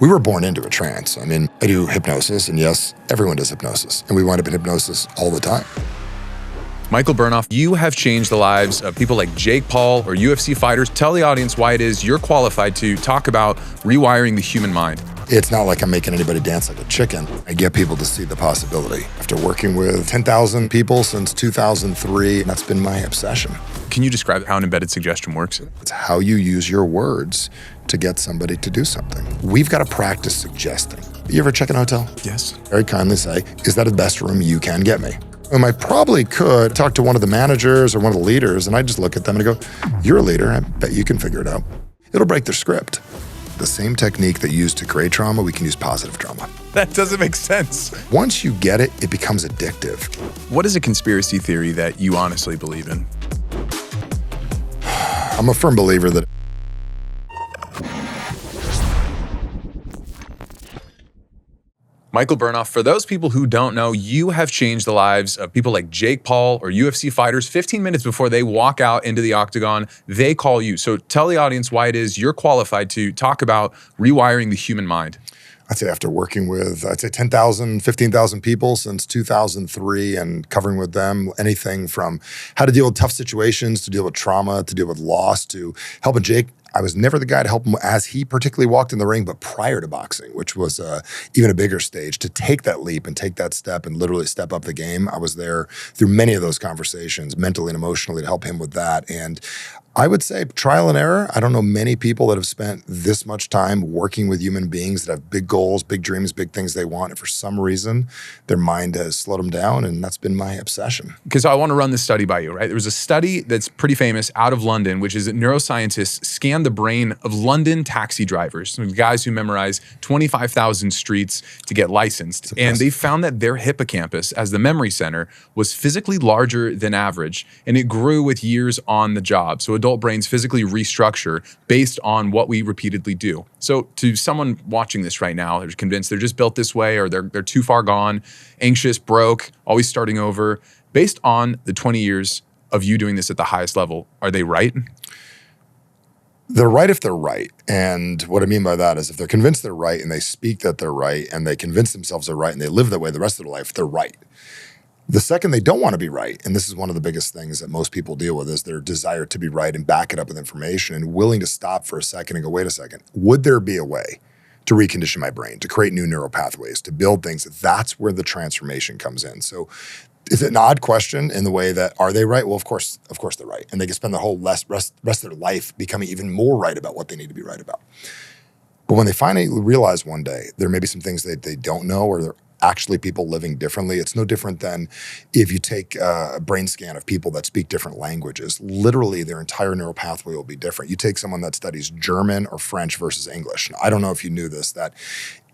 We were born into a trance. I mean, I do hypnosis, and yes, everyone does hypnosis. And we wind up in hypnosis all the time. Michael Bernoff, you have changed the lives of people like Jake Paul or UFC fighters. Tell the audience why it is you're qualified to talk about rewiring the human mind. It's not like I'm making anybody dance like a chicken. I get people to see the possibility. After working with 10,000 people since 2003, that's been my obsession. Can you describe how an embedded suggestion works? It's how you use your words to get somebody to do something. We've got to practice suggesting. You ever check in a hotel? Yes. Very kindly say, is that the best room you can get me? And I probably could talk to one of the managers or one of the leaders, and I just look at them and I go, you're a leader, I bet you can figure it out. It'll break their script. The same technique that you use to create trauma, we can use positive trauma. That doesn't make sense. Once you get it, it becomes addictive. What is a conspiracy theory that you honestly believe in? I'm a firm believer that Michael Bernoff, for those people who don't know, you have changed the lives of people like Jake Paul or UFC fighters. 15 minutes before they walk out into the octagon, they call you. So tell the audience why it is you're qualified to talk about rewiring the human mind. I'd say after working with, 10,000, 15,000 people since 2003 and covering with them anything from how to deal with tough situations, to deal with trauma, to deal with loss, to helping Jake. I was never the guy to help him as he particularly walked in the ring, but prior to boxing, which was even a bigger stage, to take that leap and take that step and literally step up the game. I was there through many of those conversations, mentally and emotionally, to help him with that. And I would say trial and error. I don't know many people that have spent this much time working with human beings that have big goals, big dreams, big things they want. And for some reason, their mind has slowed them down. And that's been my obsession. Because I want to run this study by you, right? There was a study that's pretty famous out of London, which is that neuroscientists scanned the brain of London taxi drivers, guys who memorize 25,000 streets to get licensed. And they found that their hippocampus, as the memory center, was physically larger than average. And it grew with years on the job. So adult brains physically restructure based on what we repeatedly do. So to someone watching this right now, they're convinced they're just built this way or they're too far gone, anxious, broke, always starting over. Based on the 20 years of you doing this at the highest level, are they right? They're right if they're right. And what I mean by that is if they're convinced they're right and they speak that they're right and they convince themselves they're right and they live that way the rest of their life, they're right. The second they don't want to be right, and this is one of the biggest things that most people deal with, is their desire to be right and back it up with information and willing to stop for a second and go, wait a second, would there be a way to recondition my brain, to create new neural pathways, to build things? That's where the transformation comes in. So is it an odd question in the way that, are they right? Well, of course they're right. And they can spend their whole rest of their life becoming even more right about what they need to be right about. But when they finally realize one day there may be some things that they don't know, or they're actually people living differently. It's no different than if you take a brain scan of people that speak different languages. Literally, their entire neural pathway will be different. You take someone that studies German or French versus English. I don't know if you knew this, that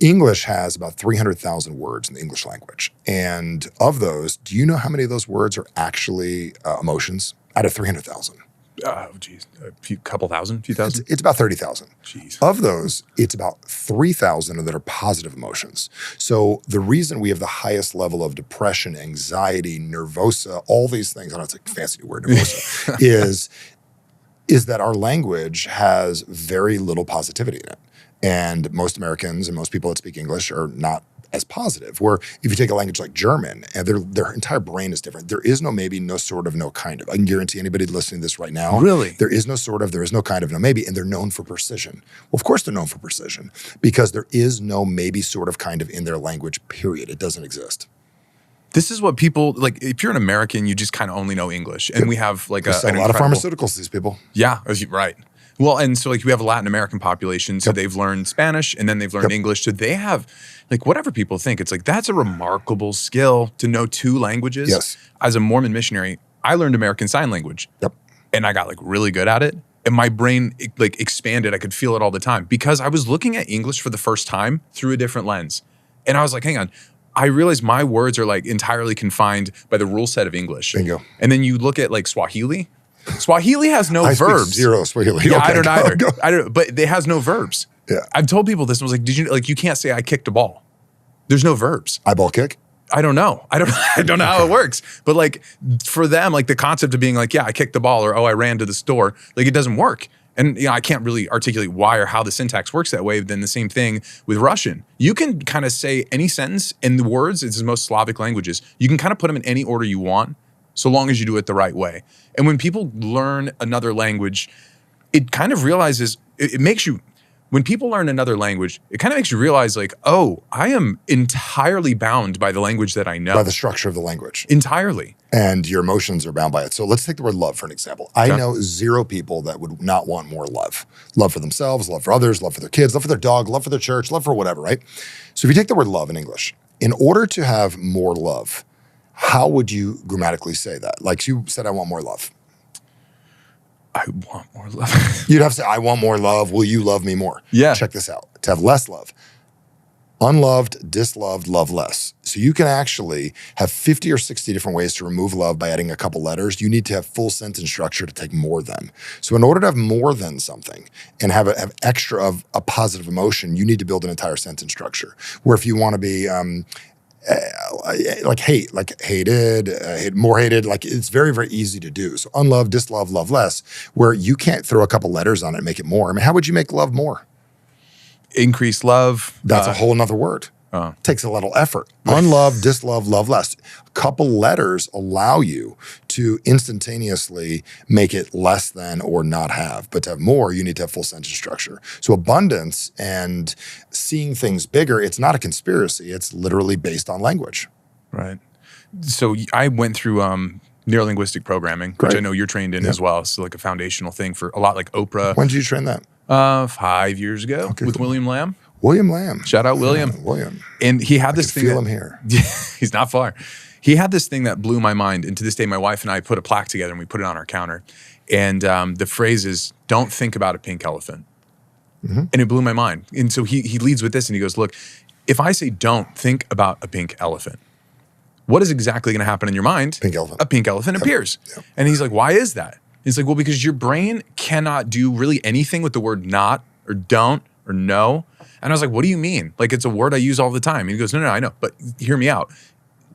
English has about 300,000 words in the English language. And of those, do you know how many of those words are actually emotions out of 300,000? Oh, geez. A few thousand? It's about 30,000. Jeez. Of those, it's about 3,000 that are positive emotions. So the reason we have the highest level of depression, anxiety, nervosa, all these things, I don't know if it's a fancy new word, nervosa, is that our language has very little positivity in it. And most Americans and most people that speak English are not as positive. Where if you take a language like German, and their entire brain is different. There is no maybe, no sort of, no kind of. I can guarantee anybody listening to this right now. Really? There is no sort of, there is no kind of, no maybe, and they're known for precision. Well, of course they're known for precision because there is no maybe, sort of, kind of in their language, period. It doesn't exist. This is what people, like, if you're an American, you just kind of only know English. And we have like a lot of pharmaceuticals, these people. Yeah, right. Well, and so like we have a Latin American population, so they've learned Spanish and then they've learned English. So they have, like, whatever people think, it's like, that's a remarkable skill to know two languages. Yes. As a Mormon missionary, I learned American Sign Language. Yep. And I got like really good at it. And my brain like expanded. I could feel it all the time because I was looking at English for the first time through a different lens. And I was like, hang on. I realized my words are like entirely confined by the rule set of English. Bingo. And then you look at like Swahili. Swahili has no I verbs. Speak zero Swahili. Yeah, okay, I don't either. Go. I don't, but it has no verbs. Yeah. I've told people this and was like, did you, like, you can't say I kicked a ball. There's no verbs. Eyeball kick? I don't know. I don't know how it works. But like for them, like the concept of being like, yeah, I kicked the ball or, oh, I ran to the store, like it doesn't work. And I can't really articulate why or how the syntax works that way. But then the same thing with Russian. You can kind of say any sentence in the words, it's the most Slavic languages. You can kind of put them in any order you want, so long as you do it the right way. And when people learn another language, it kind of realizes, it makes you, when people learn another language, it kind of makes you realize like, oh, I am entirely bound by the language that I know. By the structure of the language. Entirely. And your emotions are bound by it. So let's take the word love for an example. I know 0 people that would not want more love. Love for themselves, love for others, love for their kids, love for their dog, love for their church, love for whatever, right? So if you take the word love in English, in order to have more love, how would you grammatically say that? Like you said, I want more love. I want more love. You'd have to say, I want more love. Will you love me more? Yeah. Check this out. To have less love. Unloved, disloved, love less. So you can actually have 50 or 60 different ways to remove love by adding a couple letters. You need to have full sentence structure to take more than. So in order to have more than something and have extra of a positive emotion, you need to build an entire sentence structure. Where if you want to be like hate, like hated, more hated, like it's very, very easy to do. So unloved, disloved, love less, where you can't throw a couple letters on it and make it more. I mean, how would you make love more? Increase love. That's a whole nother word. Takes a little effort. Unloved, disloved, love less. A couple letters allow you to instantaneously make it less than or not have. But to have more, you need to have full sentence structure. So abundance and seeing things bigger, it's not a conspiracy. It's literally based on language. Right. So I went through neurolinguistic programming, which I know you're trained in as well. So like a foundational thing for a lot like Oprah. When did you train that? 5 years ago with William Lamb. William Lamb. Shout out William. Yeah, William. And he had this thing. Feel him here. He's not far. He had this thing that blew my mind. And to this day, my wife and I put a plaque together and we put it on our counter. And the phrase is, don't think about a pink elephant. And it blew my mind. And so he leads with this and he goes, look, if I say don't think about a pink elephant, what is exactly going to happen in your mind? Pink elephant. A pink elephant appears. Yep. And he's like, why is that? He's like, well, because your brain cannot do really anything with the word not or don't or no. And I was like, what do you mean? Like, it's a word I use all the time. And he goes, no, I know. But hear me out.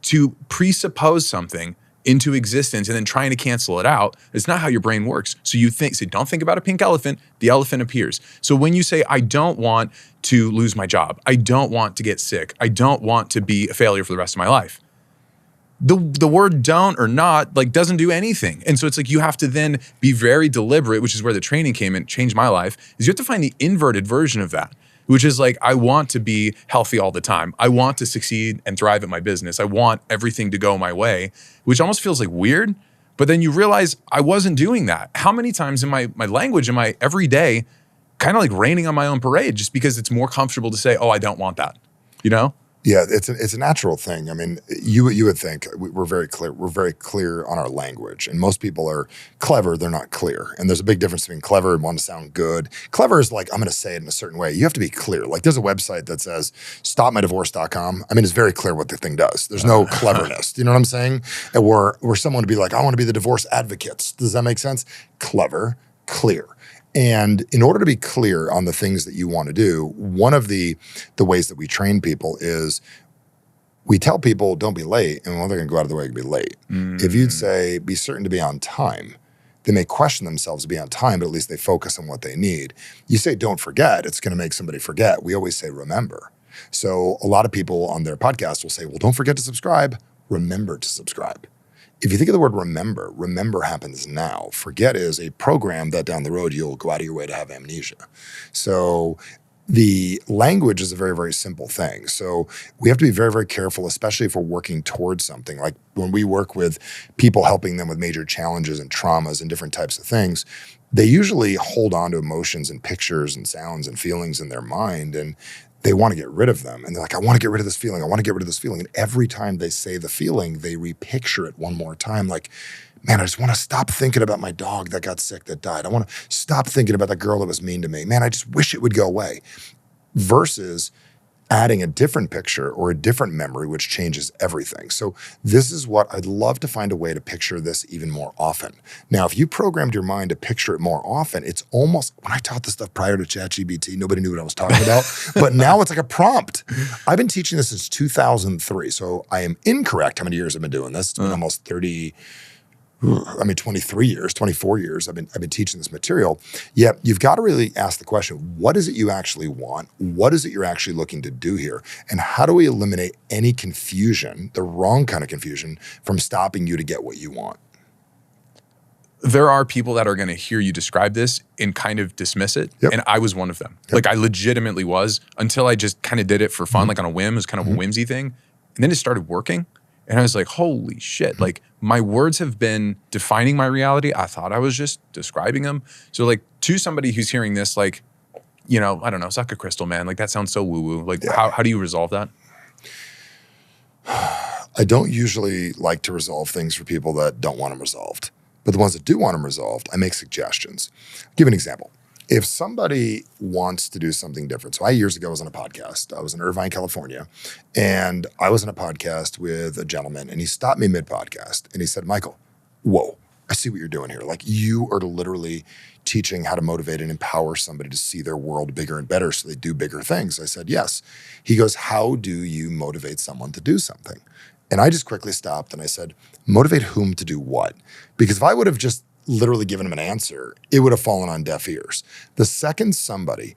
To presuppose something into existence and then trying to cancel it out, it's not how your brain works. So you say, don't think about a pink elephant, the elephant appears. So when you say, I don't want to lose my job, I don't want to get sick, I don't want to be a failure for the rest of my life, the word don't or not like doesn't do anything. And so it's like you have to then be very deliberate, which is where the training came in, changed my life, is you have to find the inverted version of that, which is like, I want to be healthy all the time. I want to succeed and thrive at my business. I want everything to go my way, which almost feels like weird. But then you realize I wasn't doing that. How many times in my language am I every day kind of like raining on my own parade just because it's more comfortable to say, oh, I don't want that, you know? Yeah, it's a natural thing. I mean, you would think we're very clear. We're very clear on our language, and most people are clever. They're not clear, and there's a big difference between clever and want to sound good. Clever is like I'm going to say it in a certain way. You have to be clear. Like there's a website that says stopmydivorce.com. I mean, it's very clear what the thing does. There's no cleverness. Do you know what I'm saying? And where someone would be like, I want to be the divorce advocates. Does that make sense? Clever, clear. And in order to be clear on the things that you want to do, one of the ways that we train people is we tell people don't be late, and they're going to go out of the way to be late. If you'd say be certain to be on time, they may question themselves to be on time, but at least they focus on what they need. You say don't forget, it's going to make somebody forget. We always say remember. So a lot of people on their podcast will say, well, don't forget to subscribe. Remember to subscribe. If you think of the word remember, remember happens now. Forget is a program that down the road you'll go out of your way to have amnesia. So the language is a very, very simple thing. So we have to be very, very careful, especially if we're working towards something. Like when we work with people, helping them with major challenges and traumas and different types of things, they usually hold on to emotions and pictures and sounds and feelings in their mind, and they want to get rid of them. And they're like, I want to get rid of this feeling. I want to get rid of this feeling. And every time they say the feeling, they repicture it one more time. Like, man, I just want to stop thinking about my dog that got sick, that died. I want to stop thinking about that girl that was mean to me. Man, I just wish it would go away. Versus adding a different picture or a different memory, which changes everything. So this is what I'd love to find a way to picture this even more often. Now, if you programmed your mind to picture it more often, it's almost, when I taught this stuff prior to ChatGPT, nobody knew what I was talking about, but now it's like a prompt. I've been teaching this since 2003, so I am incorrect how many years I've been doing this. It's been almost 30, I mean, 23 years, 24 years, I've been teaching this material. Yet you've got to really ask the question, what is it you actually want? What is it you're actually looking to do here? And how do we eliminate any confusion, the wrong kind of confusion, from stopping you to get what you want? There are people that are going to hear you describe this and kind of dismiss it. Yep. And I was one of them. Yep. Like I legitimately was, until I just kind of did it for fun, like on a whim. It was kind of a whimsy thing. And then it started working. And I was like, holy shit. Like my words have been defining my reality. I thought I was just describing them. So like to somebody who's hearing this, like, you know, I don't know, suck a crystal, man. Like that sounds so woo-woo. Like how do you resolve that? I don't usually like to resolve things for people that don't want them resolved. But the ones that do want them resolved, I make suggestions. I'll give an example. If somebody wants to do something different. So years ago, I was on a podcast. I was in Irvine, California. And I was on a podcast with a gentleman. And he stopped me mid-podcast. And he said, Michael, whoa, I see what you're doing here. Like you are literally teaching how to motivate and empower somebody to see their world bigger and better so they do bigger things. I said, yes. He goes, how do you motivate someone to do something? And I just quickly stopped and I said, motivate whom to do what? Because if I would have just literally given him an answer, it would have fallen on deaf ears. The second somebody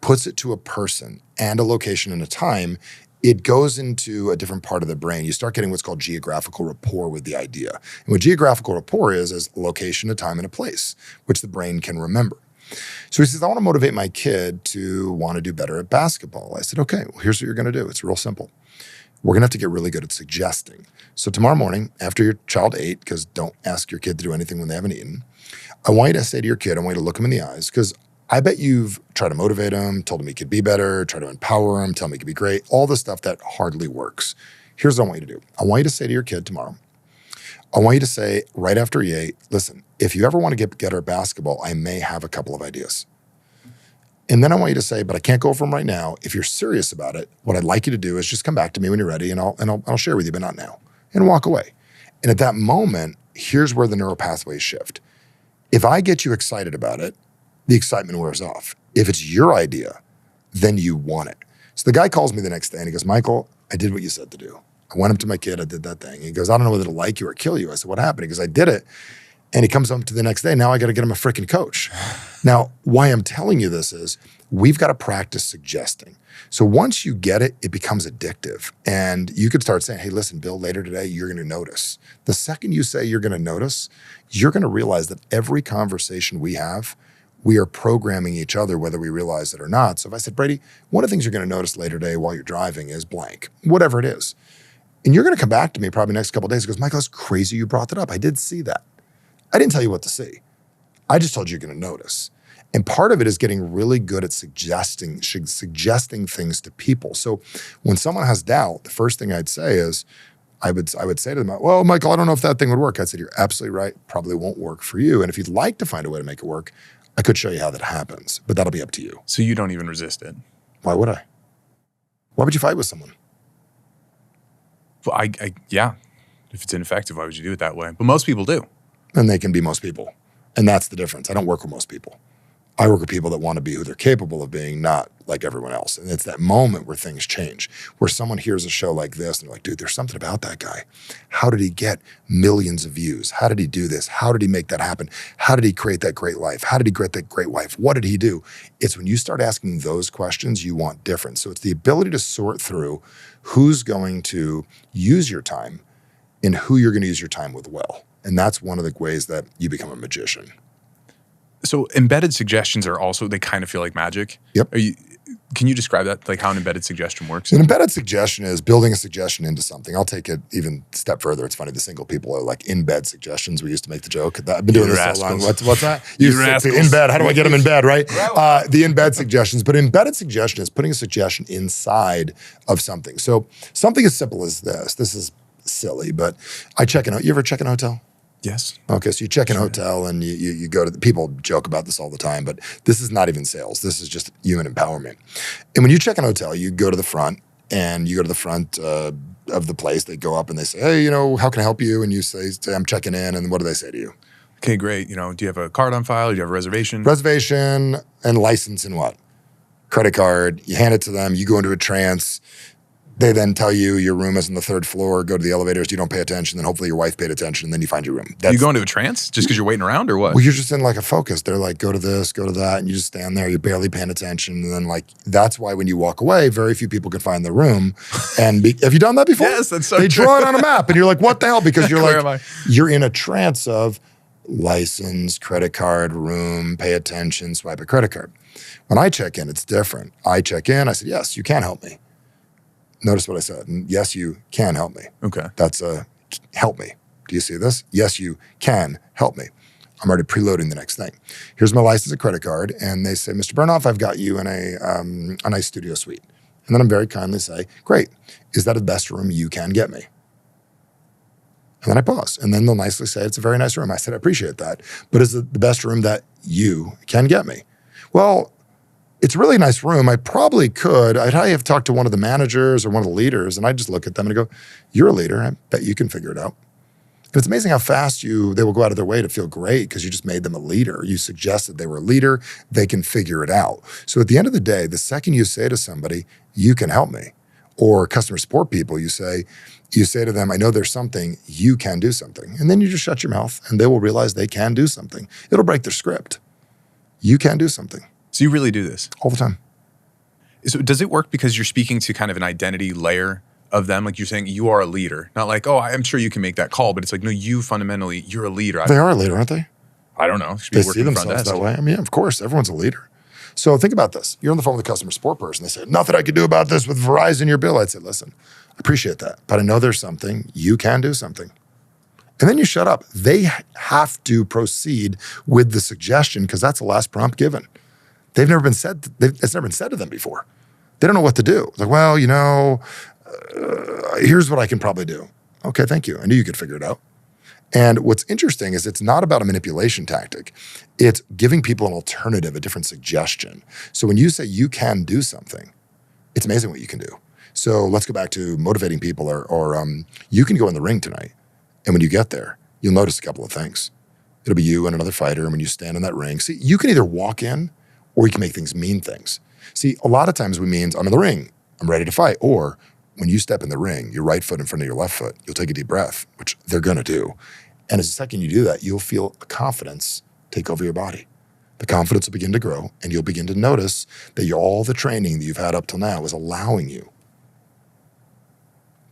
puts it to a person and a location and a time, it goes into a different part of the brain. You start getting what's called geographical rapport with the idea. And what geographical rapport is a location, a time, and a place, which the brain can remember. So he says, I want to motivate my kid to want to do better at basketball. I said, okay, well, here's what you're going to do. It's real simple. We're going to have to get really good at suggesting. So tomorrow morning, after your child ate, because don't ask your kid to do anything when they haven't eaten, I want you to say to your kid, I want you to look him in the eyes, because I bet you've tried to motivate him, told him he could be better, tried to empower him, tell him he could be great, all the stuff that hardly works. Here's what I want you to do. I want you to say to your kid tomorrow, I want you to say right after he ate, listen, if you ever want to get better at basketball, I may have a couple of ideas. And then I want you to say, but I can't go for them right now. If you're serious about it, what I'd like you to do is just come back to me when you're ready and I'll share with you, but not now. And walk away. And at that moment, here's where the neural pathways shift. If I get you excited about it, the excitement wears off. If it's your idea, then you want it. So the guy calls me the next day and he goes, Michael, I did what you said to do. I went up to my kid, I did that thing. He goes, I don't know whether to like you or kill you. I said, what happened? He goes, I did it. And he comes up to the next day. Now I got to get him a freaking coach. Now, why I'm telling you this is we've got to practice suggesting. So once you get it, it becomes addictive. And you could start saying, hey, listen, Bill, later today, you're going to notice. The second you say you're going to notice, you're going to realize that every conversation we have, we are programming each other, whether we realize it or not. So if I said, Brady, one of the things you're going to notice later today while you're driving is blank, whatever it is. And you're going to come back to me probably next couple of days. He goes, Michael, it's crazy you brought that up. I did see that. I didn't tell you what to see. I just told you you're going to notice. And part of it is getting really good at suggesting things to people. So when someone has doubt, the first thing I'd say is, I would say to them, well, Michael, I don't know if that thing would work. I said, you're absolutely right. Probably won't work for you. And if you'd like to find a way to make it work, I could show you how that happens, but that'll be up to you. So you don't even resist it? Why would I? Why would you fight with someone? Well, yeah. If it's ineffective, why would you do it that way? But most people do. And they can be most people. And that's the difference. I don't work with most people. I work with people that want to be who they're capable of being, not like everyone else. And it's that moment where things change, where someone hears a show like this and they're like, dude, there's something about that guy. How did he get millions of views? How did he do this? How did he make that happen? How did he create that great life? How did he create that great wife? What did he do? It's when you start asking those questions, you want different. So it's the ability to sort through who's going to use your time and who you're going to use your time with well. And that's one of the ways that you become a magician. So embedded suggestions are also, they kind of feel like magic. Yep. Can you describe that, like how an embedded suggestion works? An embedded suggestion is building a suggestion into something. I'll take it even a step further. It's funny, the single people are like in bed suggestions. We used to make the joke. I've been doing this so long. What's that? In bed. How do I get them in bed, right? The in bed suggestions. But embedded suggestion is putting a suggestion inside of something. So something as simple as this. This is silly, but I check in. You ever check in a hotel? Yes. Okay, so you check in a hotel and you go to people joke about this all the time, but this is not even sales. This is just human empowerment. And when you check in a hotel, you go to the front and you go to the front of the place. They go up and they say, hey, how can I help you? And you say, I'm checking in. And what do they say to you? Okay, great. Do you have a card on file? Do you have a reservation? Reservation and license and what? Credit card. You hand it to them. You go into a trance. They then tell you your room is on the 3rd floor, go to the elevators, you don't pay attention, then hopefully your wife paid attention, and then you find your room. You go into a trance just because you're waiting around or what? Well, you're just in like a focus. They're like, go to this, go to that, and you just stand there, you're barely paying attention. And then like, that's why when you walk away, very few people can find their room. And have you done that before? Yes, that's so They true. draw it on a map and you're like, what the hell? Because you're Where like, am I? you're in a trance of license, credit card, room, pay attention, swipe a credit card. When I check in, it's different. I check in, I said, yes, you can help me. Notice what I said. And yes, you can help me. Okay. That's a help me. Do you see this? Yes, you can help me. I'm already preloading the next thing. Here's my license and credit card. And they say, Mr. Bernoff, I've got you in a nice studio suite. And then I'm very kindly say, great. Is that the best room you can get me? And then I pause. And then they'll nicely say, it's a very nice room. I said, I appreciate that. But is it the best room that you can get me? Well, it's a really nice room. I probably could. I'd have to talk to one of the managers or one of the leaders, and I'd just look at them and go, you're a leader. I bet you can figure it out. And it's amazing how fast they will go out of their way to feel great because you just made them a leader. You suggested they were a leader. They can figure it out. So at the end of the day, the second you say to somebody, you can help me, or customer support people, you say to them, I know there's something, you can do something. And then you just shut your mouth and they will realize they can do something. It'll break their script. You can do something. So you really do this? All the time. So does it work because you're speaking to kind of an identity layer of them? Like you're saying you are a leader. Not like, oh, I'm sure you can make that call, but it's like, no, you're a leader. They are a leader, aren't they? I don't know. They see themselves that way. I mean, yeah, of course, everyone's a leader. So think about this. You're on the phone with a customer support person. They say, nothing I could do about this with Verizon, your bill. I'd say, listen, I appreciate that, but I know there's something. You can do something. And then you shut up. They have to proceed with the suggestion because that's the last prompt given. It's never been said to them before. They don't know what to do. It's like, well, here's what I can probably do. Okay, thank you. I knew you could figure it out. And what's interesting is it's not about a manipulation tactic. It's giving people an alternative, a different suggestion. So when you say you can do something, it's amazing what you can do. So let's go back to motivating people or you can go in the ring tonight. And when you get there, you'll notice a couple of things. It'll be you and another fighter. And when you stand in that ring, see, you can either walk in or you can make things mean things. See, a lot of times we mean, I'm in the ring, I'm ready to fight. Or when you step in the ring, your right foot in front of your left foot, you'll take a deep breath, which they're gonna do. And as the second you do that, you'll feel a confidence take over your body. The confidence will begin to grow and you'll begin to notice that all the training that you've had up till now is allowing you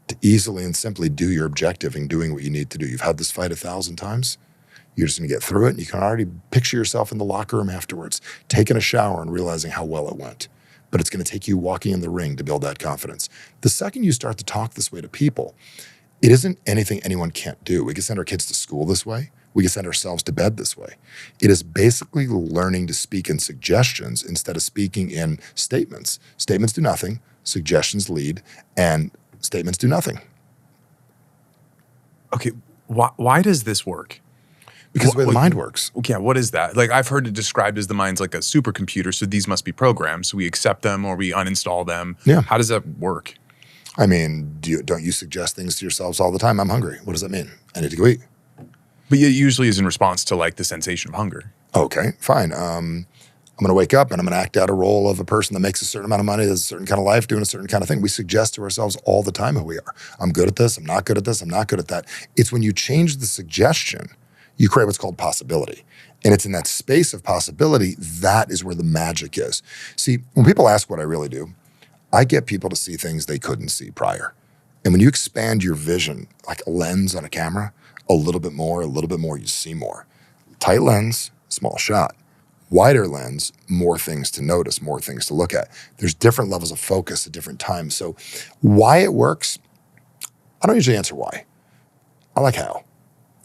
to easily and simply do your objective and doing what you need to do. You've had this fight 1,000 times. You're just gonna get through it and you can already picture yourself in the locker room afterwards, taking a shower and realizing how well it went. But it's gonna take you walking in the ring to build that confidence. The second you start to talk this way to people, it isn't anything anyone can't do. We can send our kids to school this way. We can send ourselves to bed this way. It is basically learning to speak in suggestions instead of speaking in statements. Statements do nothing, suggestions lead, and statements do nothing. Okay, why does this work? Because the way the mind works. Okay, what is that? Like I've heard it described as the mind's like a supercomputer, so these must be programs. So we accept them or we uninstall them. Yeah. How does that work? I mean, don't you suggest things to yourselves all the time? I'm hungry. What does that mean? I need to go eat. But it usually is in response to like the sensation of hunger. Okay, fine. I'm going to wake up and I'm going to act out a role of a person that makes a certain amount of money, has a certain kind of life, doing a certain kind of thing. We suggest to ourselves all the time who we are. I'm good at this. I'm not good at this. I'm not good at that. It's when you change the suggestion, you create what's called possibility. And it's in that space of possibility, that is where the magic is. See, when people ask what I really do, I get people to see things they couldn't see prior. And when you expand your vision, like a lens on a camera, a little bit more, you see more. Tight lens, small shot. Wider lens, more things to notice, more things to look at. There's different levels of focus at different times. So why it works, I don't usually answer why. I like how.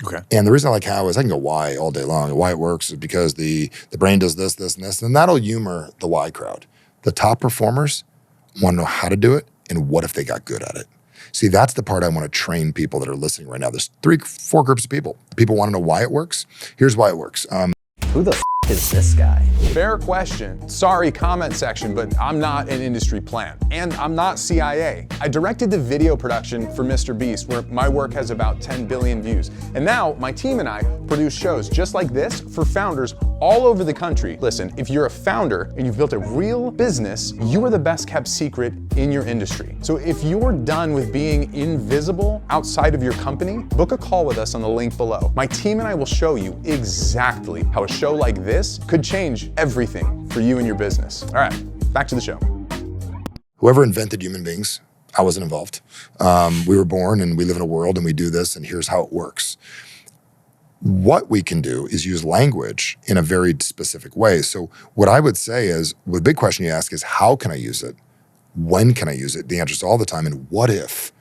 Okay. And the reason I like how is I can go why all day long. And why it works is because the brain does this, this, and this. And that'll humor the why crowd. The top performers want to know how to do it and what if they got good at it. See, that's the part I want to train people that are listening right now. There's 3-4 groups of people. People want to know why it works. Here's why it works. Who the fuck is this guy? Fair question. Sorry, comment section, but I'm not an industry plant. And I'm not CIA. I directed the video production for Mr. Beast, where my work has about 10 billion views. And now my team and I produce shows just like this for founders all over the country. Listen, if you're a founder and you've built a real business, you are the best kept secret in your industry. So if you're done with being invisible outside of your company, book a call with us on the link below. My team and I will show you exactly how a show like this could change everything for you and your business. All right, back to the show. Whoever invented human beings, I wasn't involved. We were born and we live in a world and we do this and here's how it works. What we can do is use language in a very specific way. So what I would say is, the big question you ask is, how can I use it? When can I use it? The answer is all the time. And what if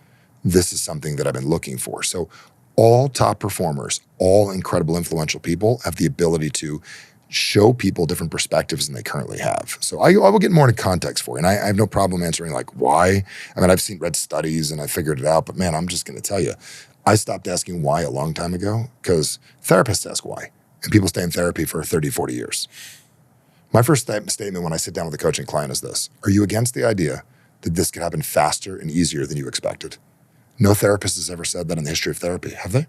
this is something that I've been looking for? So all top performers, all incredible influential people have the ability to show people different perspectives than they currently have. So I will get more into context for you. And I have no problem answering like why. I mean, read studies and I figured it out, but man, I'm just going to tell you, I stopped asking why a long time ago because therapists ask why, and people stay in therapy for 30, 40 years. My first statement when I sit down with a coaching client is this: are you against the idea that this could happen faster and easier than you expected? No therapist has ever said that in the history of therapy, have they?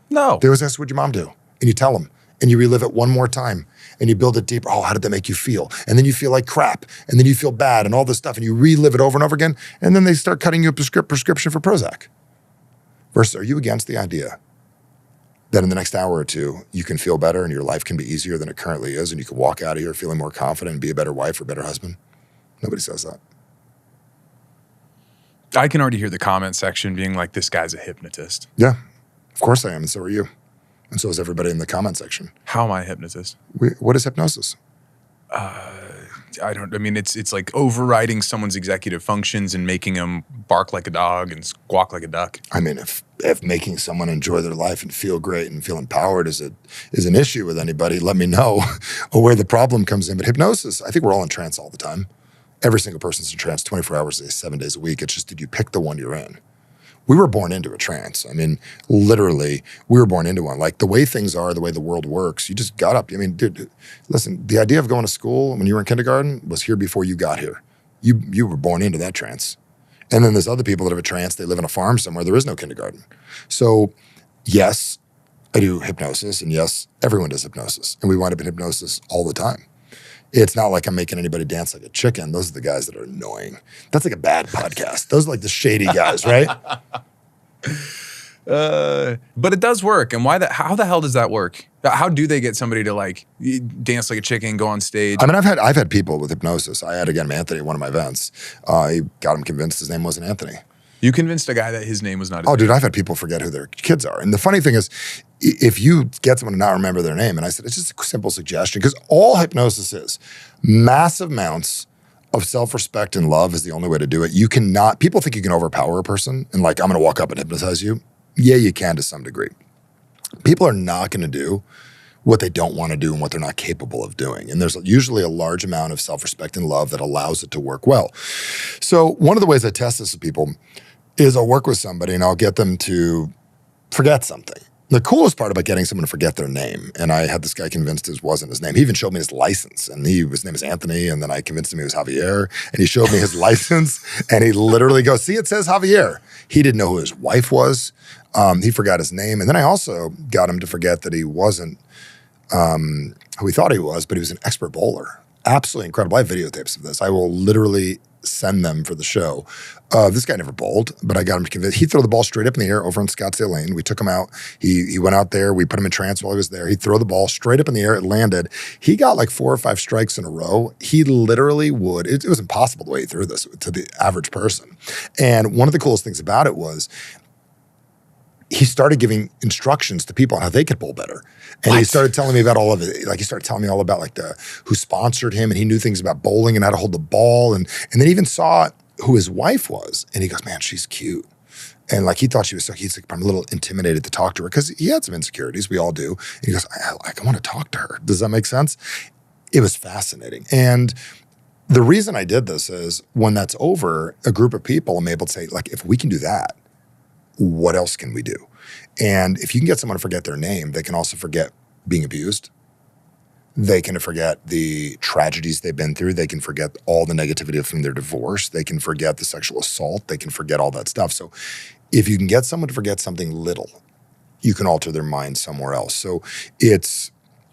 No. They always ask, what'd your mom do? And you tell them, and you relive it one more time, and you build it deeper. Oh, how did that make you feel? And then you feel like crap, and then you feel bad, and all this stuff, and you relive it over and over again, and then they start cutting you a prescription for Prozac. Versus, are you against the idea that in the next hour or two, you can feel better and your life can be easier than it currently is, and you can walk out of here feeling more confident and be a better wife or better husband? Nobody says that. I can already hear the comment section being like, this guy's a hypnotist. Yeah, of course I am, and so are you. And so is everybody in the comment section. How am I a hypnotist? What is hypnosis? It's like overriding someone's executive functions and making them bark like a dog and squawk like a duck. I mean, if making someone enjoy their life and feel great and feel empowered is an issue with anybody, let me know where the problem comes in. But hypnosis, I think we're all in trance all the time. Every single person's in trance 24 hours a day, 7 days a week. It's just, did you pick the one you're in? We were born into a trance. I mean, literally, we were born into one. Like the way things are, the way the world works, you just got up. I mean, dude, listen, the idea of going to school when you were in kindergarten was here before you got here. You were born into that trance. And then there's other people that have a trance, they live on a farm somewhere, there is no kindergarten. So yes, I do hypnosis, and yes, everyone does hypnosis. And we wind up in hypnosis all the time. It's not like I'm making anybody dance like a chicken. Those are the guys that are annoying. That's like a bad podcast. Those are like the shady guys, right? But it does work. And how the hell does that work? How do they get somebody to like dance like a chicken, go on stage? I mean, I've had people with hypnosis. I had again Anthony at one of my events. He got him convinced his name wasn't Anthony. You convinced a guy that his name was not his name. Dude, I've had people forget who their kids are. And the funny thing is, if you get someone to not remember their name, and I said, it's just a simple suggestion, because all hypnosis is massive amounts of self-respect and love is the only way to do it. You cannot, people think you can overpower a person and like, I'm going to walk up and hypnotize you. Yeah, you can to some degree. People are not going to do what they don't want to do and what they're not capable of doing. And there's usually a large amount of self-respect and love that allows it to work well. So one of the ways I test this with people is I'll work with somebody and I'll get them to forget something. The coolest part about getting someone to forget their name, and I had this guy convinced his wasn't his name. He even showed me his license, and his name is Anthony, and then I convinced him he was Javier, and he showed me his license, and he literally goes, see, it says Javier. He didn't know who his wife was. He forgot his name, and then I also got him to forget that he wasn't who he thought he was, but he was an expert bowler. Absolutely incredible. I have videotapes of this. I will literally send them for the show. This guy never bowled, but I got him to convince. He'd throw the ball straight up in the air over in Scottsdale Lane. We took him out. He went out there. We put him in trance while he was there. He'd throw the ball straight up in the air. It landed. He got like 4 or 5 strikes in a row. He literally would. It was impossible the way he threw this to the average person. And one of the coolest things about it was he started giving instructions to people on how they could bowl better. And he started telling me about all of it. Like he started telling me all about like who sponsored him, and he knew things about bowling and how to hold the ball. And then even saw who his wife was. And he goes, man, she's cute. And like he thought she was so, he's like, I'm a little intimidated to talk to her because he had some insecurities. We all do. And he goes, I want to talk to her. Does that make sense? It was fascinating. And the reason I did this is when that's over, a group of people, I'm able to say, like, if we can do that, what else can we do? And if you can get someone to forget their name, they can also forget being abused. They can forget the tragedies they've been through. They can forget all the negativity from their divorce. They can forget the sexual assault. They can forget all that stuff. So if you can get someone to forget something little, you can alter their mind somewhere else. So it's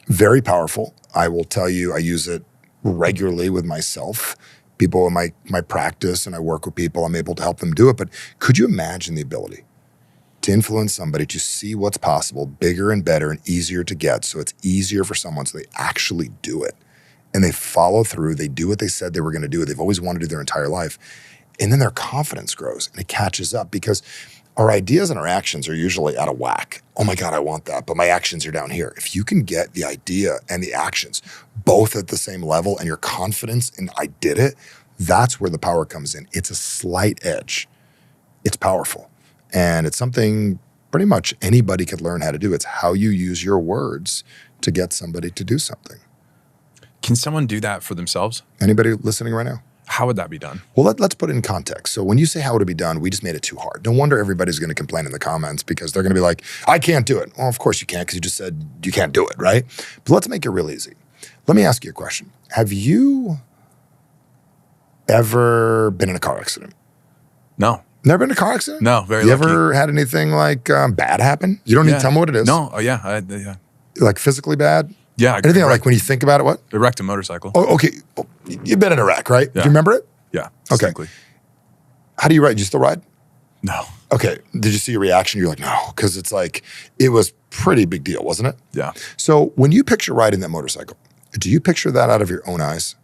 very powerful. I will tell you, I use it regularly with myself. People in my practice, and I work with people, I'm able to help them do it. But could you imagine the ability to influence somebody to see what's possible, bigger and better and easier to get, so it's easier for someone, so they actually do it and they follow through, they do what they said they were going to do, they've always wanted to do their entire life, and then their confidence grows and it catches up, because our ideas and our actions are usually out of whack. Oh my God, I want that, but my actions are down here. If you can get the idea and the actions both at the same level and your confidence in I did it, that's where the power comes in. It's a slight edge. It's powerful. And it's something pretty much anybody could learn how to do. It's how you use your words to get somebody to do something. Can someone do that for themselves? Anybody listening right now? How would that be done? Well, let's put it in context. So when you say how would it be done, we just made it too hard. No wonder everybody's going to complain in the comments, because they're going to be like, I can't do it. Well, of course you can't, because you just said you can't do it, right? But let's make it real easy. Let me ask you a question. Have you ever been in a car accident? No. Never been in a car accident? No, very You lucky. ever had anything like bad happen? You don't need to tell me what it is. No. Oh, yeah. Yeah. Like physically bad? Yeah. Anything like when you think about it, what? I wrecked a motorcycle. Oh, okay. Well, you've been in a wreck, right? Yeah. Do you remember it? Yeah. Okay. Distinctly. How do you ride? Do you still ride? No. Okay. Did you see your reaction? You're like, no, because it's like, it was pretty big deal, wasn't it? Yeah. So when you picture riding that motorcycle, do you picture that out of your own eyes?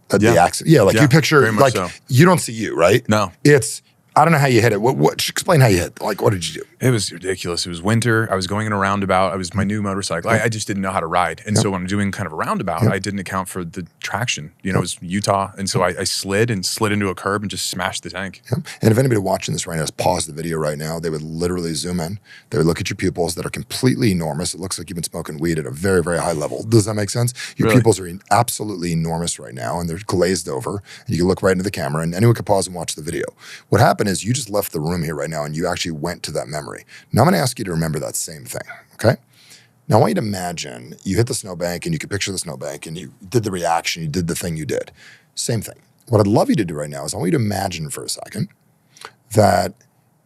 The accident? Yeah, like you picture, very much like so. you don't see you, right? No. It's, I don't know how you hit it. What? Explain how you hit. Like, what did you do? It was ridiculous. It was winter. I was going in a roundabout. I was my new motorcycle. I just didn't know how to ride. And so when I'm doing kind of a roundabout, I didn't account for the traction. You know, it was Utah. And so I slid into a curb and just smashed the tank. Yeah. And if anybody watching this right now is pause the video right now, they would literally zoom in. They would look at your pupils that are completely enormous. It looks like you've been smoking weed at a very, very high level. Does that make sense? Your Really? pupils are absolutely enormous right now, and they're glazed over. And you can look right into the camera, and anyone can pause and watch the video. What happened is you just left the room here right now, and you actually went to that memory. Now I'm going to ask you to remember that same thing, okay? Now I want you to imagine you hit the snowbank, and you can picture the snowbank, and you did the reaction, you did the thing you did. Same thing. What I'd love you to do right now is I want you to imagine for a second that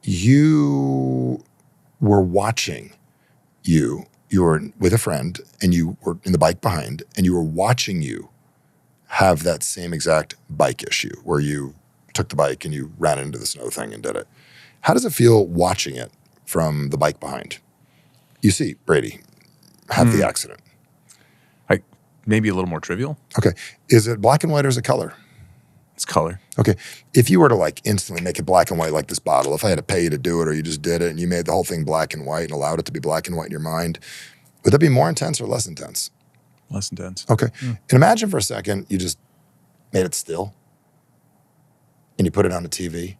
you were watching you were with a friend, and you were in the bike behind, and you were watching you have that same exact bike issue where you took the bike and you ran into the snow thing and did it. How does it feel watching it from the bike behind? You see Brady have the accident. Like maybe a little more trivial. Okay. Is it black and white or is it color? It's color. Okay. If you were to like instantly make it black and white like this bottle, if I had to pay you to do it or you just did it and you made the whole thing black and white and allowed it to be black and white in your mind, would that be more intense or less intense? Less intense. Okay. And imagine for a second you just made it still and you put it on the TV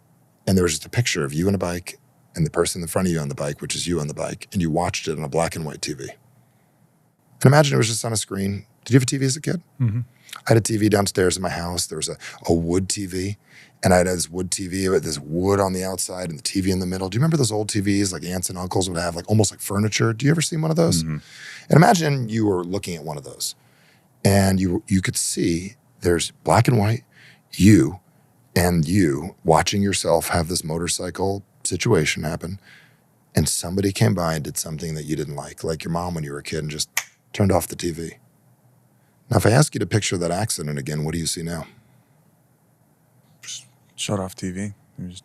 and there was just a picture of you on a bike and the person in front of you on the bike, which is you on the bike, and you watched it on a black and white TV. And imagine it was just on a screen. Did you have a TV as a kid? Mm-hmm. I had a TV downstairs in my house. There was a wood TV, and I had this wood TV with this wood on the outside and the TV in the middle. Do you remember those old TVs like aunts and uncles would have, like almost like furniture? Do you ever see one of those? Mm-hmm. And imagine you were looking at one of those, and you could see there's black and white, you watching yourself have this motorcycle situation happen, and somebody came by and did something that you didn't like your mom when you were a kid and just turned off the TV. Now, if I ask you to picture that accident again, what do you see now? Shut off TV.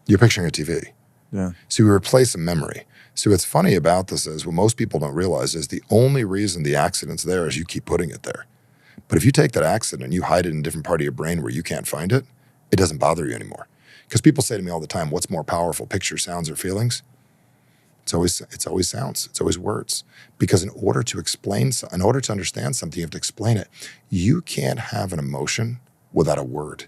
You're picturing a TV. Yeah. So we replace a memory. So what's funny about this is what most people don't realize is the only reason the accident's there is you keep putting it there. But if you take that accident and you hide it in a different part of your brain where you can't find it, it doesn't bother you anymore. Because people say to me all the time, what's more powerful, picture, sounds, or feelings? It's always sounds. It's always words. Because in order to understand something, you have to explain it. You can't have an emotion without a word.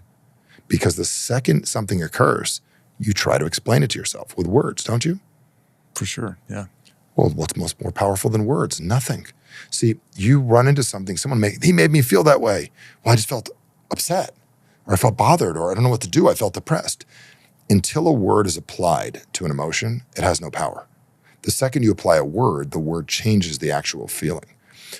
Because the second something occurs, you try to explain it to yourself with words, don't you? For sure. Yeah. Well, what's more powerful than words? Nothing. See, you run into something, he made me feel that way. Well, I just felt upset, or I felt bothered, or I don't know what to do. I felt depressed. Until a word is applied to an emotion, it has no power. The second you apply a word, the word changes the actual feeling.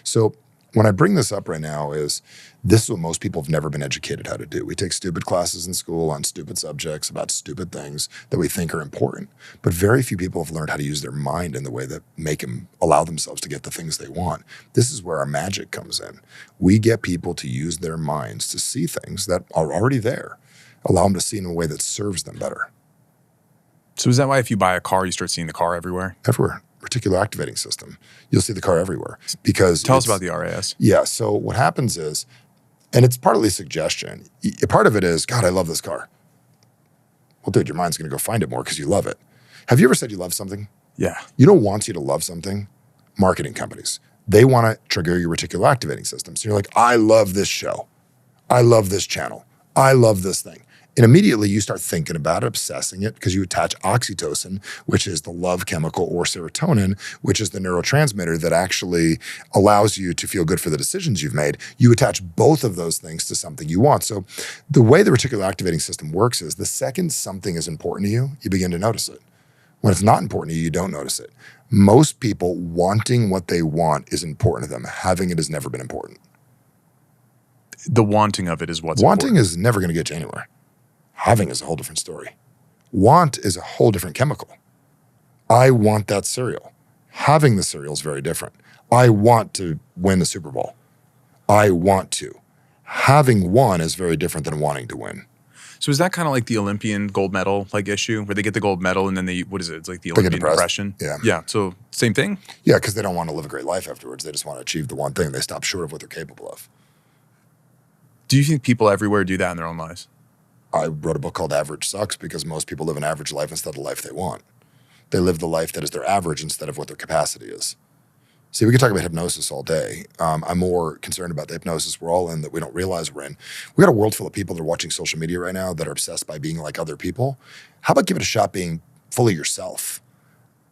So when I bring this up right now is this is what most people have never been educated how to do. We take stupid classes in school on stupid subjects about stupid things that we think are important, but very few people have learned how to use their mind in the way that make them allow themselves to get the things they want. This is where our magic comes in. We get people to use their minds to see things that are already there, allow them to see in a way that serves them better. So is that why if you buy a car, you start seeing the car everywhere? Everywhere. Reticular activating system. You'll see the car everywhere because Tell us about the RAS. Yeah. So what happens is, and it's partly suggestion. Part of it is, God, I love this car. Well, dude, your mind's going to go find it more because you love it. Have you ever said you love something? Yeah. You know what wants you to love something? Marketing companies. They want to trigger your reticular activating system. So you're like, I love this show. I love this channel. I love this thing. And immediately you start thinking about it, obsessing it, because you attach oxytocin, which is the love chemical, or serotonin, which is the neurotransmitter that actually allows you to feel good for the decisions you've made. You attach both of those things to something you want. So the way the reticular activating system works is the second something is important to you, you begin to notice it. When it's not important to you, you don't notice it. Most people wanting what they want is important to them. Having it has never been important. The wanting of it is what's Wanting important. is never going to get you anywhere. Having is a whole different story. Want is a whole different chemical. I want that cereal. Having the cereal is very different. I want to win the Super Bowl. I want to. Having won is very different than wanting to win. So is that kind of like the Olympian gold medal like issue where they get the gold medal and then they, what is it? It's like the They get Olympian depressed. depression? Yeah. Yeah. So same thing? Yeah, because they don't want to live a great life afterwards. They just want to achieve the one thing. They stop short of what they're capable of. Do you think people everywhere do that in their own lives? I wrote a book called Average Sucks because most people live an average life instead of the life they want. They live the life that is their average instead of what their capacity is. See, we could talk about hypnosis all day. I'm more concerned about the hypnosis we're all in that we don't realize we're in. We got a world full of people that are watching social media right now that are obsessed by being like other people. How about give it a shot being fully yourself?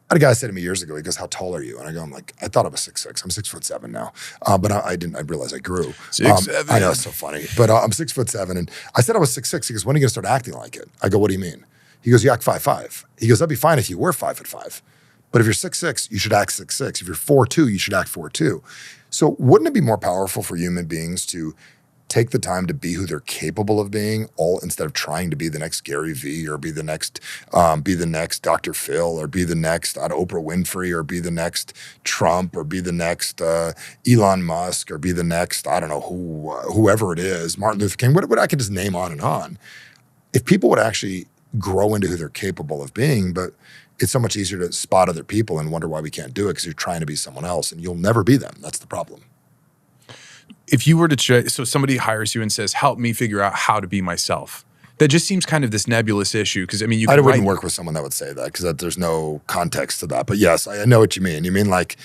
I had a guy say to me years ago, he goes, how tall are you? And I go, I thought I was 6'6". I'm 6'7" now. But I realized I grew. 6'7". I know, it's so funny. But I'm 6'7". And I said I was 6'6". He goes, when are you going to start acting like it? I go, what do you mean? He goes, you act 5'5". He goes, that'd be fine if you were 5'5". But if you're 6'6", you should act 6'6". If you're 4'2", you should act 4'2". So wouldn't it be more powerful for human beings to take the time to be who they're capable of being, all instead of trying to be the next Gary Vee or be the next Dr. Phil or be the next Oprah Winfrey or be the next Trump or be the next Elon Musk or be the next, I don't know, whoever it is, Martin Luther King, what I could just name on and on. If people would actually grow into who they're capable of being, but it's so much easier to spot other people and wonder why we can't do it because you're trying to be someone else and you'll never be them. That's the problem. If you were to, so somebody hires you and says, help me figure out how to be myself. That just seems kind of this nebulous issue because I mean, you I can wouldn't work with someone that would say that because there's no context to that. But yes, I know what you mean. You mean like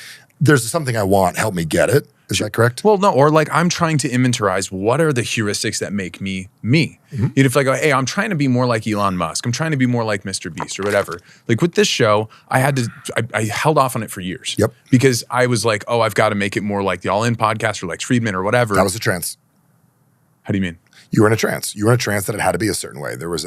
there's something I want, help me get it. Is that correct? Well, no, or like I'm trying to inventorize what are the heuristics that make me me. Mm-hmm. If I go, hey, I'm trying to be more like Elon Musk. I'm trying to be more like Mr. Beast or whatever. Like with this show, I held off on it for years. Yep. Because I was like, oh, I've got to make it more like the All In podcast or like Friedman or whatever. That was a trance. How do you mean? You were in a trance. You were in a trance that it had to be a certain way. There was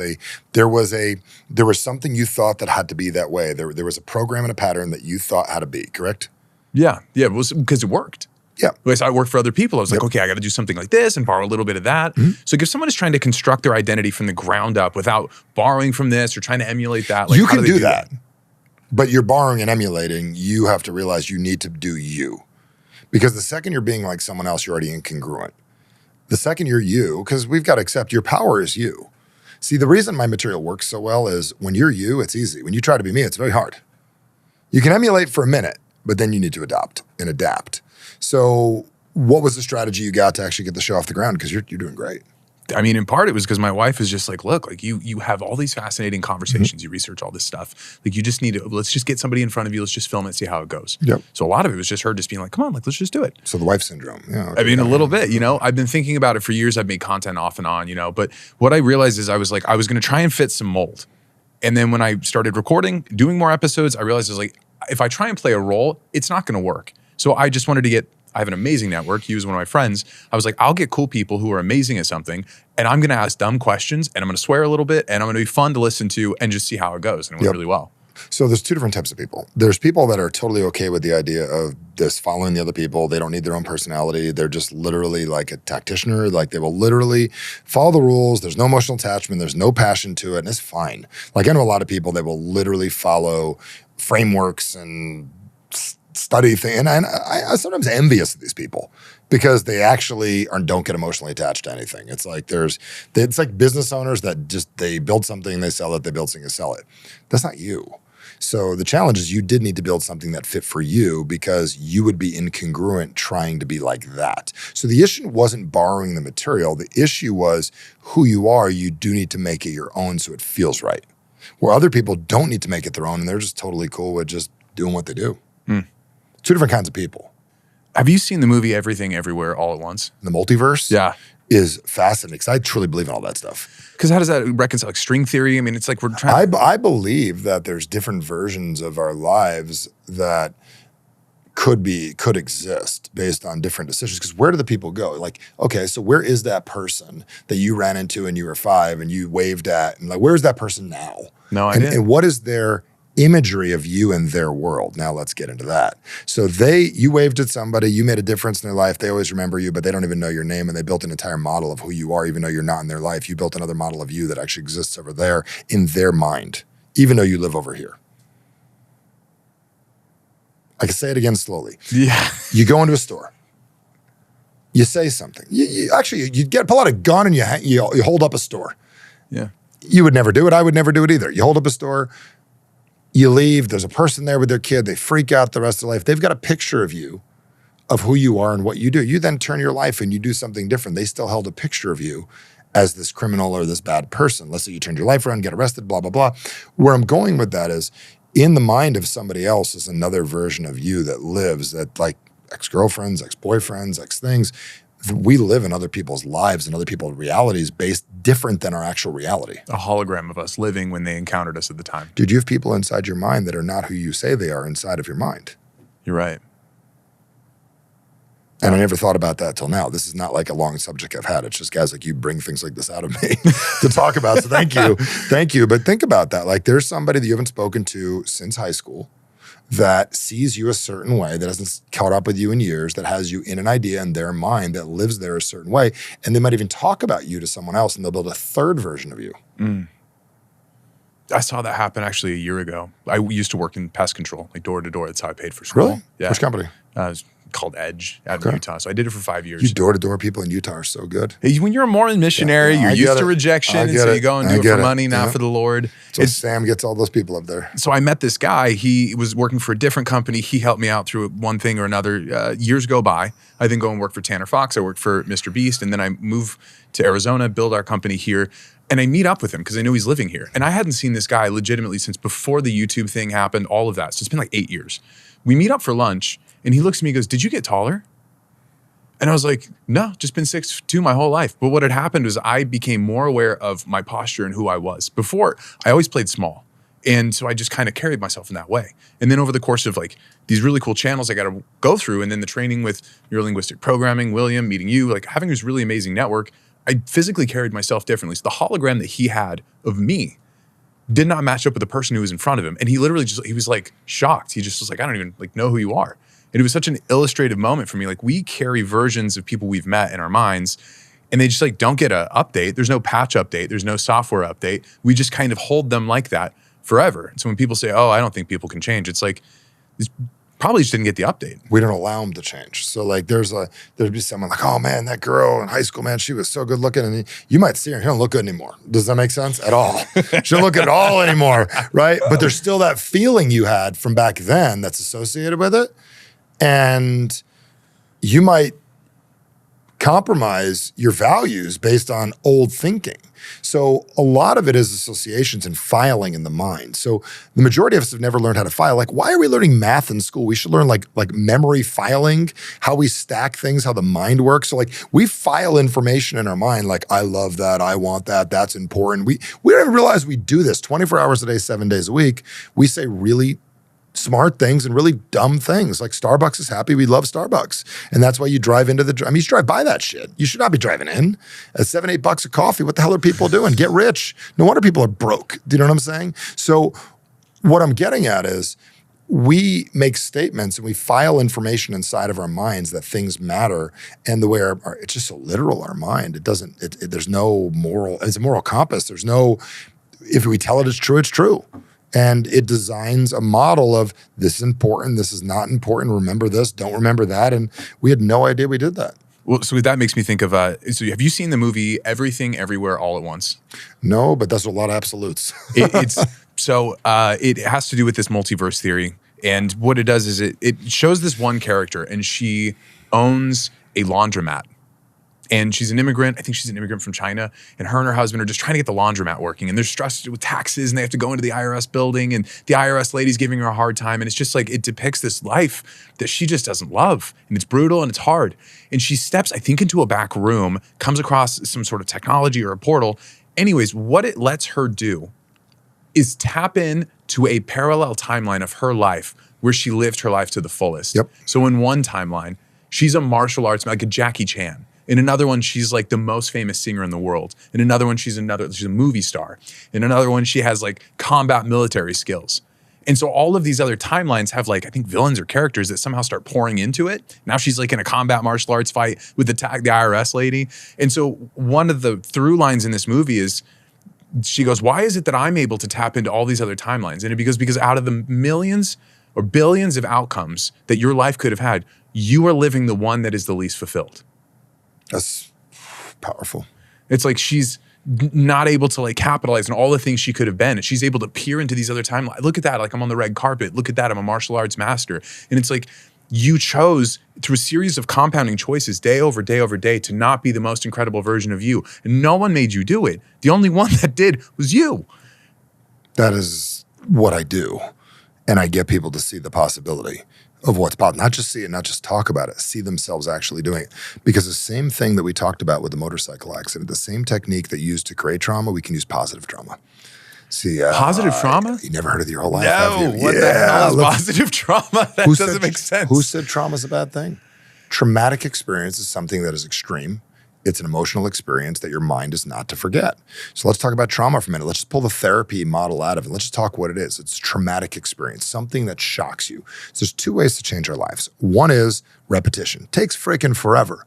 something you thought that had to be that way. There was a program and a pattern that you thought had to be, correct? Yeah. Yeah. It was because it worked. Yeah. Because I worked for other people. I was like, okay, I got to do something like this and borrow a little bit of that. Mm-hmm. So if someone is trying to construct their identity from the ground up without borrowing from this or trying to emulate that, like you how can do they do that. But you're borrowing and emulating. You have to realize you need to do you. Because the second you're being like someone else, you're already incongruent. The second you're you, because we've got to accept your power is you. See, the reason my material works so well is when you're you, it's easy. When you try to be me, it's very hard. You can emulate for a minute, but then you need to adopt and adapt. So what was the strategy you got to actually get the show off the ground? Because you're doing great. I mean, in part, it was because my wife is just like, look, like you have all these fascinating conversations. You research all this stuff. Like you just need to, let's just get somebody in front of you. Let's just film it, see how it goes. Yep. So a lot of it was just her just being like, come on, like, let's just do it. So the wife syndrome. Yeah. Okay. I mean, a little bit, I've been thinking about it for years. I've made content off and on, but what I realized is I was going to try and fit some mold. And then when I started recording, doing more episodes, I realized I was like, if I try and play a role, it's not going to work. So I just wanted to I have an amazing network. He was one of my friends. I was like, I'll get cool people who are amazing at something, and I'm going to ask dumb questions, and I'm going to swear a little bit, and I'm going to be fun to listen to and just see how it goes. And it went really well. So there's two different types of people. There's people that are totally okay with the idea of this following the other people. They don't need their own personality. They're just literally like a tacticianer. Like they will literally follow the rules. There's no emotional attachment. There's no passion to it. And it's fine. Like I know a lot of people that will literally follow frameworks and study things. And I sometimes envious of these people because they actually don't get emotionally attached to anything. It's like it's like business owners that just, they build something, they sell it, they build something, they sell it. That's not you. So the challenge is you did need to build something that fit for you because you would be incongruent trying to be like that. So the issue wasn't borrowing the material. The issue was who you are. You do need to make it your own so it feels right. Where other people don't need to make it their own and they're just totally cool with just doing what they do. Two different kinds of people. Have you seen the movie Everything Everywhere All at Once? The multiverse is fascinating because I truly believe in all that stuff. Because how does that reconcile? Like string theory? I mean, it's like we're trying I believe that there's different versions of our lives that could exist based on different decisions. Because where do the people go? Like, okay, so where is that person that you ran into when you were 5 and you waved at? And like, where's that person now? No idea. And what is their imagery of you in their world? Now let's get into that. So you waved at somebody, you made a difference in their life. They always remember you, but they don't even know your name. And they built an entire model of who you are, even though you're not in their life. You built another model of you that actually exists over there in their mind, even though you live over here. I can say it again slowly. Yeah. You go into a store. You say something. You pull out a gun and you hold up a store. Yeah. You would never do it. I would never do it either. You hold up a store. You leave, there's a person there with their kid, they freak out the rest of their life. They've got a picture of you, of who you are and what you do. You then turn your life and you do something different. They still held a picture of you as this criminal or this bad person. Let's say you turned your life around, get arrested, blah, blah, blah. Where I'm going with that is in the mind of somebody else is another version of you that lives, that like ex-girlfriends, ex-boyfriends, ex-things. We live in other people's lives and other people's realities based different than our actual reality. A hologram of us living when they encountered us at the time. Dude, you have people inside your mind that are not who you say they are inside of your mind. You're right. And I never thought about that till now. This is not like a long subject I've had. It's just guys like you bring things like this out of me to talk about. So thank you. Thank you. But think about that. Like there's somebody that you haven't spoken to since high school that sees you a certain way, that hasn't caught up with you in years, that has you in an idea in their mind that lives there a certain way. And they might even talk about you to someone else and they'll build a third version of you. I saw that happen actually a year ago. I used to work in pest control, like door to door. That's how I paid for school. Really? Yeah. Which company? It was called Edge out in Utah. So I did it for 5 years. You door-to-door people in Utah are so good. When you're a Mormon missionary, you're used to rejection. And so you go and do it for money, not for the Lord. So Sam gets all those people up there. So I met this guy. He was working for a different company. He helped me out through one thing or another. Years go by. I then go and work for Tanner Fox. I work for Mr. Beast. And then I move to Arizona, build our company here. And I meet up with him because I knew he's living here. And I hadn't seen this guy legitimately since before the YouTube thing happened, all of that. So it's been like 8 years. We meet up for lunch and he looks at me and goes, "Did you get taller?" And I was like, "No, just been 6'2" my whole life." But what had happened was I became more aware of my posture and who I was. Before, I always played small. And so I just kind of carried myself in that way. And then over the course of like these really cool channels I got to go through, and then the training with neurolinguistic programming, William, meeting you, like having this really amazing network, I physically carried myself differently. So the hologram that he had of me did not match up with the person who was in front of him. And he literally he was like shocked. He just was like, "I don't even like know who you are." And it was such an illustrative moment for me. Like we carry versions of people we've met in our minds and they just like don't get an update. There's no patch update. There's no software update. We just kind of hold them like that forever. And so when people say, "Oh, I don't think people can change," it's like, it's probably just didn't get the update. We don't allow them to change. So like there'd be someone like, "Oh man, that girl in high school, man, she was so good looking." And you might see her, she don't look good anymore. Does that make sense? At all. She don't look good at all anymore, right? But there's still that feeling you had from back then that's associated with it. And you might compromise your values based on old thinking. So a lot of it is associations and filing in the mind. So the majority of us have never learned how to file. Like, why are we learning math in school? We should learn like memory filing, how we stack things, how the mind works. So like we file information in our mind, like, "I love that, I want that, that's important." We don't even realize we do this 24 hours a day, 7 days a week. We say really smart things and really dumb things. Like Starbucks is happy. We love Starbucks. And that's why you drive into you should drive by that shit. You should not be driving in. At $7, $8 a coffee, what the hell are people doing? Get rich. No wonder people are broke. Do you know what I'm saying? So what I'm getting at is we make statements and we file information inside of our minds that things matter. And the way it's just so literal, our mind, there's no moral, it's a moral compass. There's no, if we tell it it's true, it's true. And it designs a model of this is important, this is not important, remember this, don't remember that. And we had no idea we did that. Well, so that makes me think of, so have you seen the movie Everything Everywhere All at Once? No, but that's a lot of absolutes. It has to do with this multiverse theory. And what it does is it shows this one character, and she owns a laundromat. And she's an immigrant. I think she's an immigrant from China. And her husband are just trying to get the laundromat working. And they're stressed with taxes, and they have to go into the IRS building. And the IRS lady's giving her a hard time. And it's just like, it depicts this life that she just doesn't love. And it's brutal and it's hard. And she steps, I think, into a back room, comes across some sort of technology or a portal. Anyways, what it lets her do is tap in to a parallel timeline of her life where she lived her life to the fullest. Yep. So in one timeline, she's a martial arts, like a Jackie Chan. In another one, she's like the most famous singer in the world. In another one, she's a movie star. In another one, she has like combat military skills. And so all of these other timelines have like, I think, villains or characters that somehow start pouring into it. Now she's like in a combat martial arts fight with the IRS lady. And so one of the through lines in this movie is she goes, why is it that I'm able to tap into all these other timelines? And because out of the millions or billions of outcomes that your life could have had, you are living the one that is the least fulfilled. That's powerful. It's like she's not able to like capitalize on all the things she could have been. And she's able to peer into these other timelines. Look at that. Like, I'm on the red carpet. Look at that. I'm a martial arts master. And it's like, you chose through a series of compounding choices day over day over day to not be the most incredible version of you. And no one made you do it. The only one that did was you. That is what I do. And I get people to see the possibility of what's possible. Not just see it, not just talk about it, see themselves actually doing it. Because the same thing that we talked about with the motorcycle accident, the same technique that used to create trauma, we can use positive trauma. See, positive trauma? You never heard of it your whole life, No, have you? what the hell is positive trauma? That doesn't make sense. Who said trauma's a bad thing? Traumatic experience is something that is extreme. It's an emotional experience that your mind is not to forget. So let's talk about trauma for a minute. Let's just pull the therapy model out of it. Let's just talk what it is. It's a traumatic experience, something that shocks you. So there's two ways to change our lives. One is repetition. Takes freaking forever.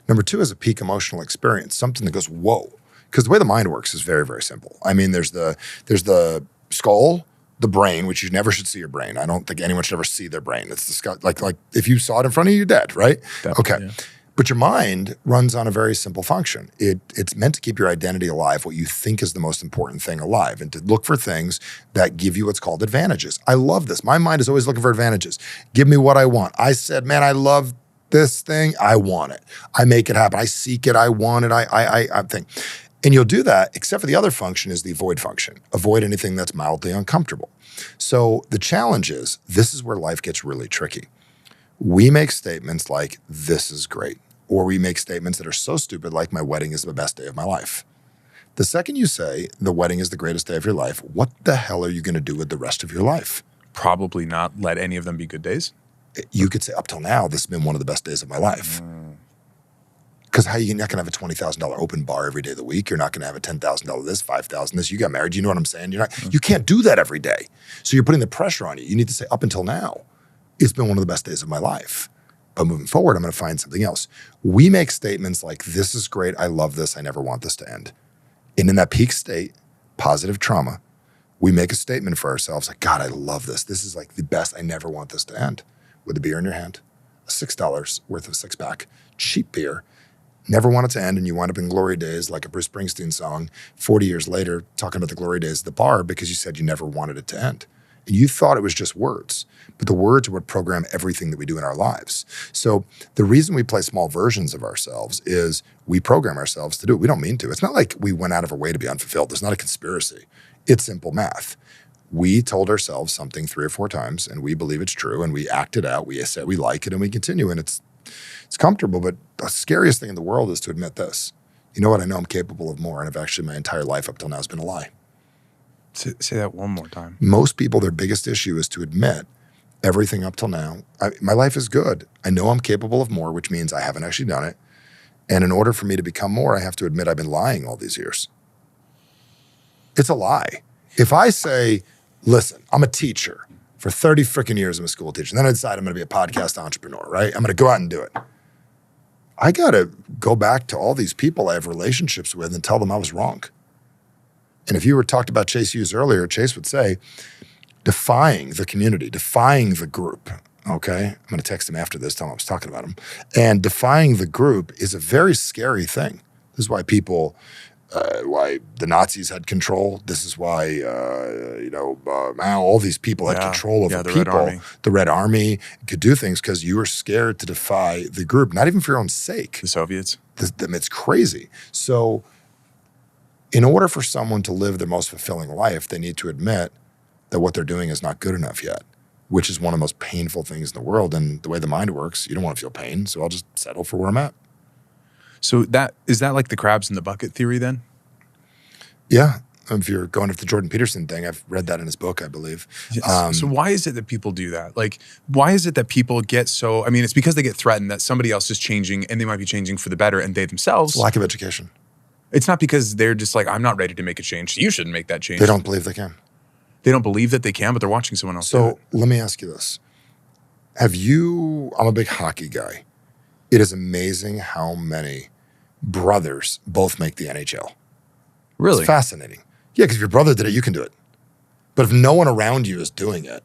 Number two is a peak emotional experience, something that goes, whoa. Because the way the mind works is very, very simple. I mean, there's the skull, the brain, which you never should see your brain. I don't think anyone should ever see their brain. It's the skull. Like if you saw it in front of you, you're dead, right? Definitely, okay. Yeah. But your mind runs on a very simple function. It's meant to keep your identity alive, what you think is the most important thing alive, and to look for things that give you what's called advantages. I love this. My mind is always looking for advantages. Give me what I want. I said, man, I love this thing. I want it. I make it happen. I seek it. I want it. I think. And you'll do that, except for the other function is the avoid function. Avoid anything that's mildly uncomfortable. So the challenge is, this is where life gets really tricky. We make statements like, this is great. Or we make statements that are so stupid, like, my wedding is the best day of my life. The second you say the wedding is the greatest day of your life, what the hell are you going to do with the rest of your life? Probably not let any of them be good days. You could say, up till now, this has been one of the best days of my life. Because you're not going to have a $20,000 open bar every day of the week. You're not going to have a $10,000 this, $5,000 this. You got married. You know what I'm saying? You can't do that every day. So you're putting the pressure on you. You need to say, up until now, it's been one of the best days of my life. But moving forward, I'm going to find something else. We make statements like, this is great. I love this. I never want this to end. And in that peak state, positive trauma, we make a statement for ourselves like, God, I love this. This is like the best. I never want this to end. With a beer in your hand, a $6 worth of a six-pack, cheap beer. Never want it to end, and you wind up in glory days like a Bruce Springsteen song 40 years later talking about the glory days at the bar because you said you never wanted it to end. And you thought it was just words, but the words are what program everything that we do in our lives. So the reason we play small versions of ourselves is we program ourselves to do it. We don't mean to. It's not like we went out of our way to be unfulfilled. It's not a conspiracy. It's simple math. We told ourselves something 3 or 4 times, and we believe it's true, and we act it out. We say we like it, and we continue, and it's comfortable. But the scariest thing in the world is to admit this. You know what? I know I'm capable of more, and I've actually my entire life up till now has been a lie. Say that one more time. Most people, their biggest issue is to admit everything up till now. My life is good. I know I'm capable of more, which means I haven't actually done it. And in order for me to become more, I have to admit I've been lying all these years. It's a lie. If I say, listen, I'm a teacher. For 30 freaking years, I'm a school teacher. And then I decide I'm going to be a podcast entrepreneur, right? I'm going to go out and do it. I got to go back to all these people I have relationships with and tell them I was wrong. And if you were talked about Chase Hughes earlier, Chase would say, defying the community, defying the group, okay? I'm going to text him after this, tell him I was talking about him. And defying the group is a very scary thing. This is why people, why the Nazis had control. This is why, now all these people had control over the people. Red Army. The Red Army could do things because you were scared to defy the group, not even for your own sake. The Soviets. It's crazy. So in order for someone to live their most fulfilling life, they need to admit that what they're doing is not good enough yet, which is one of the most painful things in the world. And the way the mind works, you don't want to feel pain, so I'll just settle for where I'm at. So is that like the crabs in the bucket theory then? Yeah. If you're going with the Jordan Peterson thing, I've read that in his book, I believe. So why is it that people do that? Like, why is it that people get so, I mean, it's because they get threatened that somebody else is changing and they might be changing for the better and they themselves. Lack of education. It's not because they're just like, I'm not ready to make a change. You shouldn't make that change. They don't believe they can. They don't believe that they can, but they're watching someone else do So it. let me ask you this. I'm a big hockey guy. It is amazing how many brothers both make the NHL. Really? It's fascinating. Yeah, because if your brother did it, you can do it. But if no one around you is doing it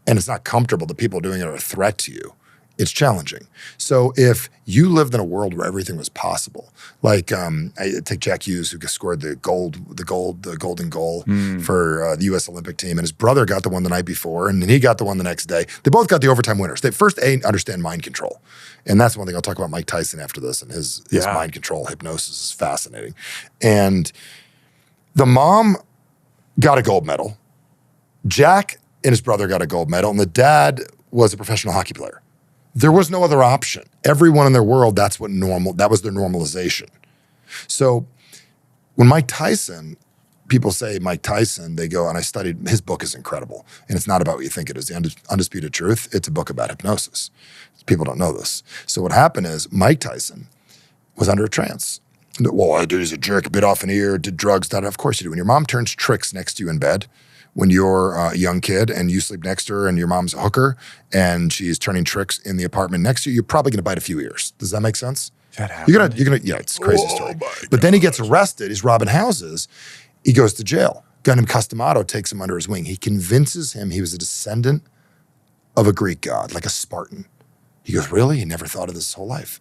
and it's not comfortable, the people doing it are a threat to you, it's challenging. So if you lived in a world where everything was possible, like I take Jack Hughes, who scored the golden goal for the U.S. Olympic team, and his brother got the one the night before, and then he got the one the next day. They both got the overtime winners. They first understand mind control, and that's one thing I'll talk about Mike Tyson after this, and his mind control hypnosis is fascinating. And the mom got a gold medal. Jack and his brother got a gold medal, and the dad was a professional hockey player. There was no other option. Everyone in their world, that was their normalization. So when Mike Tyson, people say Mike Tyson, they go, and I studied, his book is incredible. And it's not about what you think it is, The Undisputed Truth. It's a book about hypnosis. People don't know this. So what happened is Mike Tyson was under a trance. Well, I did, he's a jerk, bit off an ear, did drugs, of course you do. When your mom turns tricks next to you in bed, when you're a young kid and you sleep next to her and your mom's a hooker and she's turning tricks in the apartment next to you, you're probably going to bite a few ears. Does that make sense? That happened. You're gonna, it's a crazy story. But then he gets arrested. He's robbing houses. He goes to jail. A guy named Customato takes him under his wing. He convinces him he was a descendant of a Greek god, like a Spartan. He goes, really? He never thought of this his whole life.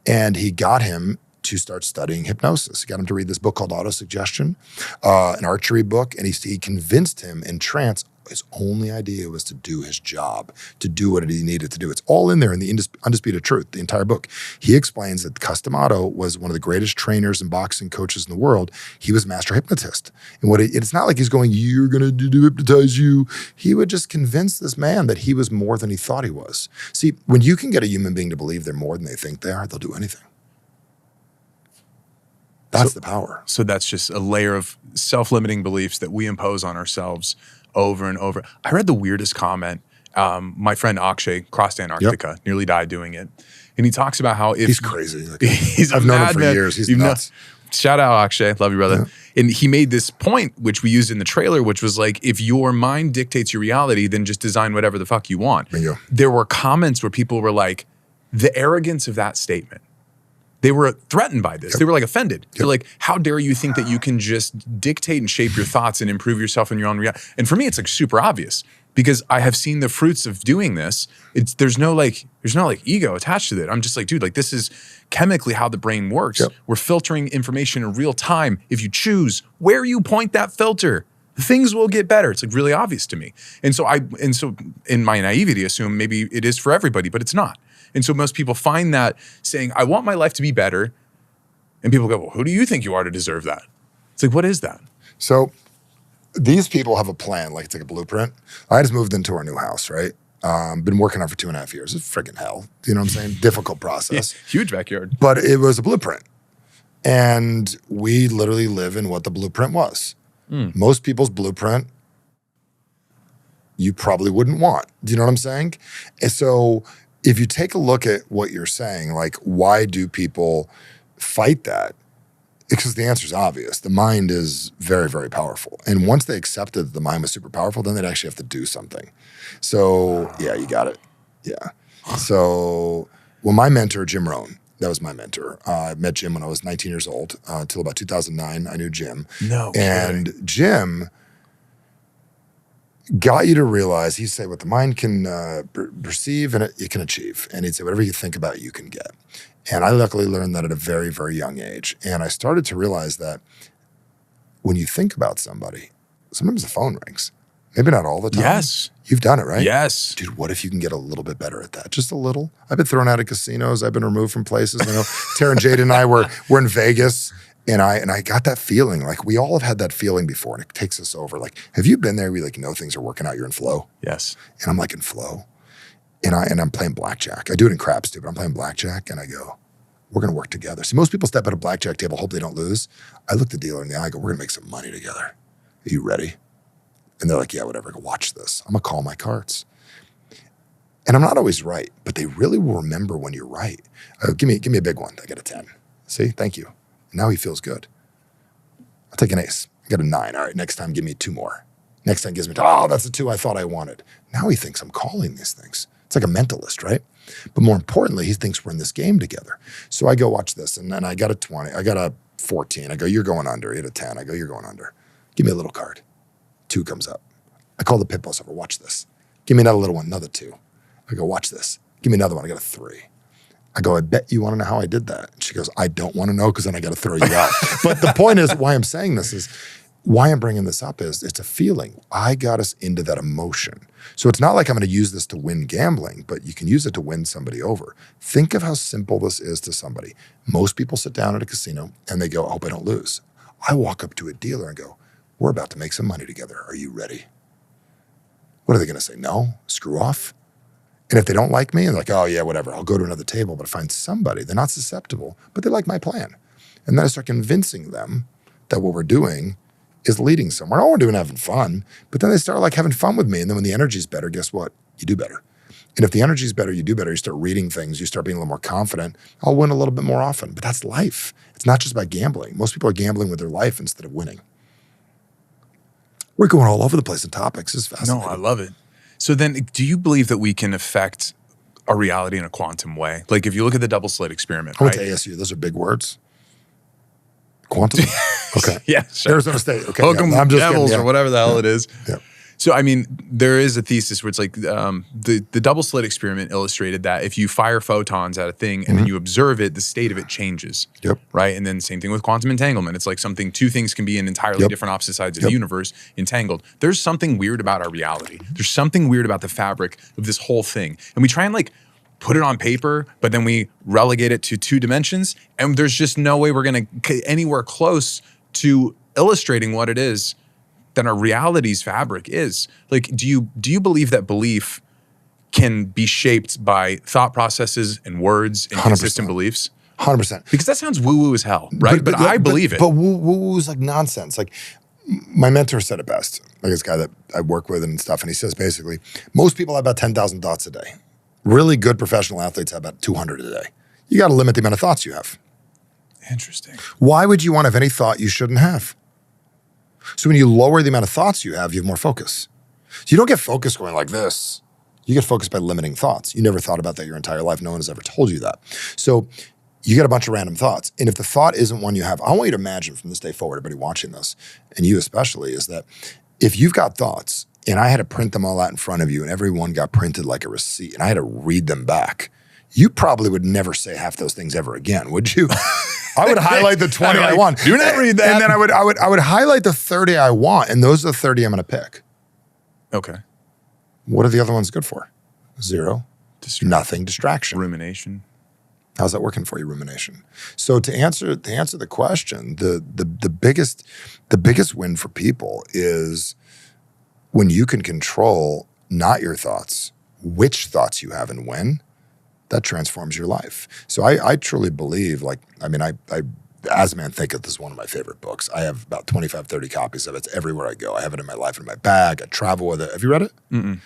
And he got him to start studying hypnosis. He got him to read this book called Autosuggestion, an archery book, and he convinced him in trance his only idea was to do his job, to do what he needed to do. It's all in there in the Undisputed Truth, the entire book. He explains that Customato was one of the greatest trainers and boxing coaches in the world. He was master hypnotist. And it's not like he's going, you're going to hypnotize you. He would just convince this man that he was more than he thought he was. See, when you can get a human being to believe they're more than they think they are, they'll do anything. That's the power. So that's just a layer of self-limiting beliefs that we impose on ourselves over and over. I read the weirdest comment. My friend Akshay crossed Antarctica, nearly died doing it. And he talks about how if— He's crazy. I've known him for years. He's nuts. Shout out Akshay. Love you, brother. Yeah. And he made this point, which we used in the trailer, which was like, if your mind dictates your reality, then just design whatever the fuck you want. Bingo. There were comments where people were like, the arrogance of that statement. They were threatened by this. They were like offended. They're like, how dare you think that you can just dictate and shape your thoughts and improve yourself in your own reality? And for me, it's like super obvious because I have seen the fruits of doing this. There's no ego attached to it. I'm just like, dude, like this is chemically how the brain works. We're filtering information in real time. If you choose where you point that filter, things will get better. It's like really obvious to me. And so in my naivety, assume maybe it is for everybody, but it's not. And so most people find that saying, I want my life to be better. And people go, well, who do you think you are to deserve that? It's like, what is that? So these people have a plan, like it's like a blueprint. I just moved into our new house, right? Been working on it for 2.5 years. It's friggin' hell. You know what I'm saying? Difficult process. Huge backyard. But it was a blueprint. And we literally live in what the blueprint was. Most people's blueprint, you probably wouldn't want. Do you know what I'm saying? And so if you take a look at what you're saying, like why do people fight that? Because the answer is obvious. The mind is very, very powerful. And once they accepted that the mind was super powerful, then they'd actually have to do something. So, yeah, you got it. Yeah. So, well, my mentor, Jim Rohn, that was my mentor. I met Jim when I was 19 years old. Until about 2009, I knew Jim. No And kidding. Jim got you to realize, he'd say what the mind can perceive and it can achieve. And he'd say whatever you think about, you can get. And I luckily learned that at a very, very young age. And I started to realize that when you think about somebody, sometimes the phone rings. Maybe not all the time. Yes. You've done it, right? Yes. Dude, what if you can get a little bit better at that? Just a little. I've been thrown out of casinos. I've been removed from places. You know, Tara and Jade and I were in Vegas. And I got that feeling. Like, we all have had that feeling before, and it takes us over. Like, have you been there where you like know things are working out, you're in flow? Yes. And I'm like in flow. And I'm playing blackjack. I do it in craps too, but I'm playing blackjack and I go, we're gonna work together. See, most people step at a blackjack table, hope they don't lose. I look the dealer in the eye, I go, we're gonna make some money together. Are you ready? And they're like, yeah, whatever. I go, watch this. I'm gonna call my cards. And I'm not always right, but they really will remember when you're right. Give me a big one. I got a 10. See, thank you. Now he feels good. I'll take an ace. I got a 9. All right, next time, give me 2 more. Next time gives me, oh, that's the 2 I thought I wanted. Now he thinks I'm calling these things. It's like a mentalist, right? But more importantly, he thinks we're in this game together. So I go, watch this. And then I got a 20. I got a 14. I go, you're going under. He had a 10. I go, you're going under. Give me a little card. 2 comes up. I call the pit boss over. Watch this. Give me another little one. Another 2. I go, watch this. Give me another one. I got a 3. I go, I bet you want to know how I did that. And she goes, I don't want to know because then I got to throw you out. But the point is, why I'm saying this is, why I'm bringing this up is it's a feeling. I got us into that emotion. So it's not like I'm going to use this to win gambling, but you can use it to win somebody over. Think of how simple this is to somebody. Most people sit down at a casino and they go, I hope I don't lose. I walk up to a dealer and go, we're about to make some money together. Are you ready? What are they going to say? No? Screw off? And if they don't like me, they're like, oh yeah, whatever, I'll go to another table. But I find somebody, they're not susceptible, but they like my plan. And then I start convincing them that what we're doing is leading somewhere. All we're doing is having fun, but then they start like having fun with me. And then when the energy's better, guess what? You do better. And if the energy's better, you do better. You start reading things, you start being a little more confident. I'll win a little bit more often, but that's life. It's not just about gambling. Most people are gambling with their life instead of winning. We're going all over the place in topics. It's fascinating. No, I love it. So then, do you believe that we can affect our reality in a quantum way? Like, if you look at the double slit experiment, I went right? to ASU. Those are big words. Quantum? Okay. Yeah, sure. Arizona State. Okay. Hook 'em I'm just devils kidding. or whatever the hell it is. Yeah. So, I mean, there is a thesis where it's like the double slit experiment illustrated that if you fire photons at a thing and then you observe it, the state of it changes. Yep. Right? And then same thing with quantum entanglement. It's like two things can be in entirely different opposite sides of the universe entangled. There's something weird about our reality. There's something weird about the fabric of this whole thing. And we try and like put it on paper, but then we relegate it to 2 dimensions. And there's just no way we're going to anywhere close to illustrating what it is than our reality's fabric is. Like, do you believe that belief can be shaped by thought processes and words and 100%. consistent beliefs? 100%. Because that sounds woo-woo as hell, right? But I believe it. But woo is like nonsense. Like, my mentor said it best. Like, this guy that I work with and stuff, and he says basically, most people have about 10,000 thoughts a day. Really good professional athletes have about 200 a day. You got to limit the amount of thoughts you have. Interesting. Why would you want to have any thought you shouldn't have? So when you lower the amount of thoughts you have more focus. So you don't get focused going like this. You get focused by limiting thoughts. You never thought about that your entire life. No one has ever told you that. So you get a bunch of random thoughts. And if the thought isn't one you have, I want you to imagine from this day forward, everybody watching this, and you especially, is that if you've got thoughts and I had to print them all out in front of you and everyone got printed like a receipt and I had to read them back, you probably would never say half those things ever again, would you? I would highlight the 20 I want. Do not read that. And then I would highlight the 30 I want, and those are the 30 I'm going to pick. Okay. What are the other ones good for? 0, nothing, distraction. Rumination. How's that working for you, rumination? So to answer the question, the biggest win for people is when you can control not your thoughts, which thoughts you have and when. That transforms your life. So I truly believe, As a Man Thinketh is one of my favorite books. I have about 25, 30 copies of it. It's everywhere I go. I have it in my life, in my bag. I travel with it. Have you read it? Mm-mm.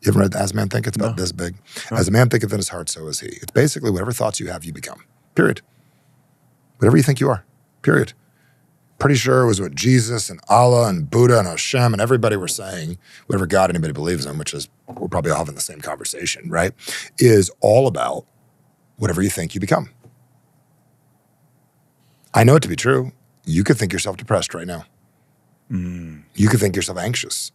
You ever read As a Man Thinketh? It's about this big. No. As a man thinketh in his heart, so is he. It's basically whatever thoughts you have, you become. Period. Whatever you think you are. Period. Pretty sure it was what Jesus and Allah and Buddha and Hashem and everybody were saying, whatever God anybody believes in, which is, we're probably all having the same conversation, right? Is all about whatever you think you become. I know it to be true. You could think yourself depressed right now. You could think yourself anxious.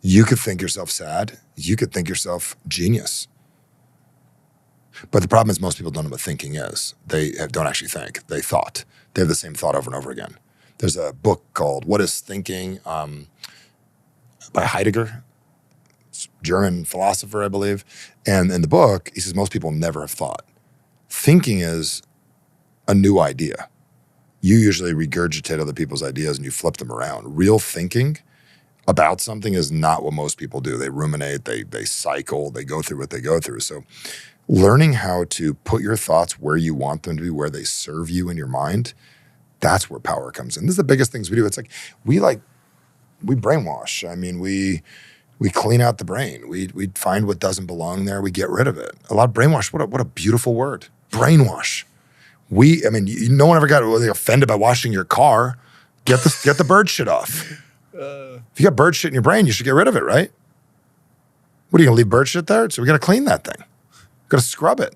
You could think yourself sad. You could think yourself genius. But the problem is most people don't know what thinking is. They don't actually think. They thought. They have the same thought over and over again. There's a book called What is Thinking by Heidegger. It's a German philosopher, I believe. And in the book, he says most people never have thought. Thinking is a new idea. You usually regurgitate other people's ideas and you flip them around. Real thinking about something is not what most people do. They ruminate, they cycle, they go through what they go through. So learning how to put your thoughts where you want them to be, where they serve you in your mind, that's where power comes in. This is the biggest things we do. It's like we brainwash. I mean, we clean out the brain. We find what doesn't belong there. We get rid of it. A lot of brainwash. What a beautiful word. Brainwash. No one ever got really offended by washing your car. Get the bird shit off. If you got bird shit in your brain, you should get rid of it, right? What are you gonna leave bird shit there? So we gotta clean that thing. Gotta scrub it.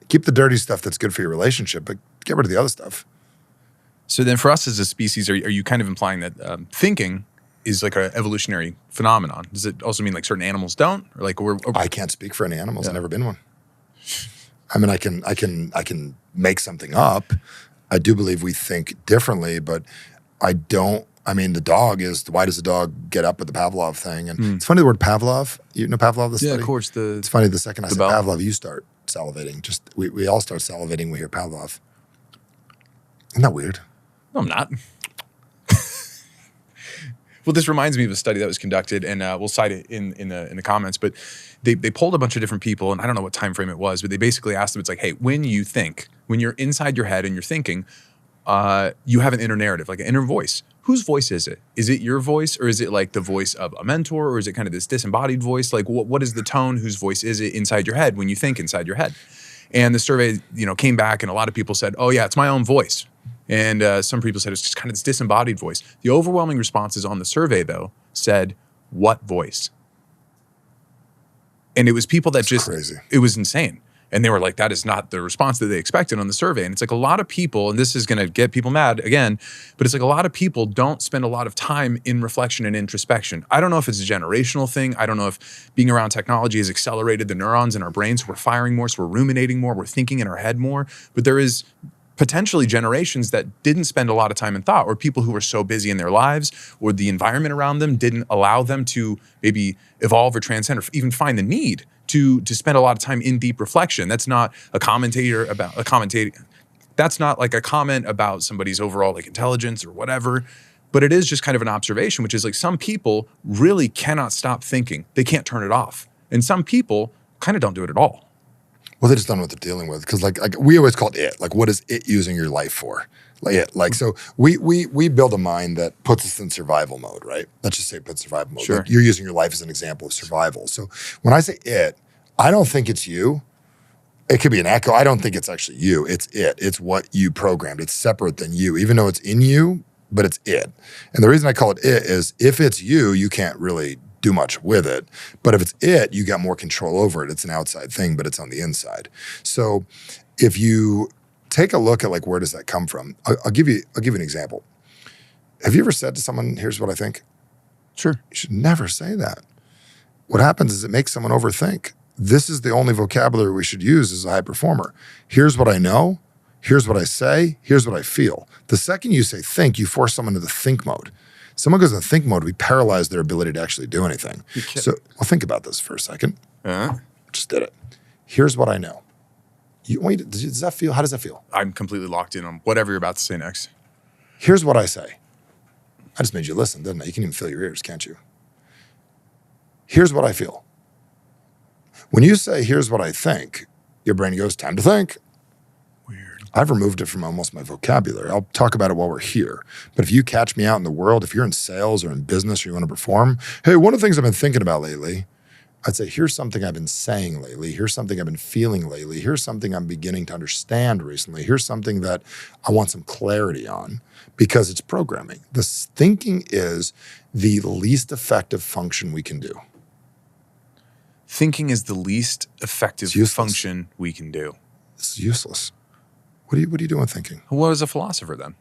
Keep the dirty stuff that's good for your relationship, but get rid of the other stuff. So then for us as a species, are you kind of implying that thinking is like an evolutionary phenomenon? Does it also mean like certain animals don't? Or like I can't speak for any animals. Yeah. I've never been one. I mean, I can make something up. I do believe we think differently, but I don't. I mean, the dog is, why does the dog get up with the Pavlov thing? And it's funny, the word Pavlov, you know Pavlov, the study? Yeah, of course. It's funny, the second I say Pavlov, you start salivating. We all start salivating when we hear Pavlov. Isn't that weird? No, I'm not. Well, this reminds me of a study that was conducted, and we'll cite it in the comments, but they polled a bunch of different people, and I don't know what time frame it was, but they basically asked them, it's like, hey, when you're inside your head and you're thinking, you have an inner narrative, like an inner voice. Whose voice is it? Is it your voice, or is it like the voice of a mentor, or is it kind of this disembodied voice? Like what is the tone? Whose voice is it inside your head when you think inside your head? And the survey, came back, and a lot of people said, oh yeah, it's my own voice. And some people said it's just kind of this disembodied voice. The overwhelming responses on the survey, though, said, what voice? And it was people that crazy. It was insane. And they were like, that is not the response that they expected on the survey. And it's like a lot of people, and this is going to get people mad again, but it's like a lot of people don't spend a lot of time in reflection and introspection. I don't know if it's a generational thing. I don't know if being around technology has accelerated the neurons in our brains. So we're firing more, so we're ruminating more, we're thinking in our head more. But there is potentially generations that didn't spend a lot of time in thought, or people who were so busy in their lives, or the environment around them didn't allow them to maybe evolve or transcend, or even find the need to spend a lot of time in deep reflection. That's not a commentator. That's not like a comment about somebody's overall like intelligence or whatever, but it is just kind of an observation, which is like some people really cannot stop thinking. They can't turn it off. And some people kind of don't do it at all. Well, they just don't know what they're dealing with. Because like we always call it. Like, what is it using your life for? So we build a mind that puts us in survival mode, right? Let's just say put survival mode. Sure. Like you're using your life as an example of survival. So when I say it, I don't think it's you. It could be an echo. I don't think it's actually you. It's it. It's what you programmed. It's separate than you, even though it's in you, but it's it. And the reason I call it is if it's you, you can't really do much with it. But if it's it, you got more control over it. It's an outside thing, but it's on the inside. So if you take a look at like, where does that come from? I'll give you an example. Have you ever said to someone, here's what I think? Sure. You should never say that. What happens is it makes someone overthink. This is the only vocabulary we should use as a high performer. Here's what I know. Here's what I say. Here's what I feel. The second you say think, you force someone into the think mode. Someone goes into think mode, we paralyze their ability to actually do anything. So, well, think about this for a second. Just did it. Here's what I know. Does that feel? How does that feel? I'm completely locked in on whatever you're about to say next. Here's what I say. I just made you listen, didn't I? You can even feel your ears, can't you? Here's what I feel. When you say, here's what I think, your brain goes, time to think. Weird. I've removed it from almost my vocabulary. I'll talk about it while we're here. But if you catch me out in the world, if you're in sales or in business or you want to perform, hey, one of the things I've been thinking about lately I'd say, here's something I've been saying lately. Here's something I've been feeling lately. Here's something I'm beginning to understand recently. Here's something that I want some clarity on, because it's programming. This thinking is the least effective function we can do. Thinking is the least effective function we can do. It's useless. What are you doing thinking? What is a philosopher then?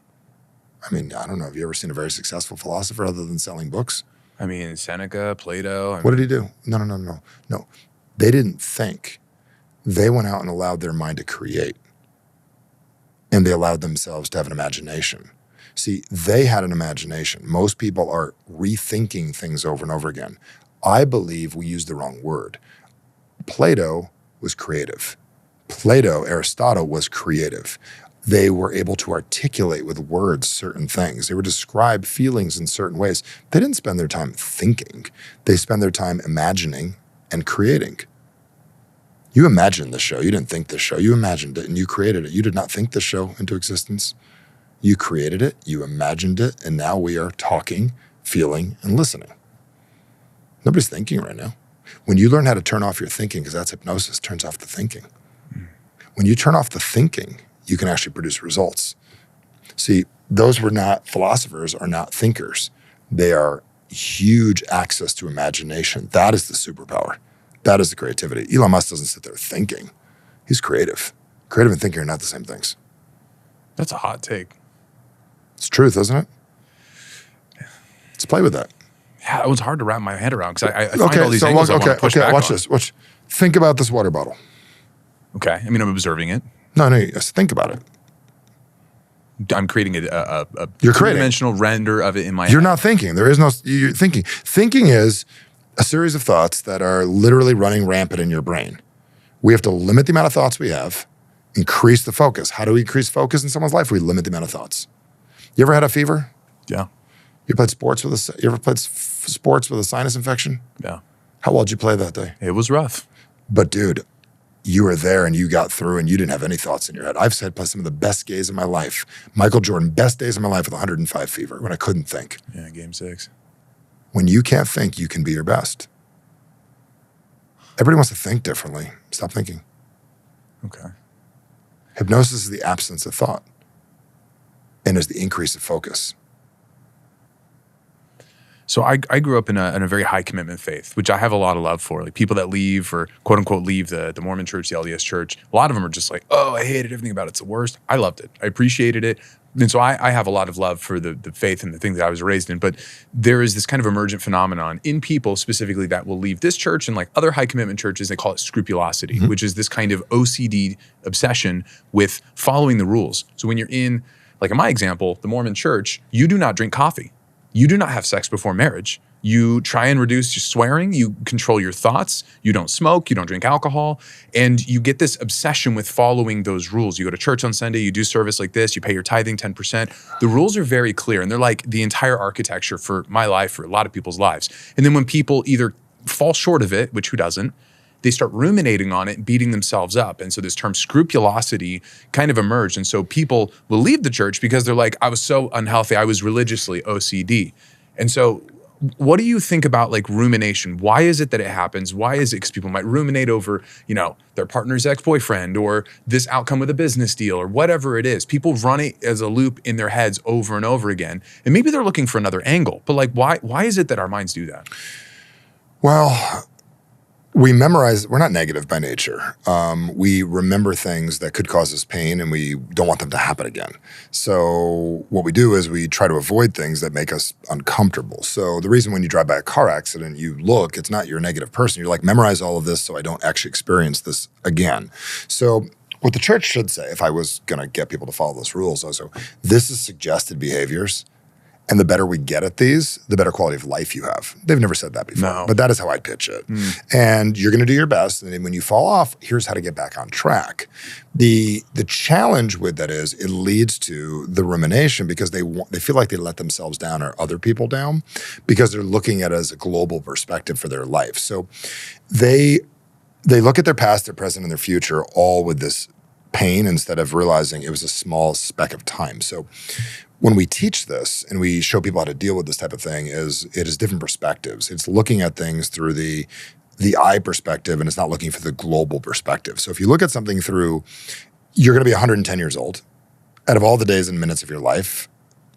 I mean, I don't know. Have you ever seen a very successful philosopher other than selling books? I mean, Seneca, Plato. What did he do? No. They didn't think. They went out and allowed their mind to create. And they allowed themselves to have an imagination. See, they had an imagination. Most people are rethinking things over and over again. I believe we use the wrong word. Plato was creative. Aristotle was creative. They were able to articulate with words certain things. They would describe feelings in certain ways. They didn't spend their time thinking. They spent their time imagining and creating. You imagined the show. You didn't think the show. You imagined it and you created it. You did not think the show into existence. You created it, you imagined it, and now we are talking, feeling, and listening. Nobody's thinking right now. When you learn how to turn off your thinking, because that's hypnosis, turns off the thinking. When you turn off the thinking, you can actually produce results. See, those philosophers are not thinkers. They are huge access to imagination. That is the superpower. That is the creativity. Elon Musk doesn't sit there thinking. He's creative. Creative and thinking are not the same things. That's a hot take. It's truth, isn't it? Let's play with that. Yeah, it was hard to wrap my head around because I find all these angles I want to push back watch on. this. Watch. Think about this water bottle. Okay. I mean, I'm observing it. No, just think about it. I'm creating a You're creating. Three-dimensional render of it in my head. You're not thinking. There is no you're thinking. Thinking is a series of thoughts that are literally running rampant in your brain. We have to limit the amount of thoughts we have, increase the focus. How do we increase focus in someone's life? We limit the amount of thoughts. You ever had a fever? Yeah. You ever played sports with a sinus infection? Yeah. How well did you play that day? It was rough. But dude, you were there and you got through and you didn't have any thoughts in your head. I've said some of the best days of my life. Michael Jordan, best days of my life with 105 fever when I couldn't think. Yeah, game 6. When you can't think, you can be your best. Everybody wants to think differently. Stop thinking. Okay. Hypnosis is the absence of thought and is the increase of focus. So I grew up in a very high commitment faith, which I have a lot of love for. Like people that leave or quote unquote leave the Mormon church, the LDS church, a lot of them are just like, oh, I hated everything about it. It's the worst. I loved it. I appreciated it. And so I have a lot of love for the faith and the things that I was raised in. But there is this kind of emergent phenomenon in people specifically that will leave this church and like other high commitment churches. They call it scrupulosity, which is this kind of OCD obsession with following the rules. So when you're in, like in my example, the Mormon church, you do not drink coffee. You do not have sex before marriage. You try and reduce your swearing. You control your thoughts. You don't smoke. You don't drink alcohol. And you get this obsession with following those rules. You go to church on Sunday. You do service like this. You pay your tithing 10%. The rules are very clear. And they're like the entire architecture for my life, for a lot of people's lives. And then when people either fall short of it, which who doesn't, they start ruminating on it and beating themselves up. And so this term scrupulosity kind of emerged. And so people will leave the church because they're like, I was so unhealthy. I was religiously OCD. And so what do you think about like rumination? Why is it that it happens? Why is it? Because people might ruminate over, their partner's ex-boyfriend or this outcome with a business deal or whatever it is. People run it as a loop in their heads over and over again. And maybe they're looking for another angle. But like, why is it that our minds do that? Well, we memorize, we're not negative by nature. We remember things that could cause us pain and we don't want them to happen again. So what we do is we try to avoid things that make us uncomfortable. So the reason when you drive by a car accident, you look, it's not you're a negative person. You're like, memorize all of this so I don't actually experience this again. So what the church should say, if I was going to get people to follow those rules, also, this is suggested behaviors. And the better we get at these, the better quality of life you have. They've never said that before, but that is how I'd pitch it. And you're going to do your best. And then when you fall off, here's how to get back on track. The challenge with that is it leads to the rumination because they feel like they let themselves down or other people down because they're looking at it as a global perspective for their life. So they look at their past, their present, and their future all with this pain instead of realizing it was a small speck of time. So when we teach this and we show people how to deal with this type of thing, it is different perspectives. It's looking at things through the the I perspective and it's not looking for the global perspective. So if you look at something through, you're going to be 110 years old. Out of all the days and minutes of your life,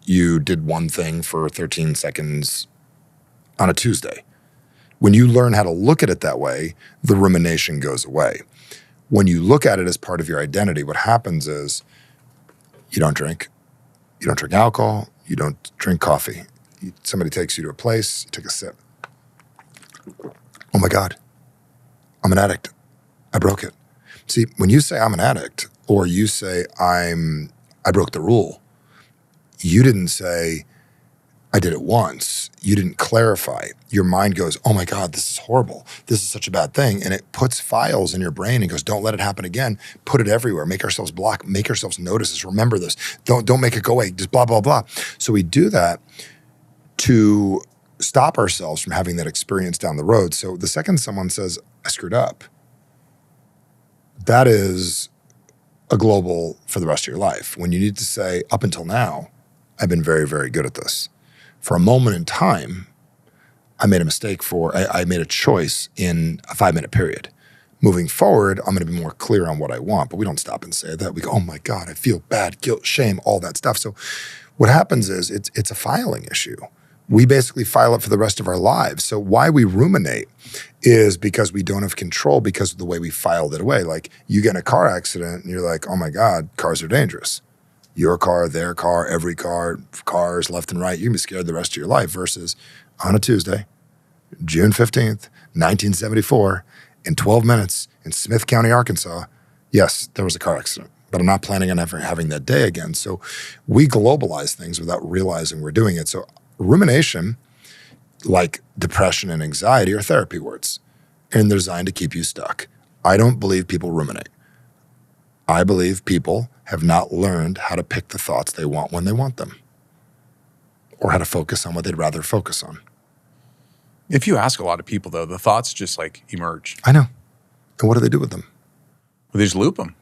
you did one thing for 13 seconds on a Tuesday. When you learn how to look at it that way, the rumination goes away. When you look at it as part of your identity, what happens is you don't drink alcohol, you don't drink coffee. Somebody takes you to a place, you take a sip. Oh my God, I'm an addict. I broke it. See, when you say I'm an addict, or you say I broke the rule, you didn't say I did it once. You didn't clarify. Your mind goes, oh my God, this is horrible. This is such a bad thing. And it puts files in your brain and goes, don't let it happen again. Put it everywhere. Make ourselves block. Make ourselves notice this. Remember this. Don't make it go away. Just blah, blah, blah. So we do that to stop ourselves from having that experience down the road. So the second someone says, I screwed up, that is a global for the rest of your life. When you need to say, up until now, I've been very, very good at this. For a moment in time, I made a mistake I made a choice in a 5-minute period. Moving forward, I'm going to be more clear on what I want, but we don't stop and say that. We go, oh my God, I feel bad, guilt, shame, all that stuff. So what happens is it's a filing issue. We basically file it for the rest of our lives. So why we ruminate is because we don't have control because of the way we filed it away. Like you get in a car accident and you're like, oh my God, cars are dangerous. Your car, their car, every car, cars left and right. You're going to be scared the rest of your life versus on a Tuesday, June 15th, 1974, in 12 minutes in Smith County, Arkansas, yes, there was a car accident, but I'm not planning on ever having that day again. So we globalize things without realizing we're doing it. So rumination, like depression and anxiety, are therapy words, and they're designed to keep you stuck. I don't believe people ruminate. I believe people have not learned how to pick the thoughts they want when they want them, or how to focus on what they'd rather focus on. If you ask a lot of people, though, the thoughts just like emerge. I know. And what do they do with them? Well, they just loop them.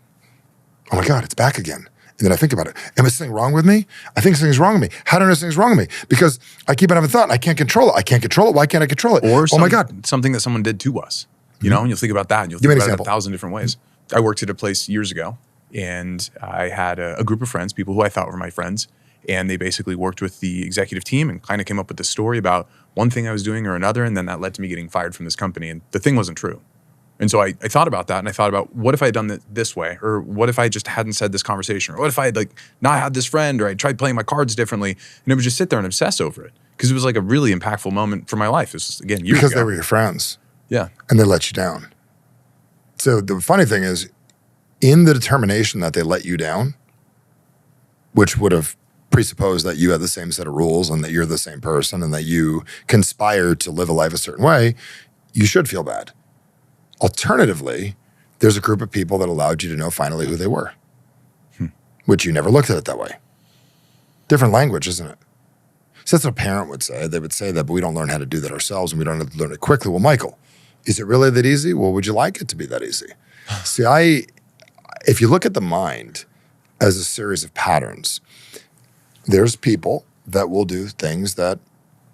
Oh my God, it's back again. And then I think about it. Am I something wrong with me? I think something's wrong with me. How do I know something's wrong with me? Because I keep on having a thought and I can't control it. I can't control it. Why can't I control it? Or oh my God. Something that someone did to us. You know, and you'll think about that and you'll Give me think an about it example. 1,000 different ways. I worked at a place years ago and I had a group of friends, people who I thought were my friends, and they basically worked with the executive team and kind of came up with this story about one thing I was doing or another, and then that led to me getting fired from this company, and the thing wasn't true. And so I thought about that, and I thought about what if I had done it this way, or what if I just hadn't said this conversation, or what if I had like not had this friend, or I tried playing my cards differently, and I would just sit there and obsess over it because it was like a really impactful moment for my life. It was, again, years Because ago. they were your friends. Yeah. And they let you down. So the funny thing is, in the determination that they let you down, which would have presupposed that you had the same set of rules and that you're the same person and that you conspired to live a life a certain way, you should feel bad. Alternatively, there's a group of people that allowed you to know finally who they were, which you never looked at it that way. Different language, isn't it? So that's what a parent would say. They would say that, but we don't learn how to do that ourselves and we don't have to learn it quickly. Well, Michael, is it really that easy? Well, would you like it to be that easy? See, if you look at the mind as a series of patterns, there's people that will do things that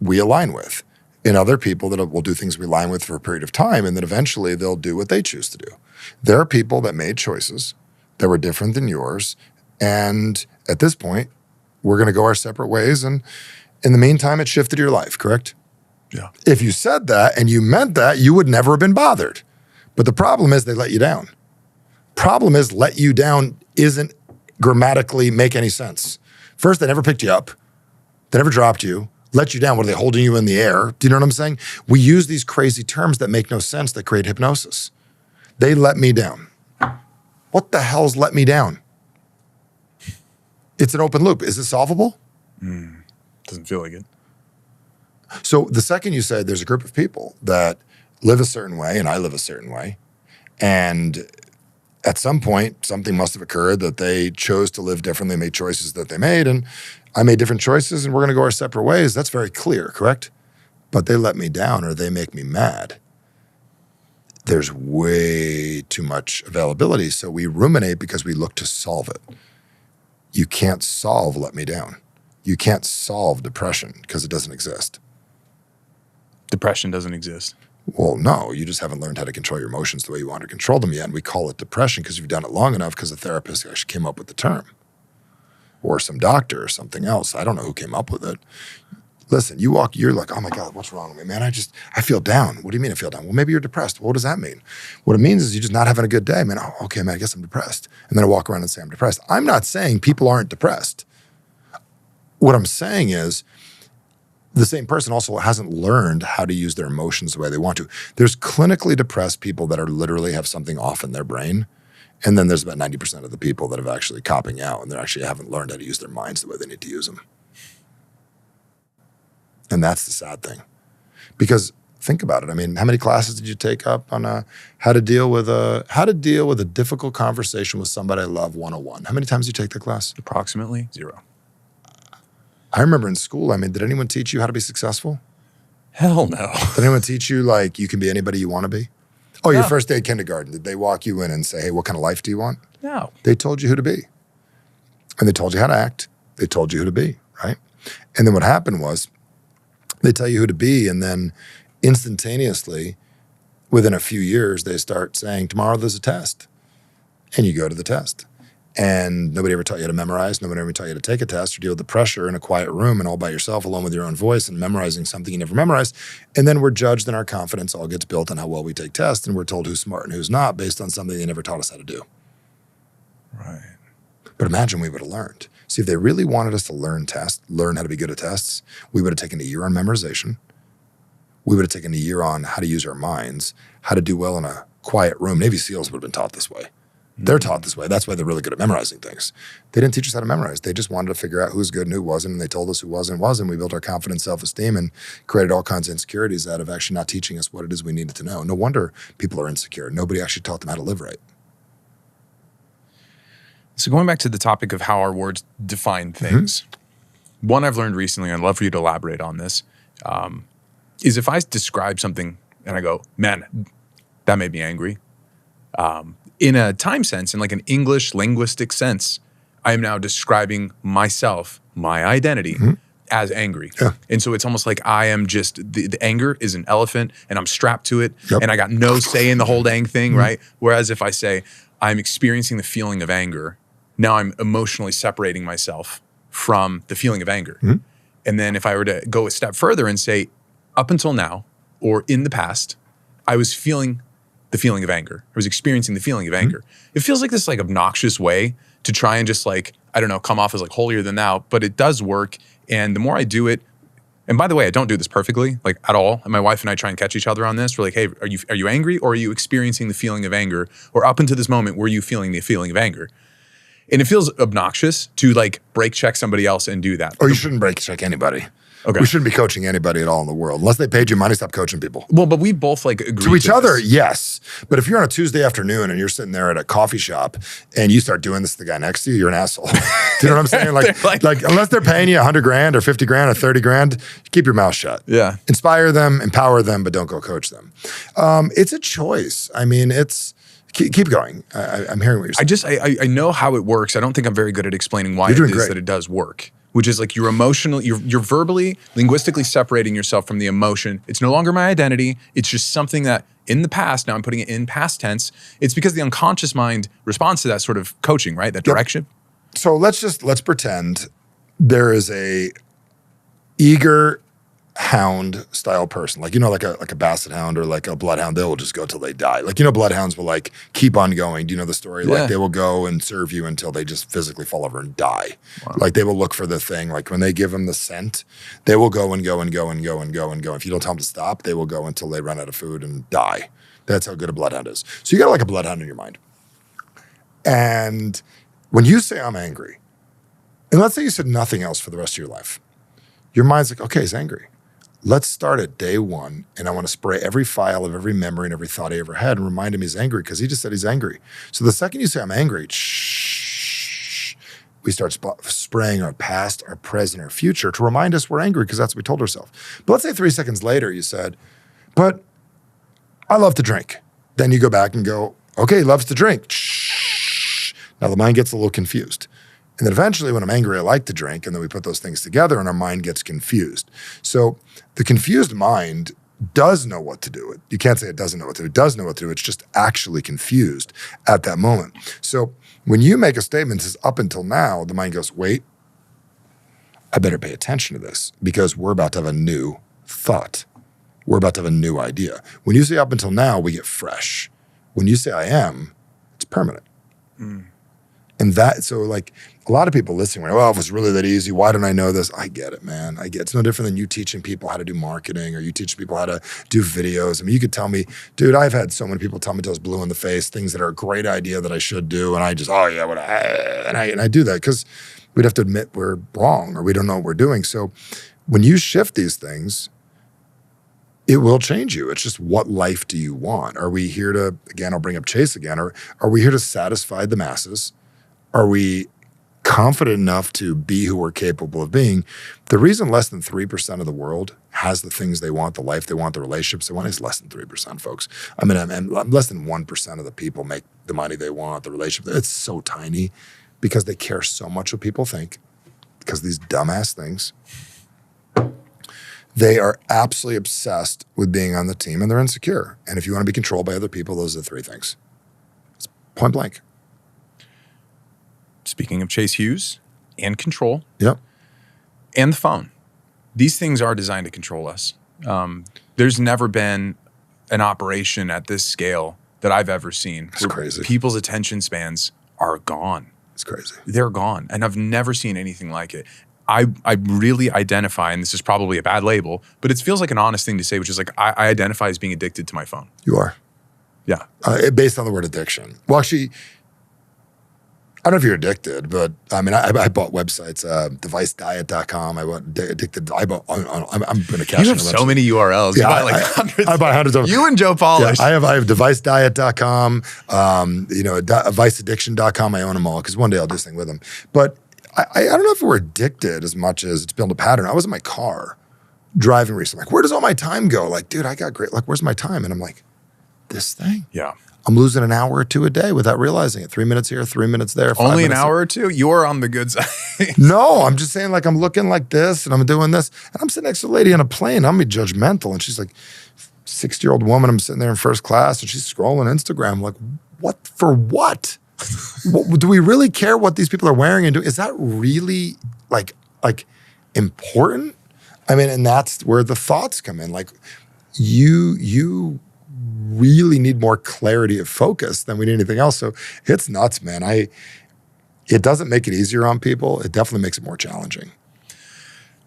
we align with, and other people that will do things we align with for a period of time, and then eventually they'll do what they choose to do. There are people that made choices that were different than yours, and at this point, we're going to go our separate ways, and in the meantime, it shifted your life, correct? Yeah. If you said that and you meant that, you would never have been bothered. But the problem is they let you down. Problem is, let you down isn't grammatically make any sense. First, they never picked you up. They never dropped you. Let you down. What, are they holding you in the air? Do you know what I'm saying? We use these crazy terms that make no sense that create hypnosis. They let me down. What the hell's let me down? It's an open loop. Is it solvable? Doesn't feel like it. So the second you say there's a group of people that live a certain way and I live a certain way, and at some point, something must have occurred that they chose to live differently, made choices that they made, and I made different choices, and we're going to go our separate ways. That's very clear, correct? But they let me down or they make me mad. There's way too much availability, so we ruminate because we look to solve it. You can't solve let me down. You can't solve depression because it doesn't exist. Depression doesn't exist. Well, no, you just haven't learned how to control your emotions the way you want to control them yet. And we call it depression because you've done it long enough because a therapist actually came up with the term. Or some doctor or something else. I don't know who came up with it. Listen, you're like, oh my God, what's wrong with me, man? I feel down. What do you mean I feel down? Well, maybe you're depressed. Well, what does that mean? What it means is you're just not having a good day, man. Oh, okay, man, I guess I'm depressed. And then I walk around and say I'm depressed. I'm not saying people aren't depressed. What I'm saying is the same person also hasn't learned how to use their emotions the way they want to. There's clinically depressed people that are literally have something off in their brain. And then there's about 90% of the people that have actually copping out and they actually haven't learned how to use their minds the way they need to use them. And that's the sad thing. Because think about it. I mean, how many classes did you take up on how to deal with a difficult conversation with somebody I love 101? How many times did you take the class? Approximately 0. I remember in school, I mean, did anyone teach you how to be successful? Hell no. Did anyone teach you like you can be anybody you want to be? Oh, No. your first day at kindergarten, did they walk you in and say, hey, what kind of life do you want? No. They told you who to be. And they told you how to act. They told you who to be, right? And then what happened was they tell you who to be, and then instantaneously, within a few years, they start saying, tomorrow there's a test. And you go to the test. And nobody ever taught you how to memorize. Nobody ever taught you to take a test or deal with the pressure in a quiet room and all by yourself, alone with your own voice and memorizing something you never memorized. And then we're judged and our confidence all gets built on how well we take tests. And we're told who's smart and who's not based on something they never taught us how to do. Right. But imagine we would have learned. See, if they really wanted us to learn how to be good at tests, we would have taken a year on memorization. We would have taken a year on how to use our minds, how to do well in a quiet room. Navy SEALs would have been taught this way. They're taught this way. That's why they're really good at memorizing things. They didn't teach us how to memorize. They just wanted to figure out who's good and who wasn't, and they told us who was and wasn't. We built our confidence, self-esteem, and created all kinds of insecurities out of actually not teaching us what it is we needed to know. No wonder people are insecure. Nobody actually taught them how to live right. So going back to the topic of how our words define things, one I've learned recently, and I'd love for you to elaborate on this, is if I describe something and I go, man, that made me angry, in a time sense, in like an English linguistic sense, I am now describing myself, my identity, as angry. Yeah. And so it's almost like I am just, the anger is an elephant and I'm strapped to it and I got no say in the whole dang thing, right? Whereas if I say, I'm experiencing the feeling of anger, now I'm emotionally separating myself from the feeling of anger. And then if I were to go a step further and say, up until now, or in the past, I was feeling the feeling of anger. I was experiencing the feeling of anger. It feels like this like obnoxious way to try and just like, I don't know, come off as like holier than thou, but it does work. And the more I do it, and by the way, I don't do this perfectly, like at all. And my wife and I try and catch each other on this. We're like, hey, are you angry or are you experiencing the feeling of anger? Or up until this moment, were you feeling the feeling of anger? And it feels obnoxious to like break check somebody else and do that. Or you shouldn't break check anybody. Okay. We shouldn't be coaching anybody at all in the world. Unless they paid you money, stop coaching people. Well, but we both like agree To each other, this. yes. But if you're on a Tuesday afternoon and you're sitting there at a coffee shop and you start doing this to the guy next to you, you're an asshole. Do you know what I'm saying? Like unless they're paying you $100,000 or $50,000 or $30,000, keep your mouth shut. Yeah. Inspire them, empower them, but don't go coach them. It's a choice. I mean, keep going. I'm hearing what you're saying. I know how it works. I don't think I'm very good at explaining why it doing is great. that it does work. Which is like you're verbally, linguistically separating yourself from the emotion. It's no longer my identity. It's just something that in the past, now I'm putting it in past tense. It's because the unconscious mind responds to that sort of coaching, right? That direction. So let's pretend there is a eager hound style person, like a basset hound or like a bloodhound. They will just go till they die. Like bloodhounds will like keep on going. Do you know the story? Yeah. Like they will go and serve you until they just physically fall over and die. Wow. Like they will look for the thing. Like when they give them the scent, they will go and go and go and go and go and go. If you don't tell them to stop, they will go until they run out of food and die. That's how good a bloodhound is. So you got like a bloodhound in your mind. And when you say I'm angry, and let's say you said nothing else for the rest of your life, your mind's like, okay, he's angry. Let's start at day one, and I want to spray every file of every memory and every thought he ever had and remind him he's angry because he just said he's angry. So the second you say I'm angry, we start spraying our past, our present, our future to remind us we're angry because that's what we told ourselves. But let's say 3 seconds later you said, but I love to drink. Then you go back and go, okay, he loves to drink. Now the mind gets a little confused. And then eventually when I'm angry, I like to drink. And then we put those things together and our mind gets confused. So the confused mind does know what to do. You can't say it doesn't know what to do. It does know what to do. It's just actually confused at that moment. So when you make a statement that says up until now, the mind goes, wait, I better pay attention to this because we're about to have a new thought. We're about to have a new idea. When you say up until now, we get fresh. When you say I am, it's permanent. And that, so like a lot of people listening, well, if it's really that easy, why don't I know this? I get it, man. I get it. It's no different than you teaching people how to do marketing or you teaching people how to do videos. I mean, you could tell me, dude, I've had so many people tell me till I was blue in the face, things that are a great idea that I should do. And I just, oh yeah, and I do that because we'd have to admit we're wrong or we don't know what we're doing. So when you shift these things, it will change you. It's just what life do you want? Are we here to, again, I'll bring up Chase again, or are we here to satisfy the masses? Are we confident enough to be who we're capable of being? The reason less than 3% of the world has the things they want, the life they want, the relationships they want is less than 3%, folks. I mean, less than 1% of the people make the money they want, the relationship. It's so tiny because they care so much what people think because of these dumbass things. They are absolutely obsessed with being on the team and they're insecure. And if you want to be controlled by other people, those are the three things. It's point blank. Speaking of Chase Hughes and control Yep. and the phone, these things are designed to control us. There's never been an operation at this scale that I've ever seen. It's crazy. People's attention spans are gone. It's crazy. They're gone. And I've never seen anything like it. I really identify, and this is probably a bad label, but it feels like an honest thing to say, which is like, I identify as being addicted to my phone. You are. Yeah. Based on the word addiction. Well, actually, I don't know if you're addicted, but I mean, I bought websites, devicediet.com. I bought addicted. I'm going to cash in. You have so many URLs. Yeah, you buy like hundreds. I buy hundreds of them. You and Joe Polish. Yeah, I have devicediet.com, viceaddiction.com. I own them all because one day I'll do this thing with them. But I don't know if we're addicted as much as it's built a pattern. I was in my car driving recently. Like, where does all my time go? Like, dude, I got great. Like, where's my time? And I'm like, this thing. Yeah. I'm losing an hour or two a day without realizing it. 3 minutes here, 3 minutes there. Only an hour here. or two? You're on the good side. No, I'm just saying like I'm looking like this and I'm doing this. And I'm sitting next to a lady on a plane. I'm being judgmental. And she's like, 60-year-old woman. I'm sitting there in first class and she's scrolling Instagram. I'm like, what for what? Do we really care what these people are wearing and doing? Is that really like important? I mean, and that's where the thoughts come in. Like you really need more clarity of focus than we need anything else. So it's nuts, man. It doesn't make it easier on people. It definitely makes it more challenging.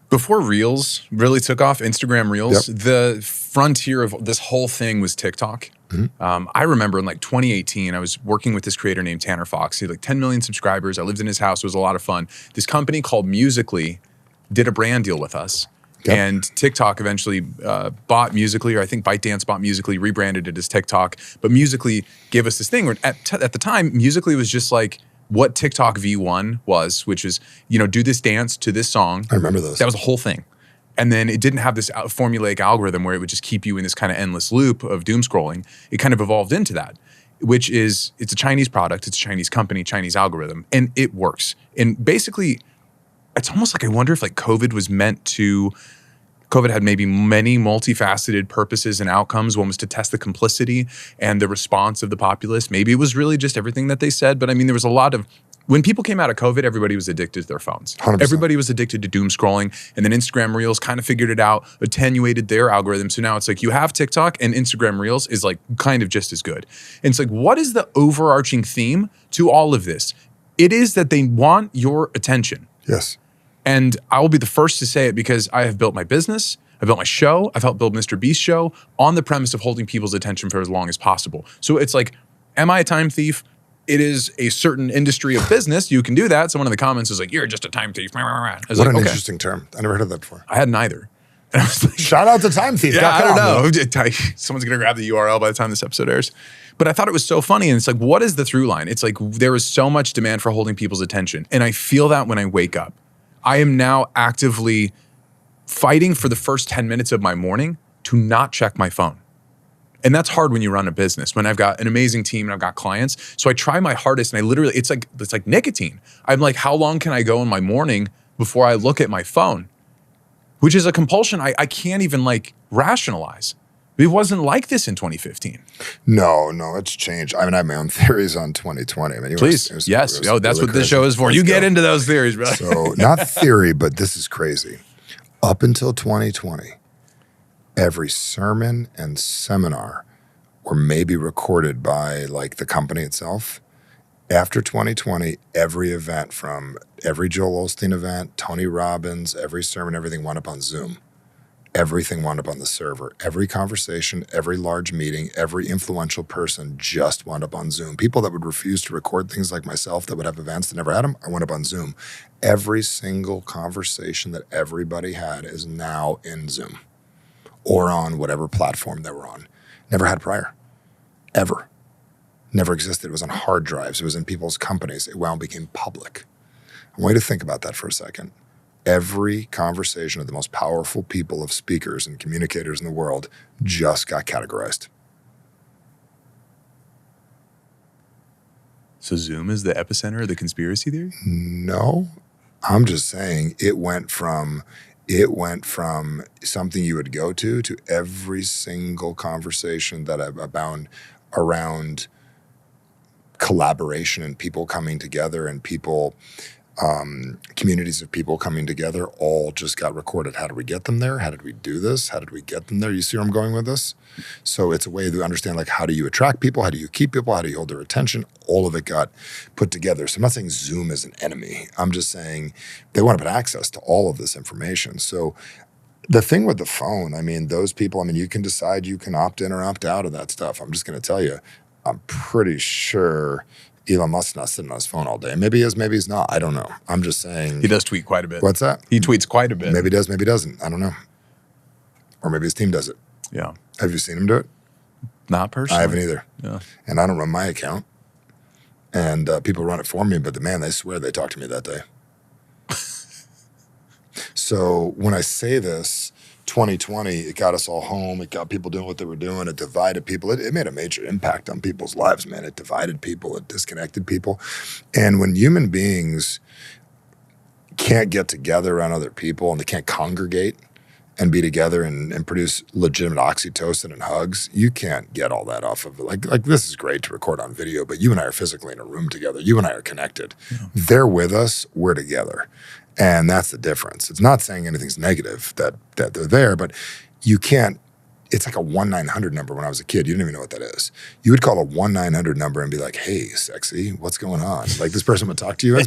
Before Reels really took off, Instagram Reels, Yep. the frontier of this whole thing was TikTok. Mm-hmm. I remember in like 2018, I was working with this creator named Tanner Fox. He had like 10 million subscribers. I lived in his house. It was a lot of fun. This company called Musical.ly did a brand deal with us. Yep. And TikTok eventually bought Musical.ly, or I think ByteDance bought Musical.ly, rebranded it as TikTok. But Musical.ly gave us this thing where at the time, Musical.ly was just like what TikTok V1 was, which is, do this dance to this song. I remember those. That was the whole thing. And then it didn't have this formulaic algorithm where it would just keep you in this kind of endless loop of doom scrolling. It kind of evolved into that, which is, it's a Chinese product, it's a Chinese company, Chinese algorithm, and it works. And basically, it's almost like I wonder if like COVID had maybe many multifaceted purposes and outcomes. One was to test the complicity and the response of the populace. Maybe it was really just everything that they said. But I mean, there was a lot of, when people came out of COVID, everybody was addicted to their phones. 100%. Everybody was addicted to doom scrolling. And then Instagram Reels kind of figured it out, attenuated their algorithm. So now it's like you have TikTok and Instagram Reels is like kind of just as good. And it's like, what is the overarching theme to all of this? It is that they want your attention. Yes. And I will be the first to say it because I have built my business, I've built my show, I've helped build Mr. Beast's show on the premise of holding people's attention for as long as possible. So it's like, am I a time thief? It is a certain industry of business. You can do that. Someone in the comments was like, you're just a time thief. I was What like, an okay. interesting term. I never heard of that before. I had neither. And I was like, Shout out to Time Thief. yeah, I don't know. Someone's going to grab the URL by the time this episode airs. But I thought it was so funny. And it's like, what is the through line? It's like, there is so much demand for holding people's attention. And I feel that when I wake up. I am now actively fighting for the first 10 minutes of my morning to not check my phone. And that's hard when you run a business, when I've got an amazing team and I've got clients. So I try my hardest and I literally, it's like nicotine. I'm like, how long can I go in my morning before I look at my phone? which is a compulsion I can't even like rationalize. It wasn't like this in 2015. No, it's changed. I mean, I have my own theories on 2020. I mean, Please, yes. Oh, that's really what this show is for. You get into those theories, bro. So, not theory, but this is crazy. Up until 2020, every sermon and seminar were maybe recorded by like the company itself. After 2020, every event, from every Joel Osteen event, Tony Robbins, every sermon, everything wound up on Zoom. Everything wound up on the server. Every conversation, every large meeting, every influential person just wound up on Zoom. People that would refuse to record things like myself that would have events that never had them, I went up on Zoom. Every single conversation that everybody had is now in Zoom or on whatever platform they were on. Never had prior, ever. Never existed. It was on hard drives. It was in people's companies. It wound became public. I want you to think about that for a second. Every conversation of the most powerful people of speakers and communicators in the world just got categorized. So Zoom is the epicenter of the conspiracy theory? No, I'm just saying it went from something you would go to every single conversation that abound around collaboration and people coming together and people, communities of people coming together, all just got recorded. How did we get them there? How did we do this? How did we get them there? You see where I'm going with this? So it's a way to understand, like, how do you attract people? How do you keep people? How do you hold their attention? All of it got put together. So I'm not saying Zoom is an enemy. I'm just saying they want to put access to all of this information. So the thing with the phone, I mean, those people, I mean, you can decide you can opt in or opt out of that stuff. I'm just going to tell you, I'm pretty sure Elon Musk's not sitting on his phone all day. Maybe he is, maybe he's not. I don't know. I'm just saying. He does tweet quite a bit. What's that? He tweets quite a bit. Maybe he does, maybe he doesn't. I don't know. Or maybe his team does it. Yeah. Have you seen him do it? Not personally. I haven't either. Yeah. And I don't run my account. And people run it for me, but man, they swear they talked to me that day. So when I say this, 2020, it got us all home. It got people doing what they were doing. It divided people. It made a major impact on people's lives, man. It divided people. It disconnected people. And when human beings can't get together around other people and they can't congregate and be together and produce legitimate oxytocin and hugs, you can't get all that off of it. Like this is great to record on video, but you and I are physically in a room together. You and I are connected. Yeah. They're with us. We're together. And that's the difference. It's not saying anything's negative that they're there, but you can't. It's like a 1-900 number. When I was a kid, you didn't even know what that is. You would call a 1-900 number and be like, "Hey, sexy, what's going on?" Like this person would talk to you.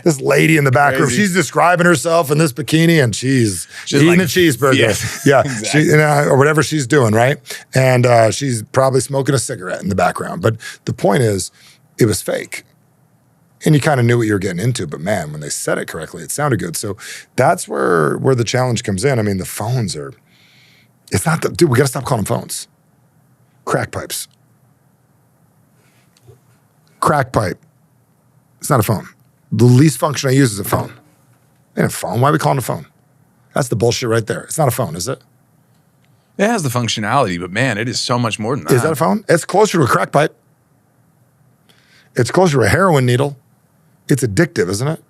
This lady in the back room, she's describing herself in this bikini, and she's eating like, a cheeseburger, yeah, exactly. Or whatever she's doing, right? And she's probably smoking a cigarette in the background. But the point is, it was fake. And you kind of knew what you were getting into, but man, when they said it correctly, it sounded good. So that's where the challenge comes in. I mean, the phones are, it's not the, dude, we got to stop calling them phones. Crack pipes. Crack pipe. It's not a phone. The least function I use is a phone. It ain't a phone. Why are we calling it a phone? That's the bullshit right there. It's not a phone, is it? It has the functionality, but man, it is so much more than that. Is that a phone? It's closer to a crack pipe. It's closer to a heroin needle. It's addictive, isn't it?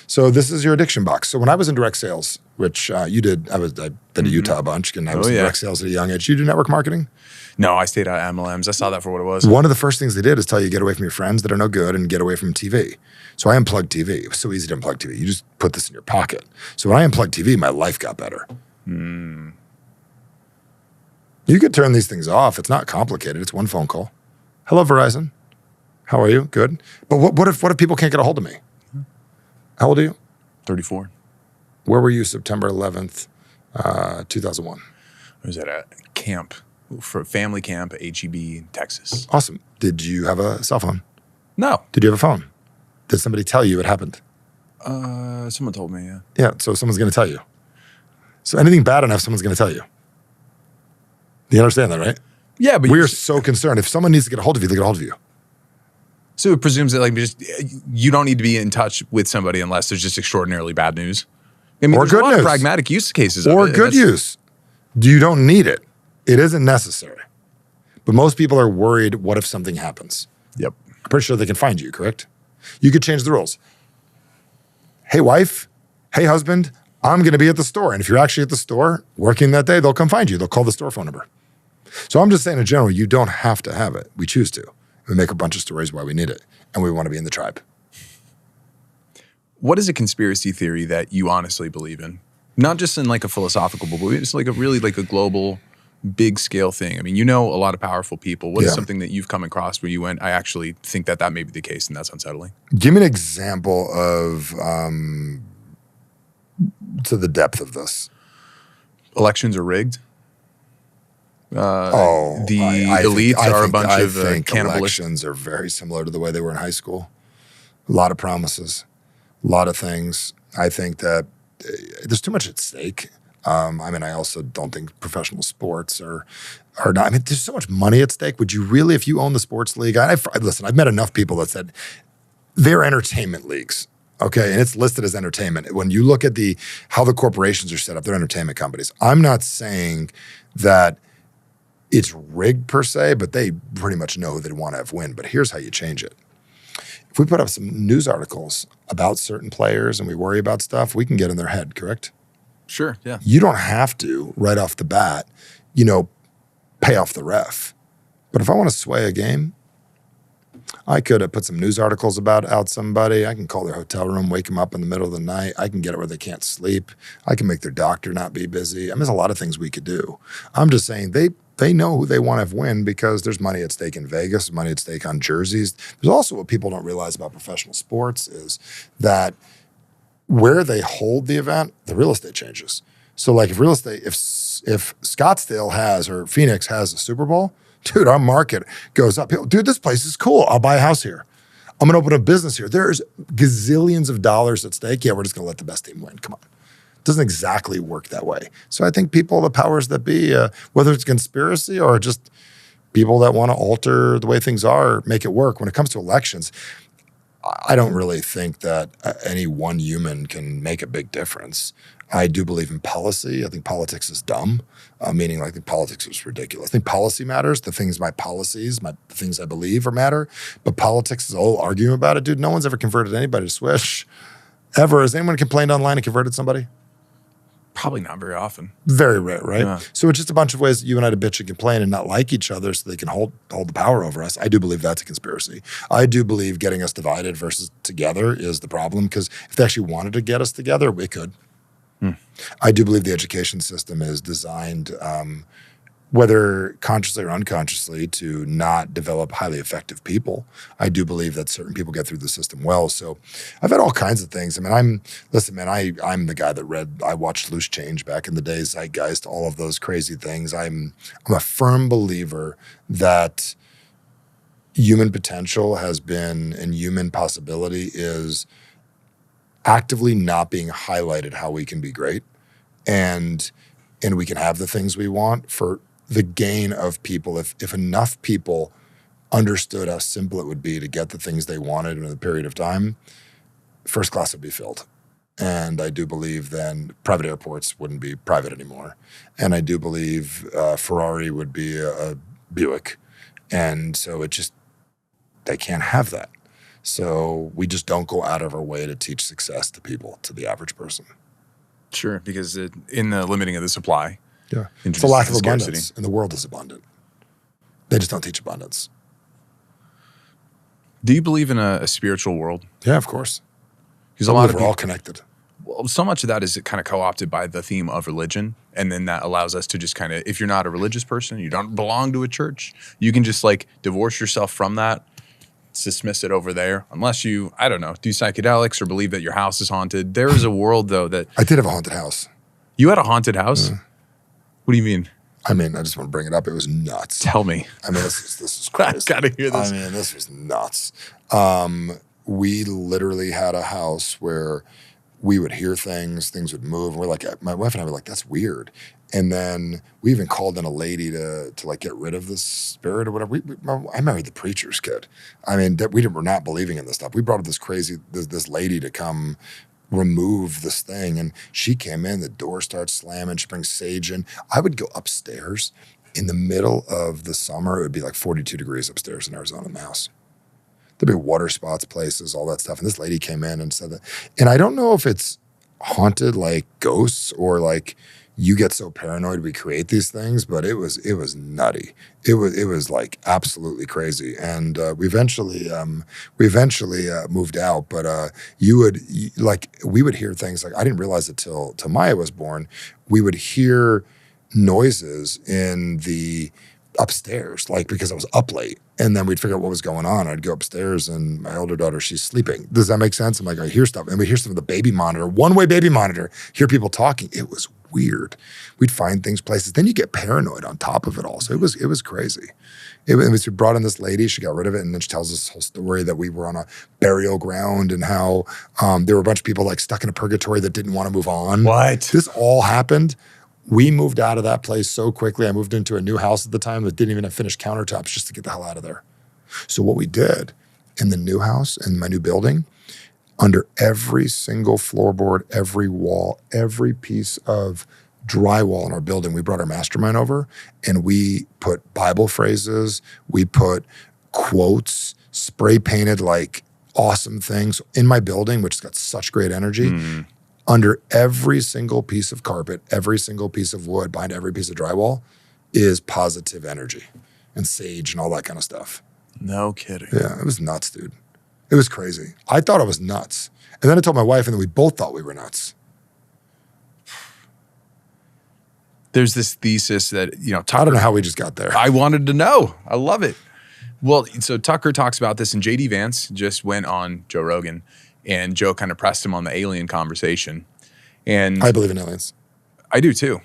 So this is your addiction box. So when I was in direct sales, which you did, I've been to Utah a bunch, and I was in direct sales at a young age. You do network marketing? No, I stayed at MLMs. I saw that for what it was. One of the first things they did is tell you get away from your friends that are no good and get away from TV. So I unplugged TV. It was so easy to unplug TV. You just put this in your pocket. So when I unplugged TV, my life got better. You could turn these things off. It's not complicated. It's one phone call. Hello, Verizon. How are you? Good. But what if people can't get a hold of me? How old are you? 34. Where were you September 11th, 2001? I was at a camp, for a family camp at HEB in Texas. Awesome. Did you have a cell phone? No. Did you have a phone? Did somebody tell you it happened? Someone told me, yeah. Yeah, so someone's going to tell you. So anything bad enough, someone's going to tell you. You understand that, right? Yeah, but we're so concerned. If someone needs to get a hold of you, they get a hold of you. So it presumes that you don't need to be in touch with somebody unless there's just extraordinarily bad news. I mean, or there's good a lot news. Of pragmatic use cases. Or good use. You don't need it. It isn't necessary. But most people are worried, what if something happens? Yep. I'm pretty sure they can find you, correct? You could change the rules. Hey, wife. Hey, husband. I'm going to be at the store. And if you're actually at the store working that day, they'll come find you. They'll call the store phone number. So I'm just saying in general, you don't have to have it. We choose to. We make a bunch of stories why we need it. And we want to be in the tribe. What is a conspiracy theory that you honestly believe in? Not just in like a philosophical, but it's like a really like a global, big scale thing. I mean, you know a lot of powerful people. What is something that you've come across where you went, I actually think that may be the case and that's unsettling? Give me an example of to the depth of this. Elections are rigged. The I elites are a bunch of think cannibalistic. Elections are very similar to the way they were in high school. A lot of promises, a lot of things. I think that there's too much at stake. I mean, I also don't think professional sports are not. I mean, there's so much money at stake. Would you really, if you own the sports league? Listen, I've met enough people that said they're entertainment leagues. Okay, and it's listed as entertainment. When you look at how the corporations are set up, they're entertainment companies. I'm not saying that it's rigged per se, but they pretty much know who they want to have win. But here's how you change it. If we put up some news articles about certain players and we worry about stuff, we can get in their head, correct? Sure, yeah. You don't have to, right off the bat, pay off the ref. But if I want to sway a game, I could have put some news articles out somebody. I can call their hotel room, wake them up in the middle of the night. I can get it where they can't sleep. I can make their doctor not be busy. I mean, there's a lot of things we could do. I'm just saying they know who they want to have win because there's money at stake in Vegas, there's money at stake on jerseys. There's also what people don't realize about professional sports is that where they hold the event, the real estate changes. So like if Scottsdale has or Phoenix has a Super Bowl, dude, our market goes up. Dude, this place is cool. I'll buy a house here. I'm going to open a business here. There's gazillions of dollars at stake. Yeah, we're just going to let the best team win. Come on. It doesn't exactly work that way. So I think people, the powers that be, whether it's conspiracy or just people that want to alter the way things are, make it work. When it comes to elections, I don't really think that any one human can make a big difference. I do believe in policy. I think politics is dumb, meaning like the politics is ridiculous. I think policy matters. The things, my policies, the things I believe matter. But politics is all arguing about it. Dude, no one's ever converted anybody to Swish. Ever. Has anyone complained online and converted somebody? Probably not very often. Very rare, right? Yeah. So it's just a bunch of ways that you and I to bitch and complain and not like each other so they can hold the power over us. I do believe that's a conspiracy. I do believe getting us divided versus together is the problem because if they actually wanted to get us together, we could. I do believe the education system is designed, whether consciously or unconsciously, to not develop highly effective people. I do believe that certain people get through the system well. So I've had all kinds of things. I mean, I'm the guy that I watched Loose Change back in the day, Zeitgeist, all of those crazy things. I'm a firm believer that human potential has been, and human possibility is actively not being highlighted how we can be great and we can have the things we want for the gain of people. If enough people understood how simple it would be to get the things they wanted in a period of time, first class would be filled. And I do believe then private airports wouldn't be private anymore. And I do believe Ferrari would be a Buick. And so they can't have that. So we just don't go out of our way to teach success to people, to the average person. Sure, because in the limiting of the supply. Yeah. It's a lack of abundance, and the world is abundant. They just don't teach abundance. Do you believe in a spiritual world? Yeah, of course. Because a lot of we're all connected. Well, so much of that is kind of co-opted by the theme of religion, and then that allows us to just kind of, if you're not a religious person, you don't belong to a church, you can just like divorce yourself from that, dismiss it over there, unless you, I don't know, do psychedelics or believe that your house is haunted. There is a world, though, that... I did have a haunted house. You had a haunted house? Yeah. What do you mean? I mean, I just want to bring it up. It was nuts. Tell me. I mean, this is crazy. I gotta hear this. I mean, this was nuts. We literally had a house where we would hear things would move. And we're like, my wife and I were like, that's weird. And then we even called in a lady to like get rid of this spirit or whatever. I married the preacher's kid. I mean, we were not believing in this stuff. We brought up this lady to come remove this thing. And she came in, the door starts slamming, she brings sage in. I would go upstairs in the middle of the summer. It would be like 42 degrees upstairs in Arizona in the house. There'd be water spots, places, all that stuff. And this lady came in and said that. And I don't know if it's haunted like ghosts or like you get so paranoid we create these things, but it was nutty. It was like absolutely crazy. And we eventually moved out, but we would hear things like, I didn't realize it till Maya was born. We would hear noises in the upstairs, like because I was up late. And then we'd figure out what was going on. I'd go upstairs and my older daughter, she's sleeping. Does that make sense? I'm like, I hear stuff. And we hear stuff with the baby monitor, one-way baby monitor, hear people talking. It was weird. We'd find things, places. Then you get paranoid on top of it all. So it was crazy. We brought in this lady, she got rid of it, and then she tells us this whole story that we were on a burial ground and how there were a bunch of people like stuck in a purgatory that didn't want to move on. What? This all happened. We moved out of that place so quickly. I moved into a new house at the time that didn't even have finished countertops just to get the hell out of there. So what we did in the new house, in my new building, under every single floorboard, every wall, every piece of drywall in our building, we brought our mastermind over and we put Bible phrases, we put quotes, spray painted like awesome things in my building, which has got such great energy. Under every single piece of carpet, every single piece of wood, behind every piece of drywall is positive energy and sage and all that kind of stuff. No kidding. Yeah, it was nuts, dude. It was crazy. I thought I was nuts. And then I told my wife, and then we both thought we were nuts. There's this thesis that, Tucker, I don't know how we just got there. I wanted to know. I love it. Well, so Tucker talks about this, and J.D. Vance just went on Joe Rogan, and Joe kind of pressed him on the alien conversation. And I believe in aliens. I do too.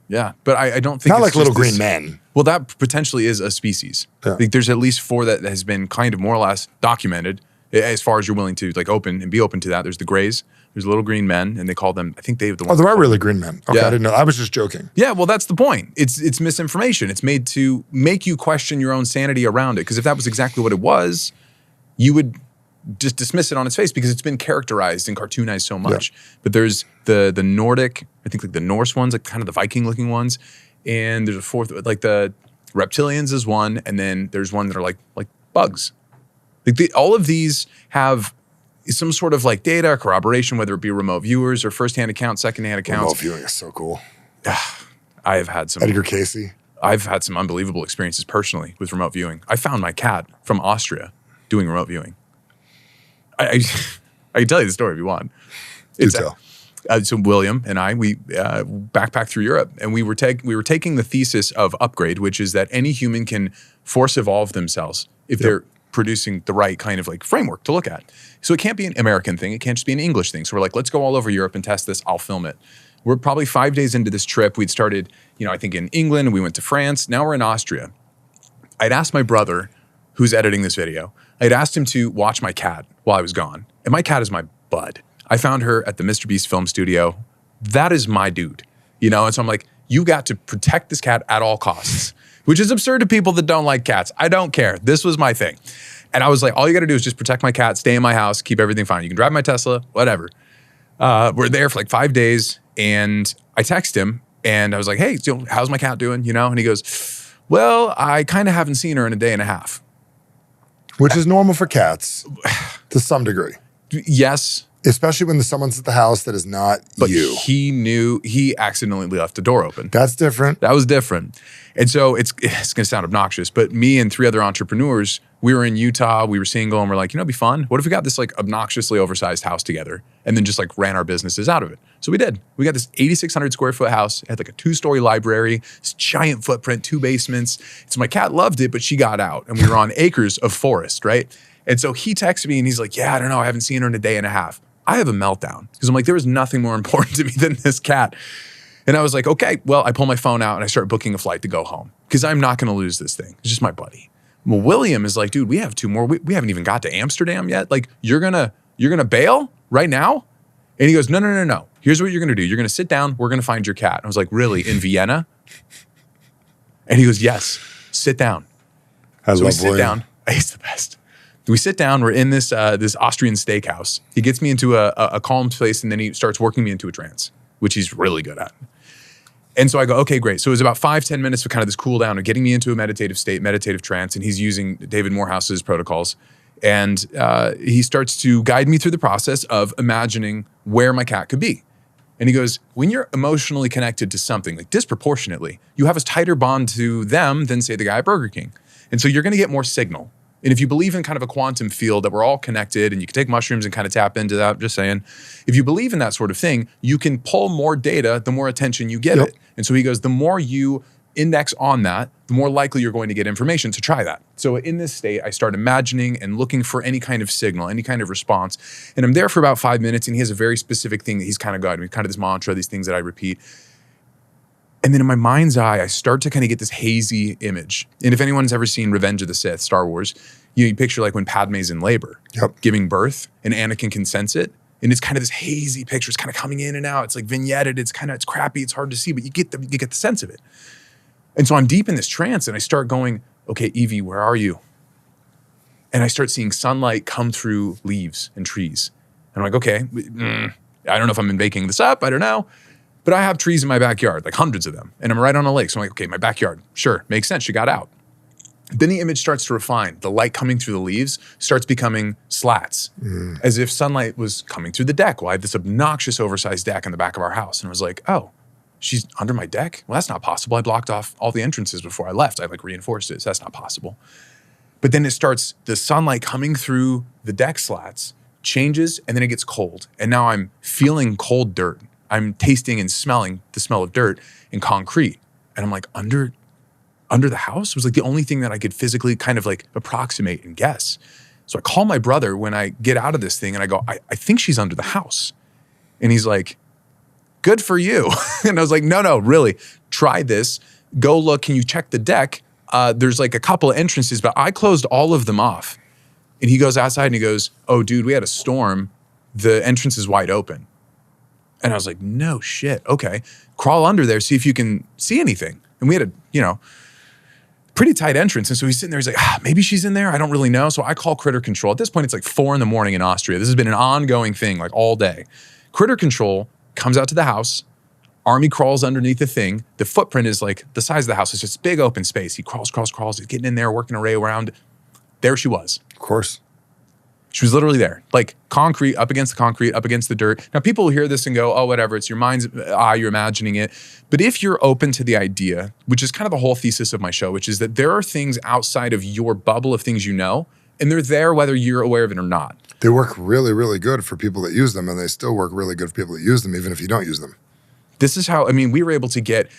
Yeah. But I don't think not it's like little just green men. Well, that potentially is a species. Yeah. Like there's at least 4 that has been kind of more or less documented as far as you're willing to like open and be open to that. There's the Greys, there's little green men, and they call them, I think they have the ones. Oh, there are really green men. Okay, Yeah. I didn't know. I was just joking. Yeah, well, that's the point. It's misinformation. It's made to make you question your own sanity around it. Because if that was exactly what it was, you would just dismiss it on its face because it's been characterized and cartoonized so much. Yeah. But there's the Nordic, I think like the Norse ones, like kind of the Viking looking ones. And there's a 4th, like the reptilians is one. And then there's one that are like bugs. Like all of these have some sort of like data corroboration, whether it be remote viewers or firsthand accounts, secondhand accounts. Remote viewing is so cool. I have had some. Edgar Casey. I've had some unbelievable experiences personally with remote viewing. I found my cat from Austria doing remote viewing. I can tell you the story if you want. So William and I, we backpacked through Europe, and we were taking the thesis of upgrade, which is that any human can force evolve themselves if they're producing the right kind of like framework to look at. So it can't be an American thing. It can't just be an English thing. So we're like, let's go all over Europe and test this. I'll film it. We're probably 5 days into this trip. We'd started, I think in England, and we went to France. Now we're in Austria. I'd asked my brother, who's editing this video, I'd asked him to watch my cat while I was gone. And my cat is my bud. I found her at the Mr. Beast film studio. That is my dude, And so I'm like, you got to protect this cat at all costs, which is absurd to people that don't like cats. I don't care. This was my thing. And I was like, all you got to do is just protect my cat, stay in my house, keep everything fine. You can drive my Tesla, whatever. We're there for like 5 days, and I text him, and I was like, hey, so how's my cat doing? And he goes, well, I kind of haven't seen her in a day and a half. Which is normal for cats to some degree. Yes. Especially when someone's at the house that is not you. But he knew he accidentally left the door open. That's different. That was different. And so it's going to sound obnoxious, but me and 3 other entrepreneurs, we were in Utah, we were single, and we're like, it'd be fun. What if we got this like obnoxiously oversized house together and then just like ran our businesses out of it? So we did. We got this 8,600 square foot house. It had like a 2-story library, this giant footprint, 2 basements. So my cat loved it, but she got out, and we were on acres of forest, right? And so he texted me and he's like, yeah, I don't know. I haven't seen her in a day and a half. I have a meltdown because I'm like, there is nothing more important to me than this cat. And I was like, okay, well, I pull my phone out and I start booking a flight to go home because I'm not going to lose this thing. It's just my buddy. Well, William is like, dude, we have 2 more. We haven't even got to Amsterdam yet. Like, you're gonna bail right now? And he goes, no. Here's what you're going to do. You're going to sit down. We're going to find your cat. And I was like, really? In Vienna? And he goes, yes, sit down. So we sit down. He's the best. We sit down. We're in this Austrian steakhouse. He gets me into a calm place, and then he starts working me into a trance, which he's really good at. And so I go, okay, great. So it was about 5-10 minutes of kind of this cool down of getting me into a meditative state, meditative trance, and he's using David Morehouse's protocols. And he starts to guide me through the process of imagining where my cat could be. And he goes, when you're emotionally connected to something, like disproportionately, you have a tighter bond to them than, say, the guy at Burger King. And so you're going to get more signal. And if you believe in kind of a quantum field that we're all connected and you can take mushrooms and kind of tap into that, just saying, if you believe in that sort of thing, you can pull more data the more attention you give it. And so he goes, the more you index on that, the more likely you're going to get information to try that. So in this state, I start imagining and looking for any kind of signal, any kind of response. And I'm there for about 5 minutes, and he has a very specific thing that he's kind of guiding me, kind of this mantra, these things that I repeat. And then in my mind's eye, I start to kind of get this hazy image. And if anyone's ever seen Revenge of the Sith, Star Wars, you picture like when Padme's in labor, giving birth, and Anakin can sense it. And it's kind of this hazy picture. It's kind of coming in and out. It's like vignetted. It's crappy. It's hard to see, but you get the sense of it. And so I'm deep in this trance and I start going, okay, Evie, where are you? And I start seeing sunlight come through leaves and trees. And I'm like, okay, I don't know if I'm making this up. I don't know. But I have trees in my backyard, like hundreds of them. And I'm right on a lake. So I'm like, okay, my backyard. Sure, makes sense. She got out. Then the image starts to refine. The light coming through the leaves starts becoming slats, as if sunlight was coming through the deck. Well, I have this obnoxious oversized deck in the back of our house. And I was like, oh, she's under my deck? Well, that's not possible. I blocked off all the entrances before I left. I reinforced it, so that's not possible. But then it starts, the sunlight coming through the deck slats changes, and then it gets cold. And now I'm feeling cold dirt. I'm tasting and smelling the smell of dirt and concrete. And I'm like, under the house was like the only thing that I could physically kind of like approximate and guess. So I call my brother when I get out of this thing and I go, I think she's under the house. And he's like, good for you. And I was like, no, really, try this. Go look, can you check the deck? There's like a couple of entrances, but I closed all of them off. And he goes outside and he goes, oh dude, we had a storm. The entrance is wide open. And I was like, no shit, okay. Crawl under there, see if you can see anything. And we had a, pretty tight entrance. And so he's sitting there, he's like, maybe she's in there, I don't really know. So I call Critter Control. At this point, it's like 4 a.m. in Austria. This has been an ongoing thing, like all day. Critter Control comes out to the house, Army crawls underneath the thing. The footprint is like the size of the house. It's just big open space. He crawls. He's getting in there, working a way around. There she was. Of course. She was literally there, like concrete, up against the dirt. Now, people will hear this and go, oh, whatever, it's your mind's eye, you're imagining it. But if you're open to the idea, which is kind of the whole thesis of my show, which is that there are things outside of your bubble of things you know, and they're there whether you're aware of it or not. They work really, really good for people that use them, and they still work really good for people that use them, even if you don't use them. This is how, we were able to get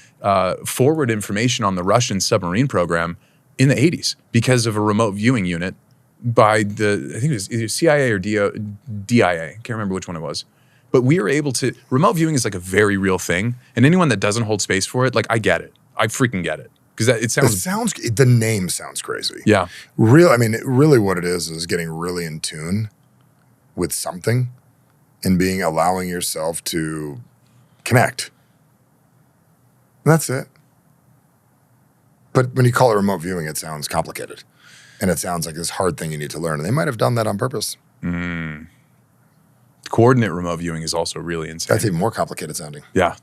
forward information on the Russian submarine program in the 80s because of a remote viewing unit by I think it was either CIA or DIA. I can't remember which one it was. But we were able to, remote viewing is like a very real thing. And anyone that doesn't hold space for it, like I get it. I freaking get it. Because the name sounds crazy. Yeah. Really what it is getting really in tune with something and allowing yourself to connect. And that's it. But when you call it remote viewing, it sounds complicated. And it sounds like this hard thing you need to learn. And they might have done that on purpose. Coordinate remote viewing is also really insane. That's even more complicated sounding. Yeah.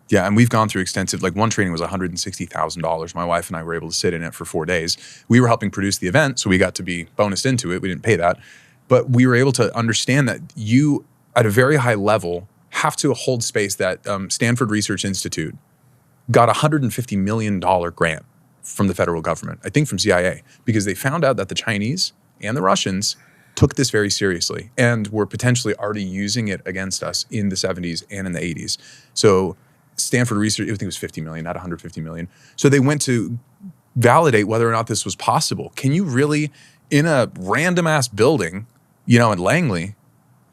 Yeah, and we've gone through extensive, like one training was $160,000. My wife and I were able to sit in it for 4 days. We were helping produce the event, so we got to be bonused into it. We didn't pay that. But we were able to understand that you, at a very high level, have to hold space. That Stanford Research Institute got a $150 million grant from the federal government, I think from CIA, because they found out that the Chinese and the Russians took this very seriously and were potentially already using it against us in the 70s and in the 80s. So Stanford Research, I think it was 50 million, not 150 million. So they went to validate whether or not this was possible. Can you really, in a random ass building, in Langley,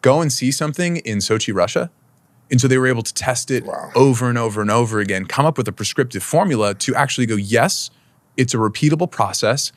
go and see something in Sochi, Russia? And so they were able to test it over and over and over again, come up with a prescriptive formula to actually go, yes, it's a repeatable process.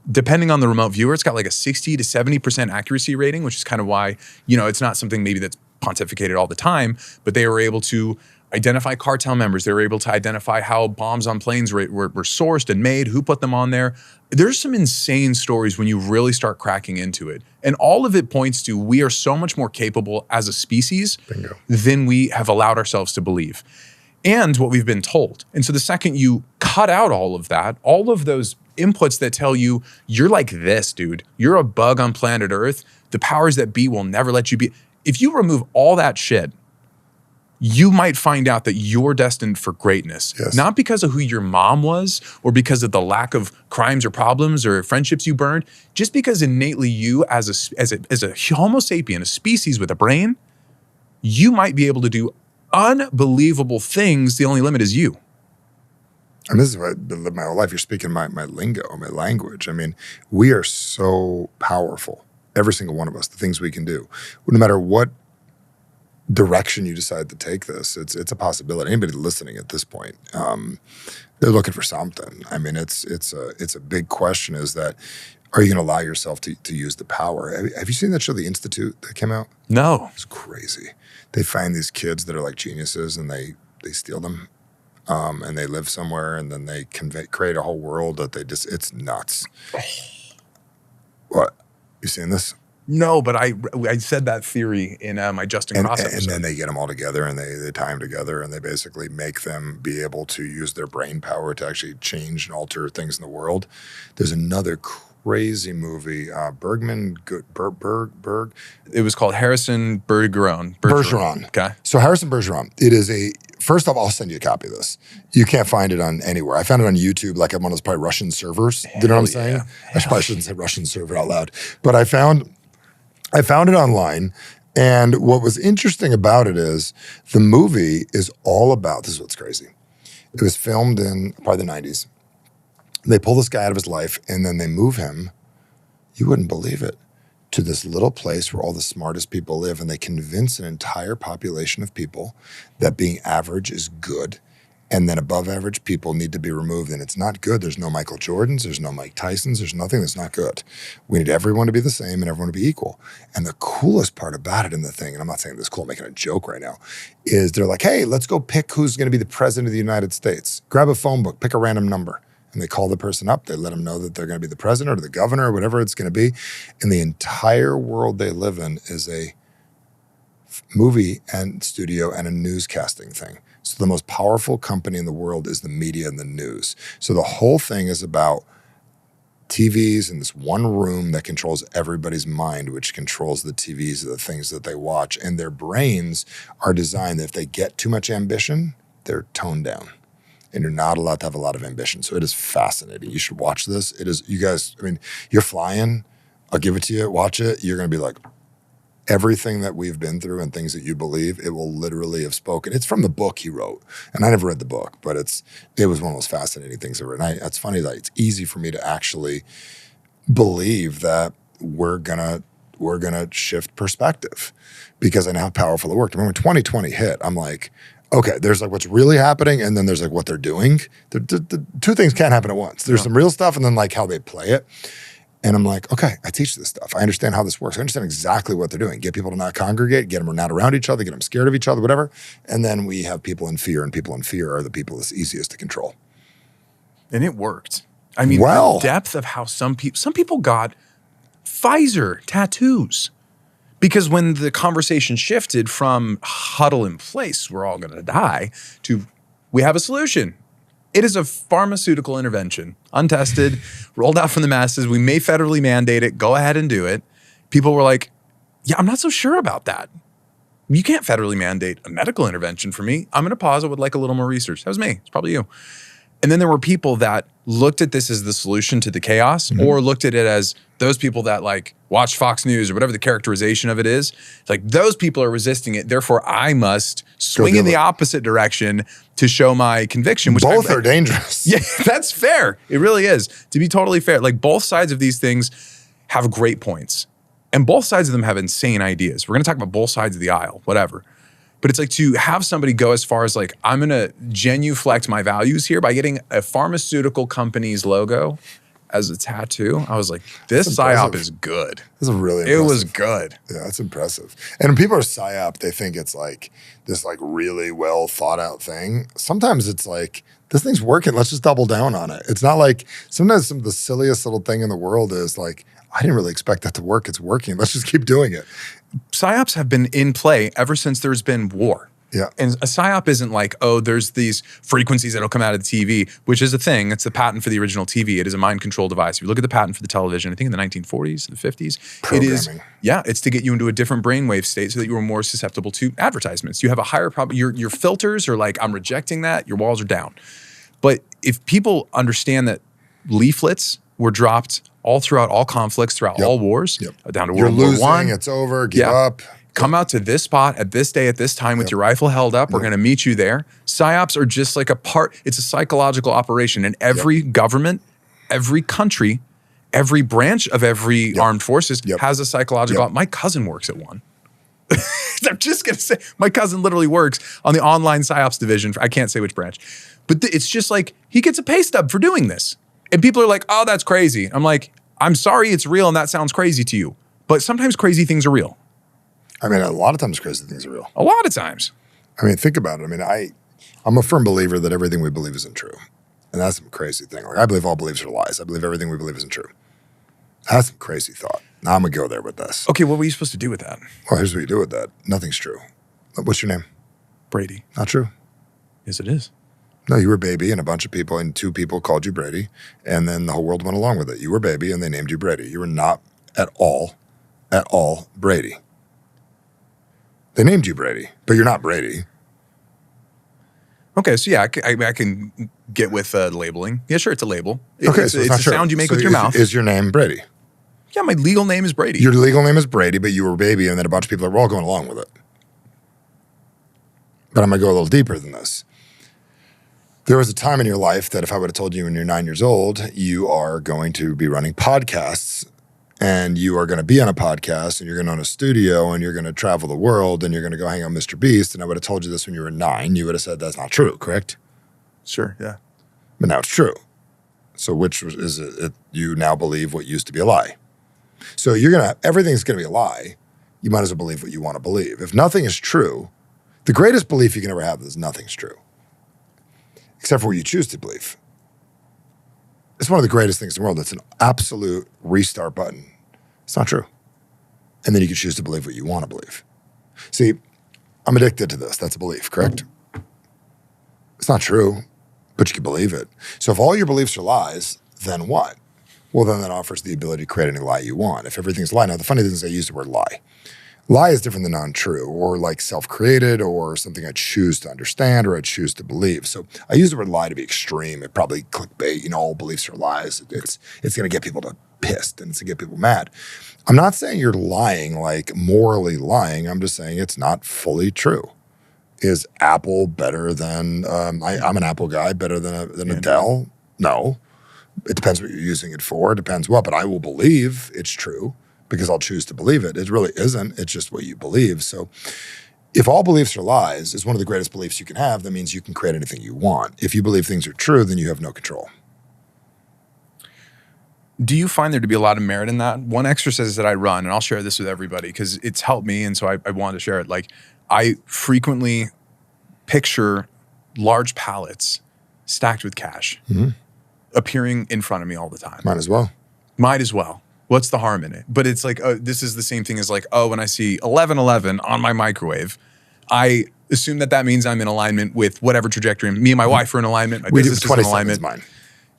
Depending on the remote viewer, it's got like a 60 to 70% accuracy rating, which is kind of why, it's not something maybe that's pontificated all the time, but they were able to identify cartel members. They were able to identify how bombs on planes were sourced and made, who put them on there. There's some insane stories when you really start cracking into it. And all of it points to we are so much more capable as a species than we have allowed ourselves to believe. And what we've been told. And so the second you cut out all of that, all of those inputs that tell you, you're like this, dude. You're a bug on planet Earth. The powers that be will never let you be. If you remove all that shit, you might find out that you're destined for greatness, Yes. not because of who your mom was or because of the lack of crimes or problems or friendships you burned, just because innately you as a Homo sapien, a species with a brain, you might be able to do unbelievable things. The only limit is you. And this is what I've lived my whole life. You're speaking my lingo, my language. I mean, we are so powerful, every single one of us, the things we can do. No matter what direction you decide to take this, it's a possibility. Anybody listening at this point, they're looking for something. I mean, it's a big question is that, are you going to allow yourself to use the power? Have you seen that show, The Institute, that came out? No. It's crazy. They find these kids that are like geniuses and they steal them. And they live somewhere, and then they create a whole world that it's nuts. What? You seen this? No, but I said that theory in my Justin Cross episode. And then they get them all together, and they tie them together, and they basically make them be able to use their brain power to actually change and alter things in the world. There's another crazy movie, Berg. It was called Harrison Bergeron. Okay. So Harrison Bergeron, it is first off, I'll send you a copy of this. You can't find it on anywhere. I found it on YouTube, like on one of those probably Russian servers. You know what I'm saying? I probably shouldn't say Russian server out loud. But I found it online. And what was interesting about it is the movie is all about, this is what's crazy. It was filmed in probably the 90s. They pull this guy out of his life, and then they move him, you wouldn't believe it, to this little place where all the smartest people live, and they convince an entire population of people that being average is good, and then above average people need to be removed, and it's not good. There's no Michael Jordans, there's no Mike Tysons, there's nothing that's not good. We need everyone to be the same and everyone to be equal. And the coolest part about it in the thing, and I'm not saying this cool, I'm making a joke right now, is they're like, hey, let's go pick who's going to be the president of the United States. Grab a phone book, pick a random number. And they call the person up. They let them know that they're going to be the president or the governor or whatever it's going to be. And the entire world they live in is a movie and studio and a newscasting thing. So the most powerful company in the world is the media and the news. So the whole thing is about TVs in this one room that controls everybody's mind, which controls the TVs, the things that they watch. And their brains are designed that if they get too much ambition, they're toned down. And you're not allowed to have a lot of ambition. So it is fascinating. You should watch this. It is, you guys, I mean, you're flying. I'll give it to you. Watch it. You're going to be like, everything that we've been through and things that you believe, it will literally have spoken. It's from the book he wrote. And I never read the book, but it was one of those fascinating things ever. And it's funny that it's easy for me to actually believe that we're gonna shift perspective because I know how powerful it worked. I mean, when 2020 hit, I'm like, okay, there's like what's really happening, and then there's like what they're doing. The two things can't happen at once. There's some real stuff, and then like how they play it. And I'm like, okay, I teach this stuff. I understand how this works. I understand exactly what they're doing. Get people to not congregate, get them not around each other, get them scared of each other, whatever. And then we have people in fear, and people in fear are the people that's easiest to control. And it worked. I mean, the depth of how some people got Pfizer tattoos. Because when the conversation shifted from huddle in place, we're all going to die, to we have a solution. It is a pharmaceutical intervention, untested, rolled out from the masses. We may federally mandate it. Go ahead and do it. People were like, yeah, I'm not so sure about that. You can't federally mandate a medical intervention for me. I'm going to pause. I would like a little more research. That was me. It's probably you. And then there were people that looked at this as the solution to the chaos, or looked at it as those people that like watch Fox News or whatever the characterization of it is. It's like those people are resisting it. Therefore, I must swing in the opposite direction to show my conviction. Which both are dangerous. Yeah, that's fair. It really is. To be totally fair, like both sides of these things have great points. And both sides of them have insane ideas. We're going to talk about both sides of the aisle, whatever. But it's like to have somebody go as far as like, I'm going to genuflect my values here by getting a pharmaceutical company's logo as a tattoo. I was like, this PSYOP is good. This is really impressive. It was good. Yeah, that's impressive. And when people are PSYOP, they think it's like this like really well thought out thing. Sometimes it's like, this thing's working. Let's just double down on it. It's not like, sometimes the silliest little thing in the world is like, I didn't really expect that to work. It's working. Let's just keep doing it. PSYOPs have been in play ever since there's been war. Yeah. And a psyop isn't like, oh, there's these frequencies that'll come out of the TV, which is a thing. It's the patent for the original TV. It is a mind control device. If you look at the patent for the television, I think in the 1940s, the 50s, it is, it's to get you into a different brainwave state so that you are more susceptible to advertisements. You have a higher probability, your filters are like, I'm rejecting that, your walls are down. But if people understand that leaflets were dropped all throughout all conflicts, throughout all wars, down to World War I. It's over, give up. Come out to this spot at this day, at this time with your rifle held up. We're going to meet you there. PSYOPs are just like it's a psychological operation. And every government, every country, every branch of every armed forces has a psychological. My cousin works at one. I'm just going to say, my cousin literally works on the online PSYOPs division. I can't say which branch. But it's just like, he gets a pay stub for doing this. And people are like, oh, that's crazy. I'm like, I'm sorry it's real and that sounds crazy to you. But sometimes crazy things are real. I mean, a lot of times crazy things are real. A lot of times. I mean, think about it. I mean, I'm a firm believer that everything we believe isn't true. And that's some crazy thing. Like, I believe all beliefs are lies. I believe everything we believe isn't true. That's some crazy thought. Now I'm going to go there with this. Okay, what were you supposed to do with that? Well, here's what you do with that. Nothing's true. What's your name? Brady. Not true. Yes, it is. No, you were Baby, and a bunch of people, and 2 people called you Brady, and then the whole world went along with it. You were Baby, and they named you Brady. You were not at all Brady. They named you Brady, but you're not Brady. Okay, so yeah, I can get with labeling. Yeah, sure, it's a label. Okay, it's so it's a sound you make with your mouth. Is your name Brady? Yeah, my legal name is Brady. Your legal name is Brady, but you were Baby, and then a bunch of people are all going along with it. But I'm going to go a little deeper than this. There was a time in your life that if I would have told you when you're 9 years old, you are going to be running podcasts, and you are going to be on a podcast, and you're going to own a studio, and you're going to travel the world, and you're going to go hang out with Mr. Beast, and I would have told you this when you were 9, you would have said that's not true, correct? Sure, yeah. But now it's true. So which is it you now believe what used to be a lie? So everything's going to be a lie. You might as well believe what you want to believe. If nothing is true, the greatest belief you can ever have is nothing's true. Except for what you choose to believe. It's one of the greatest things in the world. It's an absolute restart button. It's not true. And then you can choose to believe what you want to believe. See, I'm addicted to this. That's a belief, correct? It's not true, but you can believe it. So if all your beliefs are lies, then what? Well, then that offers the ability to create any lie you want. If everything's a lie, now the funny thing is I use the word lie. Lie is different than untrue or like self-created or something I choose to understand or I choose to believe. So I use the word lie to be extreme. It probably clickbait, all beliefs are lies. It's going to get people pissed and it's going to get people mad. I'm not saying you're lying, like morally lying. I'm just saying it's not fully true. Is Apple better than, I'm an Apple guy, better than a Dell? No. It depends what you're using it for. It depends what, but I will believe it's true. Because I'll choose to believe it. It really isn't. It's just what you believe. So if all beliefs are lies is one of the greatest beliefs you can have, that means you can create anything you want. If you believe things are true, then you have no control. Do you find there to be a lot of merit in that? One exercise that I run, and I'll share this with everybody because it's helped me, and so I wanted to share it. Like, I frequently picture large pallets stacked with cash appearing in front of me all the time. Might as well. Might as well. What's the harm in it? But it's like, this is the same thing as like, when I see 1111 on my microwave, I assume that means I'm in alignment with whatever trajectory. Me and my wife are in alignment. My business is in alignment. Mine.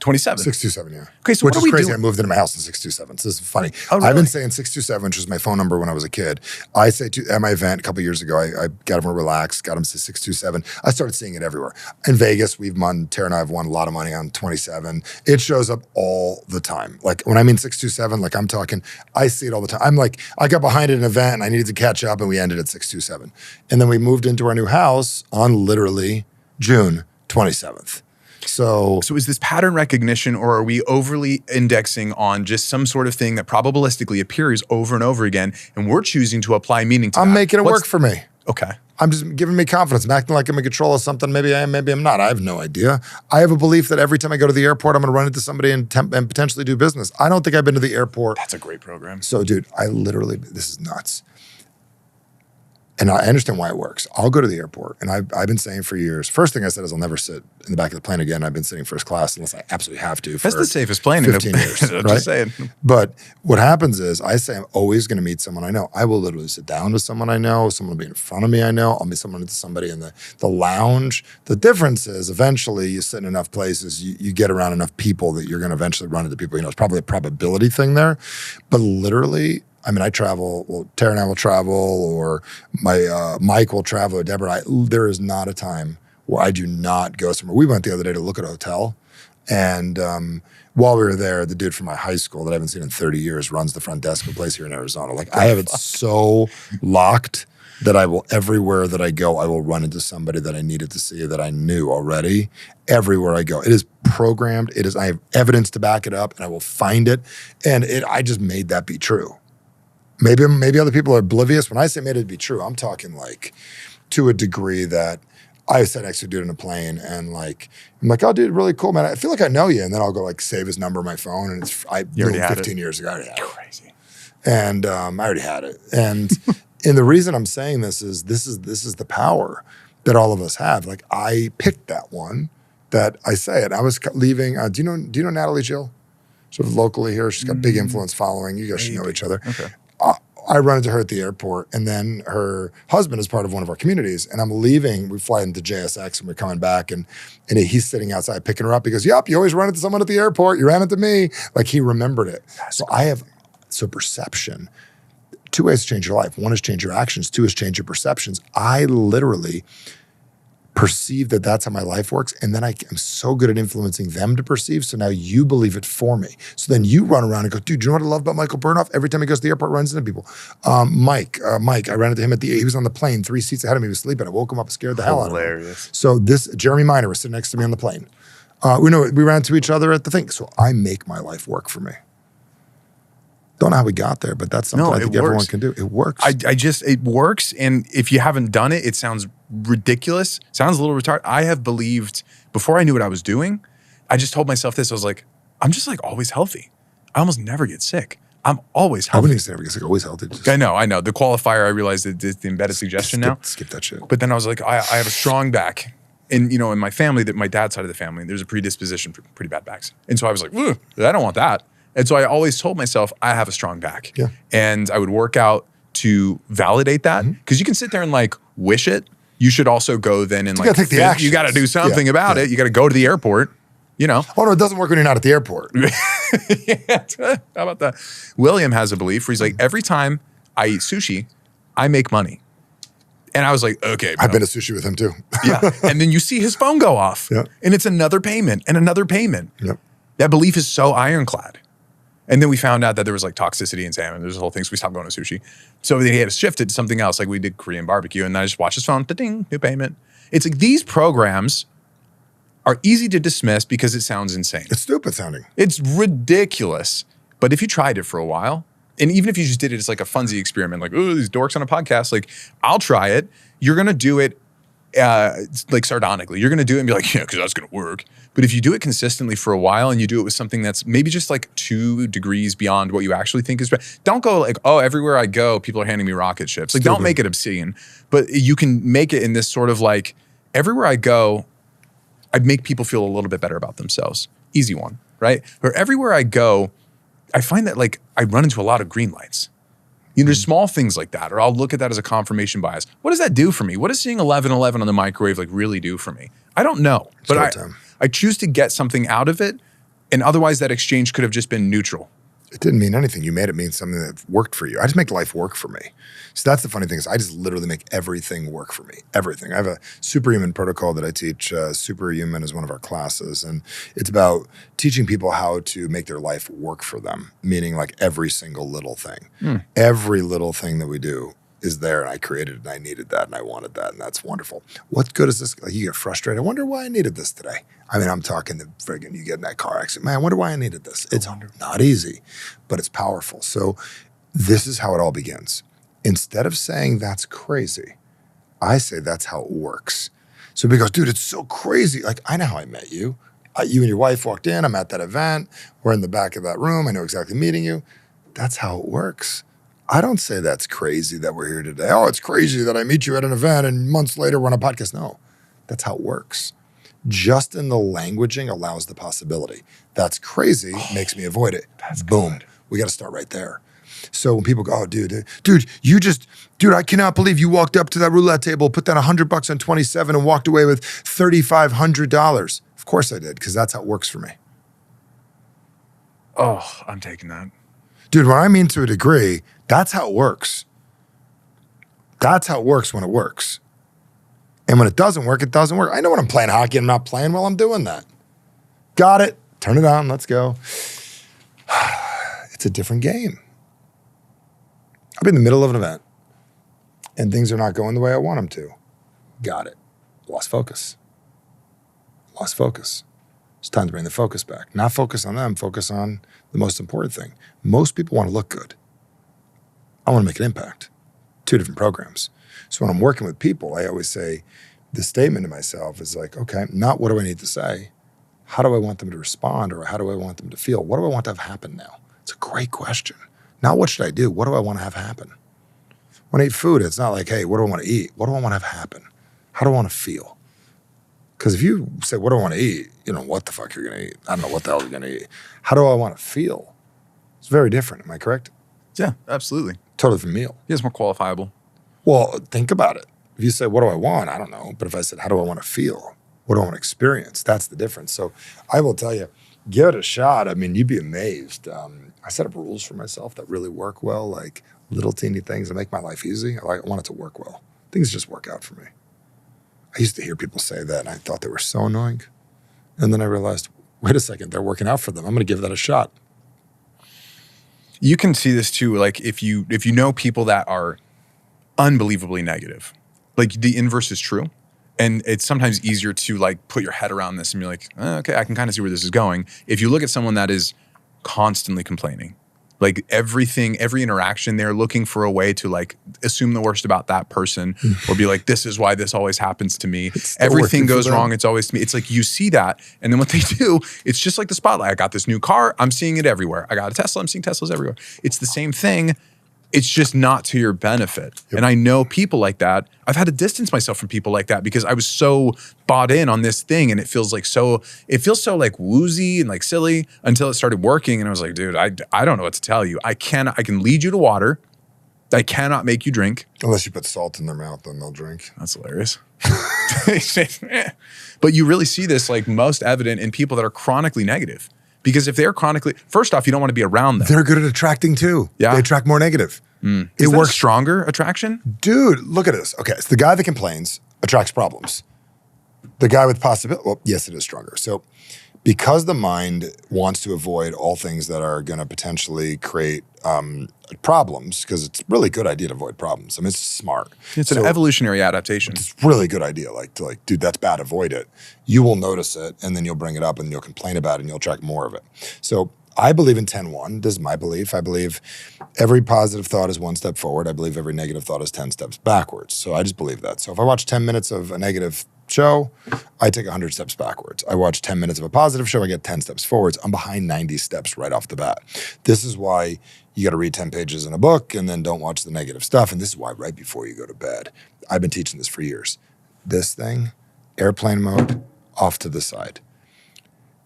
27. 627, yeah. Okay, so which what is are we crazy. doing? I moved into my house in 627. So this is funny. Oh, really? I've been saying 627, which was my phone number when I was a kid. I say at my event a couple years ago, I got him to relax, got him to 627. I started seeing it everywhere. In Vegas, Tara and I have won a lot of money on 27. It shows up all the time. Like when I mean 627, like I'm talking, I see it all the time. I'm like, I got behind an event and I needed to catch up and we ended at 627. And then we moved into our new house on literally June 27th. So is this pattern recognition, or are we overly indexing on just some sort of thing that probabilistically appears over and over again, and we're choosing to apply meaning to that? I'm making it work for me. Okay. I'm just giving me confidence. I'm acting like I'm in control of something. Maybe I am, maybe I'm not. I have no idea. I have a belief that every time I go to the airport, I'm going to run into somebody and potentially do business. I don't think I've been to the airport. That's a great program. So, dude, this is nuts. And I understand why it works. I'll go to the airport, and I've been saying for years, first thing I said is I'll never sit in the back of the plane again. I've been sitting first class unless I absolutely have to for That's the safest plane 15 years, I'm right? just saying. But what happens is I say I'm always going to meet someone I know. I will literally sit down with someone I know, someone will be in front of me I know, I'll meet somebody in the lounge. The difference is eventually you sit in enough places, you get around enough people that you're going to eventually run into people. It's probably a probability thing there. But literally, I travel, well, Tara and I will travel, or my Mike will travel, or Deborah and I. There is not a time where I do not go somewhere. We went the other day to look at a hotel, and while we were there, the dude from my high school that I haven't seen in 30 years runs the front desk of a place here in Arizona. Like, I have it so locked that I will, everywhere that I go, I will run into somebody that I needed to see that I knew already. Everywhere I go. It is programmed. I have evidence to back it up, and I will find it. And I just made that be true. Maybe other people are oblivious. When I say made it be true, I'm talking like to a degree that I sat next to a dude in a plane, and like, I'm like, oh, dude, really cool, man. I feel like I know you. And then I'll go like save his number on my phone, and I knew him 15 years ago. I already had it. Crazy. And I already had it. And and the reason I'm saying this is the power that all of us have. Like, I picked that one that I say it. I was leaving. Do you know Natalie Jill? Sort of locally here. She's got big influence following. You guys should know each other. Okay. I run into her at the airport, and then her husband is part of one of our communities, and I'm leaving. We fly into JSX, and we're coming back, and he's sitting outside picking her up. He goes, yep, you always run into someone at the airport. You ran into me. Like, he remembered it. So perception, 2 ways to change your life. 1 is change your actions. 2 is change your perceptions. I literally perceive that that's how my life works, and then I am so good at influencing them to perceive, so now you believe it for me. So then you run around and go, dude, do you know what I love about Michael Bernoff? Every time he goes to the airport, runs into people. Mike, I ran into him he was on the plane 3 seats ahead of me, he was sleeping. I woke him up and scared the hell out of him. Hilarious. So Jeremy Minor was sitting next to me on the plane. We ran into each other at the thing. So I make my life work for me. Don't know how we got there, but that's something I think everyone can do. It works. It works. And if you haven't done it, it sounds ridiculous. Sounds a little retarded. I have believed, before I knew what I was doing, I just told myself this. I was like, I'm just like always healthy. I almost never get sick. I'm always healthy. I wouldn't say never get sick. Always healthy. I know. The qualifier, I realized that it's the embedded suggestion now. Skip that shit. But then I was like, I have a strong back. And, in my family, my dad's side of the family, there's a predisposition for pretty bad backs. And so I was like, I don't want that. And so I always told myself I have a strong back. Yeah. And I would work out to validate that. Because you can sit there and like wish it. You should also go then and you gotta take the action. You got to do something about it. You got to go to the airport, Oh, no, it doesn't work when you're not at the airport. Yeah. How about that? William has a belief where he's like, every time I eat sushi, I make money. And I was like, okay. I've been to sushi with him too. Yeah. And then you see his phone go off. Yeah. And it's another payment and another payment. Yep. That belief is so ironclad. And then we found out that there was like toxicity in salmon. There's a whole thing, so we stopped going to sushi. So then he had to shift it to something else, like we did Korean barbecue, and then I just watched his phone, ding, new payment. It's like these programs are easy to dismiss because it sounds insane. It's stupid sounding. It's ridiculous. But if you tried it for a while, and even if you just did it as like a funsy experiment, like, oh, these dorks on a podcast, like, I'll try it. You're going to do it like sardonically. You're going to do it and be like, yeah, because that's going to work. But if you do it consistently for a while and you do it with something that's maybe just like 2 degrees beyond what you actually think is, don't go like, oh, everywhere I go, people are handing me rocket ships. Like, don't make it obscene. But you can make it in this sort of like, everywhere I go, I'd make people feel a little bit better about themselves. Easy one, right? Or everywhere I go, I find that like I run into a lot of green lights. There's small things like that, or I'll look at that as a confirmation bias. What does that do for me? What does seeing 11:11 on the microwave like really do for me? I don't know, but I choose to get something out of it, and otherwise that exchange could have just been neutral. It didn't mean anything. You made it mean something that worked for you. I just make life work for me. So that's the funny thing is I just literally make everything work for me. Everything. I have a superhuman protocol that I teach. Superhuman is one of our classes. And it's about teaching people how to make their life work for them, meaning like every single little thing. Every little thing that we do is there, and I created it, and I needed that, and I wanted that, and that's wonderful. What good is this? Like, you get frustrated. I wonder why I needed this today. I mean, I'm talking the friggin', you get in that car accident. Man, I wonder why I needed this. It's not easy, but it's powerful. So this is how it all begins. Instead of saying that's crazy, I say that's how it works. So he goes, dude, it's so crazy. Like, I know how I met you. You and your wife walked in. I'm at that event. We're in the back of that room. I know exactly meeting you. That's how it works. I don't say that's crazy that we're here today. Oh, it's crazy that I meet you at an event and months later we're on a podcast. No, that's how it works. Just in the languaging allows the possibility. That's crazy, makes me avoid it. That's Boom. good. We got to start right there. So when people go, oh, dude, I cannot believe you walked up to that roulette table, put down $100 on 27 and walked away with $3,500. Of course I did, because that's how it works for me. Oh, I'm taking that. Dude, when I mean to a degree, that's how it works. That's how it works when it works. And when it doesn't work, it doesn't work. I know when I'm playing hockey, I'm not playing while I'm doing that. Got it. Turn it on. Let's go. It's a different game. I'll be in the middle of an event and things are not going the way I want them to. Got it. Lost focus. Lost focus. It's time to bring the focus back. Not focus on them, focus on the most important thing. Most people want to look good. I want to make an impact. Two different programs. So when I'm working with people, I always say the statement to myself is like, okay, not what do I need to say? How do I want them to respond, or how do I want them to feel? What do I want to have happen now? It's a great question. Not what should I do? What do I want to have happen? When I eat food, it's not like, hey, what do I want to eat? What do I want to have happen? How do I want to feel? Because if you say, what do I want to eat? You know what the fuck you're going to eat. I don't know what the hell you're going to eat. How do I want to feel? It's very different. Am I correct? Yeah, absolutely. Totally different meal. Yeah, it's more qualifiable. Well, think about it. If you say, what do I want? I don't know. But if I said, how do I want to feel? What do I want to experience? That's the difference. So I will tell you, give it a shot. I mean, you'd be amazed. I set up rules for myself that really work well, like little teeny things that make my life easy. I want it to work well. Things just work out for me. I used to hear people say that, and I thought they were so annoying. And then I realized, wait a second, they're working out for them. I'm going to give that a shot. You can see this too, like if you know people that are unbelievably negative, like the inverse is true. And it's sometimes easier to like put your head around this and be like, okay, I can kind of see where this is going. If you look at someone that is constantly complaining, like every interaction, they're looking for a way to like assume the worst about that person or be like, this is why this always happens to me. Everything goes wrong. It's always to me. It's like you see that. And then what they do, it's just like the spotlight. I got this new car. I'm seeing it everywhere. I got a Tesla. I'm seeing Teslas everywhere. It's the same thing. It's just not to your benefit. Yep. And I know people like that. I've had to distance myself from people like that because I was so bought in on this thing, and it feels so like woozy and like silly until it started working. And I was like, dude, I don't know what to tell you. I can lead you to water. I cannot make you drink. Unless you put salt in their mouth, then they'll drink. That's hilarious. But you really see this like most evident in people that are chronically negative. Because if they're chronically, first off, you don't want to be around them. They're good at attracting too. Yeah. They attract more negative. It works stronger attraction? Dude, look at this. Okay, so the guy that complains attracts problems. The guy with possibility, well, yes, it is stronger. So because the mind wants to avoid all things that are going to potentially create problems, because it's a really good idea to avoid problems. I mean, it's smart. It's an evolutionary adaptation. It's a really good idea. Like, dude, that's bad, avoid it. You will notice it, and then you'll bring it up, and you'll complain about it, and you'll attract more of it. So I believe in 10-1. This is my belief. I believe every positive thought is one step forward. I believe every negative thought is 10 steps backwards. So I just believe that. So if I watch 10 minutes of a negative show, I take 100 steps backwards. I watch 10 minutes of a positive show, I get 10 steps forwards. I'm behind 90 steps right off the bat. This is why you got to read 10 pages in a book and then don't watch the negative stuff. And this is why right before you go to bed, I've been teaching this for years. This thing, airplane mode, off to the side.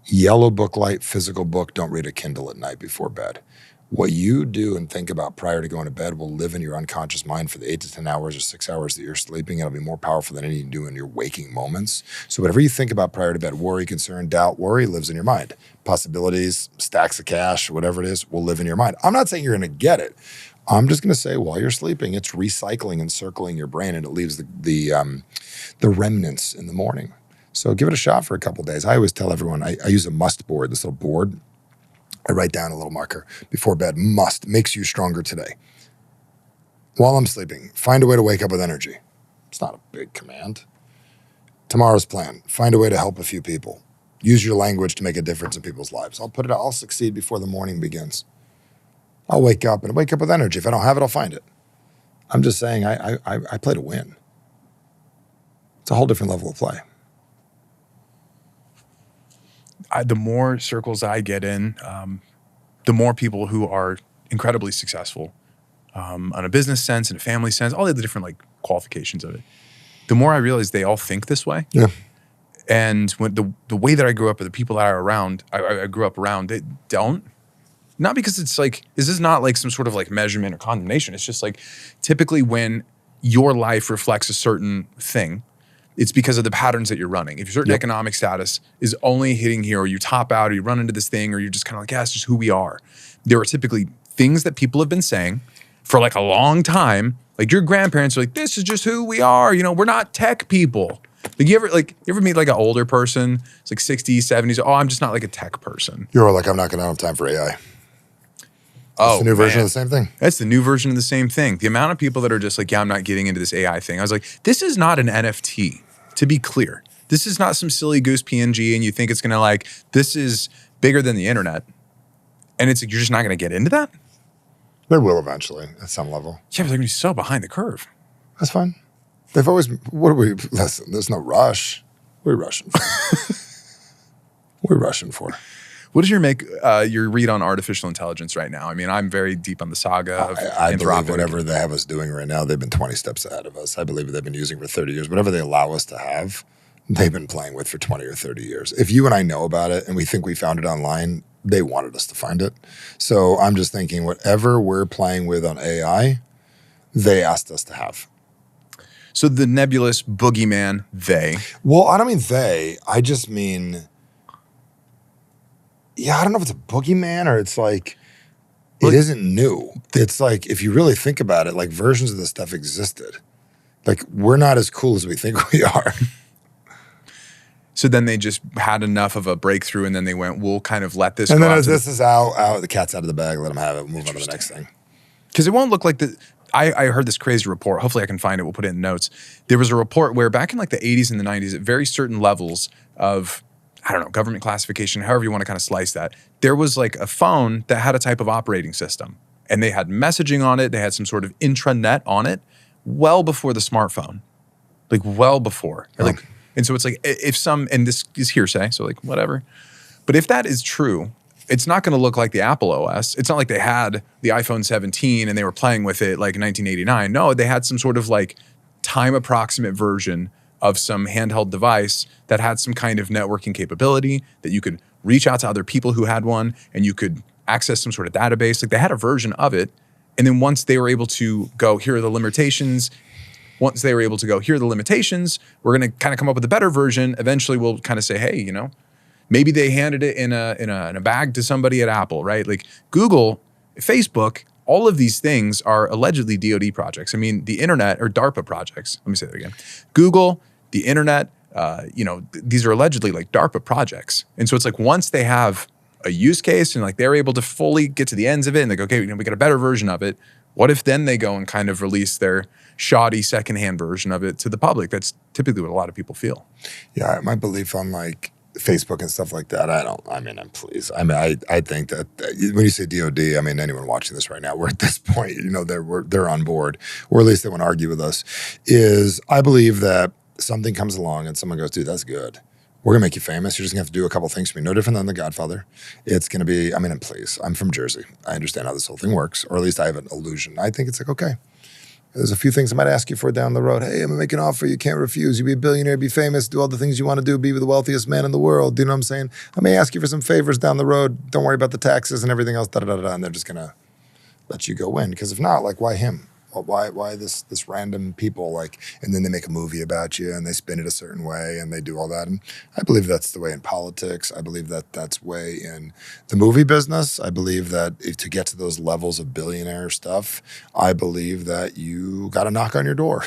Yellow book light, physical book, don't read a Kindle at night before bed. What you do and think about prior to going to bed will live in your unconscious mind for the 8 to 10 hours or 6 hours that you're sleeping. It'll be more powerful than anything you do in your waking moments. So whatever you think about prior to bed, worry, concern, doubt, worry lives in your mind. Possibilities, stacks of cash, whatever it is, will live in your mind. I'm not saying you're going to get it. I'm just going to say while you're sleeping, it's recycling and circling your brain, and it leaves the remnants in the morning. So give it a shot for a couple of days. I always tell everyone, I use a must board, this little board. I write down a little marker before bed. Must, makes you stronger today. While I'm sleeping, find a way to wake up with energy. It's not a big command. Tomorrow's plan, find a way to help a few people. Use your language to make a difference in people's lives. I'll succeed before the morning begins. I'll wake up with energy. If I don't have it, I'll find it. I'm just saying I play to win. It's a whole different level of play. The more circles I get in, the more people who are incredibly successful on a business sense, in a family sense, all the different like qualifications of it. The more I realize they all think this way. Yeah. And when the way that I grew up, or the people that I grew up around, they don't. Not because it's like, this is not like some sort of like measurement or condemnation. It's just like typically when your life reflects a certain thing, it's because of the patterns that you're running. If your certain economic status is only hitting here, or you top out, or you run into this thing, or you're just kind of like, yeah, it's just who we are. There are typically things that people have been saying for like a long time. Like your grandparents are like, this is just who we are. You know, we're not tech people. Like you ever meet like an older person? It's like 60s, 70s. Oh, I'm just not like a tech person. You're like, I'm not going to have time for AI. Oh, it's the new version of the same thing. That's the new version of the same thing. The amount of people that are just like, yeah, I'm not getting into this AI thing. I was like, this is not an NFT, to be clear. This is not some silly goose PNG and you think it's going to like, this is bigger than the internet. And it's like, you're just not going to get into that? They will eventually at some level. Yeah, but they're going to be so behind the curve. That's fine. They've always, listen, there's no rush. What are we rushing for? What are we rushing for? What is your read on artificial intelligence right now? I mean, I'm very deep on the saga of I believe whatever they have us doing right now, they've been 20 steps ahead of us. I believe they've been using for 30 years. Whatever they allow us to have, they've been playing with for 20 or 30 years. If you and I know about it and we think we found it online, they wanted us to find it. So I'm just thinking whatever we're playing with on AI, they asked us to have. So the nebulous boogeyman, they. Well, I don't mean they. I just mean, I don't know if it's a boogeyman or it's like, it isn't new. It's like, if you really think about it, like versions of this stuff existed. Like, we're not as cool as we think we are. So then they just had enough of a breakthrough and then they went, we'll kind of let this and go. And then as this is out, the cat's out of the bag, let them have it, move on to the next thing. Because it won't look like I heard this crazy report. Hopefully I can find it. We'll put it in notes. There was a report where back in like the 80s and the 90s, at very certain levels of, I don't know, government classification, however you want to kind of slice that, there was like a phone that had a type of operating system. And they had messaging on it. They had some sort of intranet on it well before the smartphone. Like well before. Oh. Like, and so it's like and this is hearsay, so like whatever. But if that is true, it's not going to look like the Apple OS. It's not like they had the iPhone 17 and they were playing with it like in 1989. No, they had some sort of like time approximate version of some handheld device that had some kind of networking capability that you could reach out to other people who had one and you could access some sort of database. Like they had a version of it. And then once they were able to go, here are the limitations. Once they were able to go, here are the limitations, we're going to kind of come up with a better version. Eventually we'll kind of say, hey, you know, maybe they handed it in a bag to somebody at Apple, right? Like Google, Facebook, all of these things are allegedly DoD projects. I mean, the internet or DARPA projects. Let me say that again. Google, the internet, these are allegedly like DARPA projects. And so it's like once they have a use case and like they're able to fully get to the ends of it and they go, okay, we got a better version of it. What if then they go and kind of release their shoddy secondhand version of it to the public? That's typically what a lot of people feel. Yeah, my belief on like Facebook and stuff like that, I think that when you say DOD, I mean, anyone watching this right now, we're at this point, you know, they're on board, or at least they want to argue with us, is I believe that something comes along and someone goes, dude, that's good. We're going to make you famous. You're just going to have to do a couple things for me. No different than The Godfather. It's going to be, and please, I'm from Jersey. I understand how this whole thing works, or at least I have an illusion. I think it's like, okay, there's a few things I might ask you for down the road. Hey, I'm going to make an offer you can't refuse. You be a billionaire, be famous, do all the things you want to do, be the wealthiest man in the world. Do you know what I'm saying? I may ask you for some favors down the road. Don't worry about the taxes and everything else, and they're just going to let you go in. Because if not, like, why him? Why this random people, like, and then they make a movie about you and they spin it a certain way and they do all that. And I believe that's the way in politics. I believe that that's way in the movie business. I believe that to get to those levels of billionaire stuff, I believe that you got to knock on your door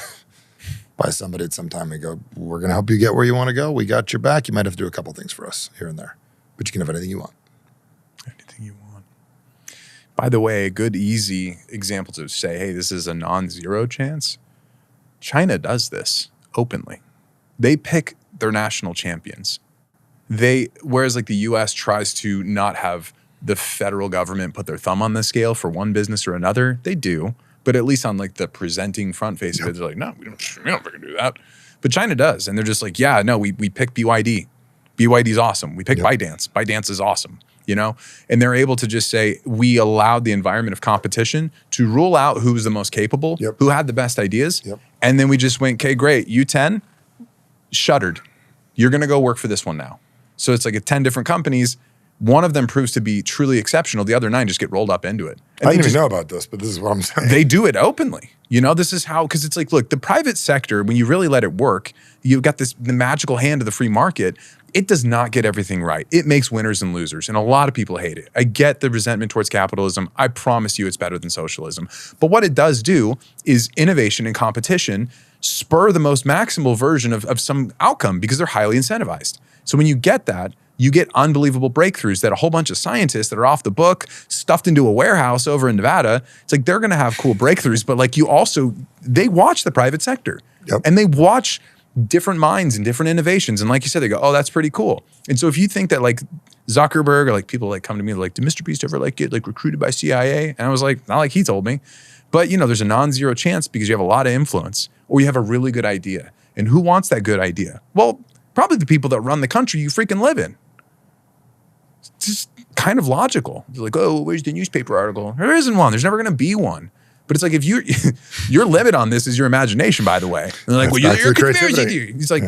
by somebody at some time and go, we're going to help you get where you want to go. We got your back. You might have to do a couple things for us here and there, but you can have anything you want. Anything you want. By the way, a good, easy example to say, hey, this is a non-zero chance. China does this openly. They pick their national champions. Whereas like the US tries to not have the federal government put their thumb on the scale for one business or another, they do. But at least on like the presenting front face of it, they're like, no, we don't freaking do that. But China does. And they're just like, yeah, no, we pick BYD. BYD's awesome. We pick ByteDance. ByteDance is awesome. you know? And they're able to just say, we allowed the environment of competition to rule out who was the most capable, who had the best ideas. And then we just went, okay, great, you 10, shuttered. You're gonna go work for this one now. So it's like 10 different companies. One of them proves to be truly exceptional. The other 9 just get rolled up into it. And I didn't even know about this, but this is what I'm saying. They do it openly. You know, this is how, because it's like, look, the private sector, when you really let it work, you've got the magical hand of the free market. It does not get everything right. It makes winners and losers, and a lot of people hate it. I get the resentment towards capitalism. I promise you it's better than socialism. But what it does do is innovation and competition spur the most maximal version of some outcome because they're highly incentivized. So when you get that, you get unbelievable breakthroughs that a whole bunch of scientists that are off the book, stuffed into a warehouse over in Nevada, it's like they're gonna have cool breakthroughs, but like they watch the private sector and they watch different minds and different innovations. And like you said, they go, oh, that's pretty cool. And so if you think that like Zuckerberg or like people like come to me like, did Mr. Beast ever like get like recruited by CIA? And I was like, not like he told me. But you know, there's a non-zero chance because you have a lot of influence or you have a really good idea. And who wants that good idea? Well, probably the people that run the country you freaking live in. It's just kind of logical. It's like, oh, where's the newspaper article? There isn't one. There's never going to be one. But it's like if your limit on this is your imagination, by the way. And they're like, well, you're a conspiracy theory. He's like,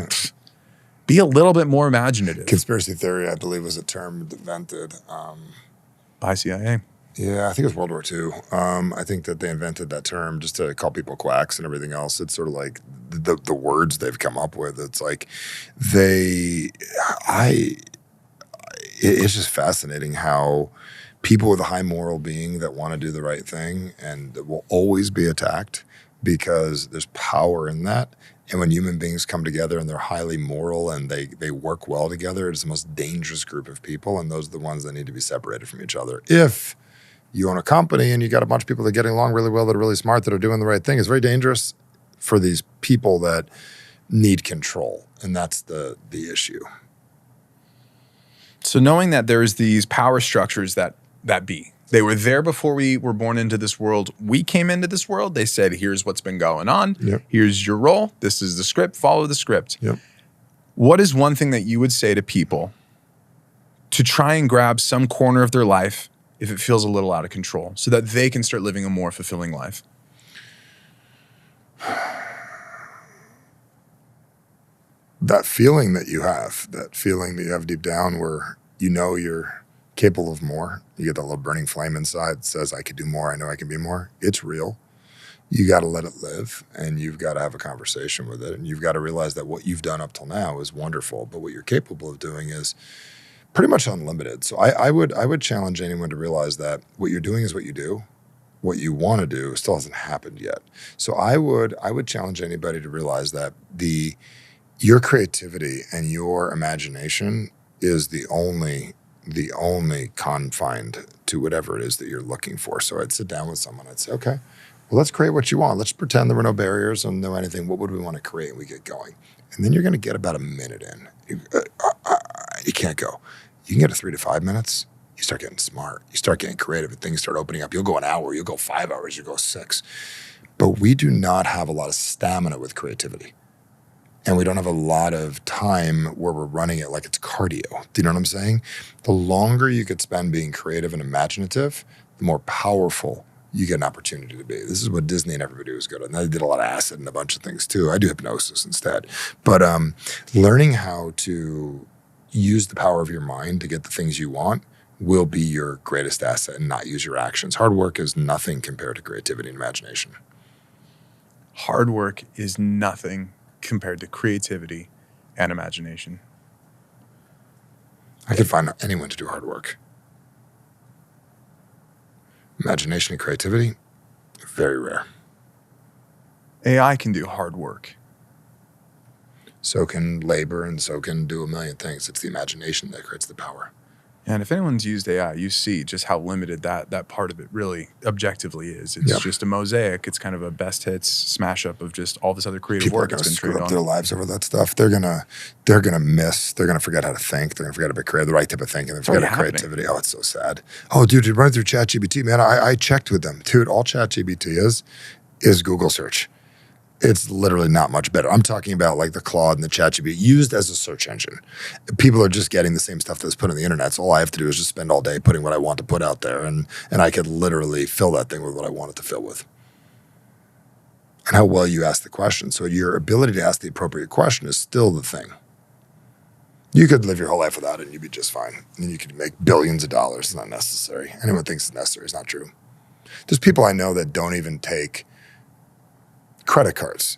be a little bit more imaginative. Conspiracy theory, I believe, was a term invented by CIA. Yeah, I think it was World War II. I think that they invented that term just to call people quacks and everything else. It's sort of like the words they've come up with. It's like it's just fascinating how people with a high moral being that want to do the right thing and that will always be attacked because there's power in that. And when human beings come together and they're highly moral and they work well together, it's the most dangerous group of people. And those are the ones that need to be separated from each other. If you own a company and you got a bunch of people that are getting along really well, that are really smart, that are doing the right thing, it's very dangerous for these people that need control. And that's the issue. So knowing that there's these power structures that be, they were there before we were born into this world. We came into this world. They said, here's what's been going on. Here's your role. This is the script. Follow the script. What is one thing that you would say to people to try and grab some corner of their life if it feels a little out of control so that they can start living a more fulfilling life? That feeling that you have deep down where you know you're capable of more. You get that little burning flame inside that says, I could do more. I know I can be more. It's real. You got to let it live and you've got to have a conversation with it. And you've got to realize that what you've done up till now is wonderful, but what you're capable of doing is pretty much unlimited. So I would challenge anyone to realize that what you're doing is what you do. What you want to do still hasn't happened yet. So I would challenge anybody to realize that your creativity and your imagination is the only confined to whatever it is that you're looking for. So I'd sit down with someone. I'd say, okay, well, let's create what you want. Let's pretend there were no barriers and no anything. What would we want to create? And we get going. And then you're going to get about a minute in. You can't go. You can get to 3 to 5 minutes. You start getting smart. You start getting creative and things start opening up. You'll go an hour. You'll go 5 hours. You'll go 6. But we do not have a lot of stamina with creativity. And we don't have a lot of time where we're running it like it's cardio. Do you know what I'm saying? The longer you could spend being creative and imaginative, the more powerful you get an opportunity to be. This is what Disney and everybody was good at. And they did a lot of acid and a bunch of things too. I do hypnosis instead. But learning how to use the power of your mind to get the things you want will be your greatest asset and not use your actions. Hard work is nothing compared to creativity and imagination. Hard work is nothing compared to creativity and imagination. I could find anyone to do hard work. Imagination and creativity, very rare. AI can do hard work. So can labor and so can do a million things. It's the imagination that creates the power. And if anyone's used AI, you see just how limited that part of it really objectively is. It's just a mosaic. It's kind of a best hits smash up of just all this other creative work that's been traded on. People are going to screw up their lives over that stuff. They're gonna forget how to think. They're gonna forget how to be creative, the right type of thinking. They forget how creativity. Oh, it's so sad. Oh, dude, you're running through ChatGPT, man. I checked with them. Dude, all ChatGPT is Google search. It's literally not much better. I'm talking about like the Claude and the ChatGPT used as a search engine. People are just getting the same stuff that's put on the internet. So all I have to do is just spend all day putting what I want to put out there, and I could literally fill that thing with what I want it to fill with. And how well you ask the question. So your ability to ask the appropriate question is still the thing. You could live your whole life without it and you'd be just fine. And you could make billions of dollars. It's not necessary. Anyone thinks it's necessary. It's not true. There's people I know that don't even take credit cards.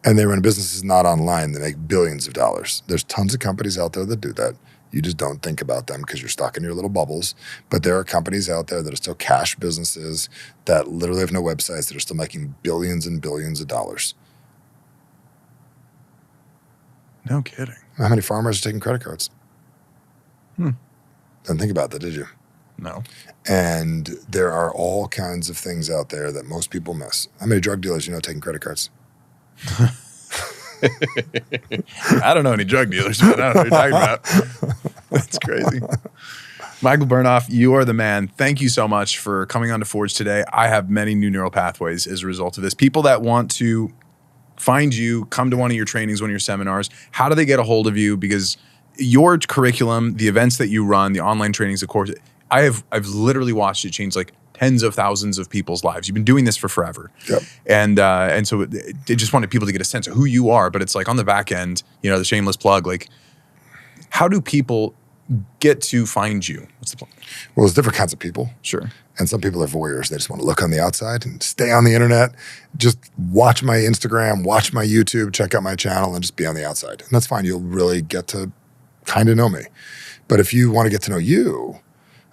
And they run businesses not online. They make billions of dollars. There's tons of companies out there that do that. You just don't think about them because you're stuck in your little bubbles. But there are companies out there that are still cash businesses that literally have no websites that are still making billions and billions of dollars. No kidding. How many farmers are taking credit cards? Didn't think about that, did you? No. And there are all kinds of things out there that most people miss. How many drug dealers you know taking credit cards? I don't know any drug dealers, but I don't know what you're talking about. That's crazy. Michael Bernoff, you are the man. Thank you so much for coming on to Forge today. I have many new neural pathways as a result of this. People that want to find you, come to one of your trainings, one of your seminars, how do they get a hold of you? Because your curriculum, the events that you run, the online trainings, of course, I've literally watched it change like tens of thousands of people's lives. You've been doing this for forever. Yep. And so they just wanted people to get a sense of who you are, but it's like on the back end, you know, the shameless plug, like how do people get to find you? What's the plan? Well, there's different kinds of people. Sure. And some people are voyeurs. They just want to look on the outside and stay on the internet. Just watch my Instagram, watch my YouTube, check out my channel, and just be on the outside. And that's fine. You'll really get to kind of know me. But if you want to get to know you,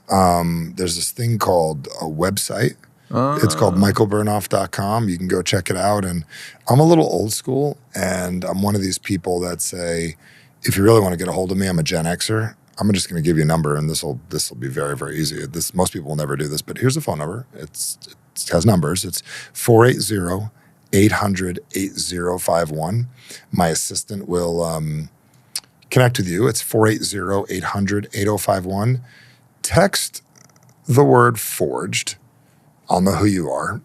there's this thing called a website. It's called michaelbernoff.com. You can go check it out. And I'm a little old school, and I'm one of these people that say, if you really want to get a hold of me, I'm a Gen Xer. I'm just going to give you a number, and this will be very, very easy. Most people will never do this, but here's a phone number. It has numbers. It's 480-800-8051. My assistant will connect with you. It's 480-800-8051. Text the word forged. I'll know who you are.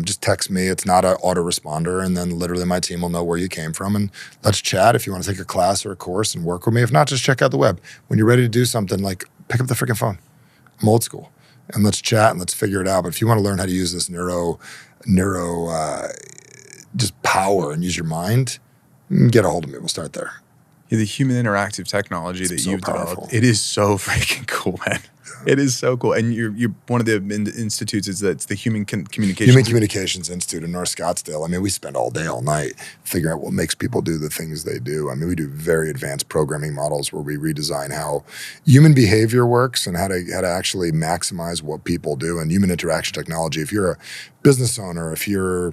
Just text me. It's not an autoresponder, and then literally my team will know where you came from. And let's chat if you want to take a class or a course and work with me. If not, just check out the web. When you're ready to do something, like pick up the freaking phone. I'm old school. And let's chat and let's figure it out. But if you want to learn how to use this just power and use your mind, get a hold of me. We'll start there. Yeah, the human interactive technology that you've developed, it is so freaking cool, man. It is so cool. And you're one of the institutes is that it's the Human Communications Institute in North Scottsdale. I mean, we spend all day, all night figuring out what makes people do the things they do. I mean, we do very advanced programming models where we redesign how human behavior works and how to actually maximize what people do. And human interaction technology, if you're a business owner, if you're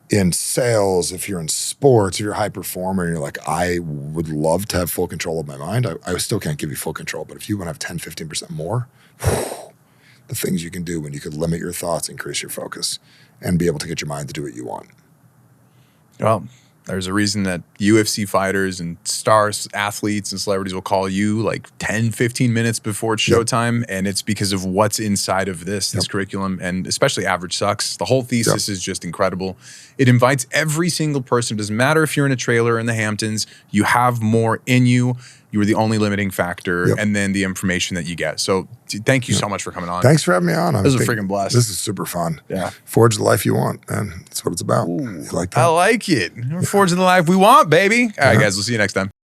in sales, if you're in sports, if you're a high performer, and you're like, I would love to have full control of my mind. I still can't give you full control, but if you want to have 10, 15% more, the things you can do when you could limit your thoughts, increase your focus, and be able to get your mind to do what you want. Well, there's a reason that UFC fighters and stars, athletes and celebrities will call you like 10, 15 minutes before it's showtime. And it's because of what's inside of this curriculum, and especially Average Sucks. The whole thesis is just incredible. It invites every single person. It doesn't matter if you're in a trailer in the Hamptons, you have more in you. You were the only limiting factor, and then the information that you get. So thank you so much for coming on. Thanks for having me on. This was a freaking blast. This is super fun. Yeah. Forge the life you want, man. That's what it's about. Ooh, You like that? I like it. We're forging the life we want, baby. All right, guys. We'll see you next time.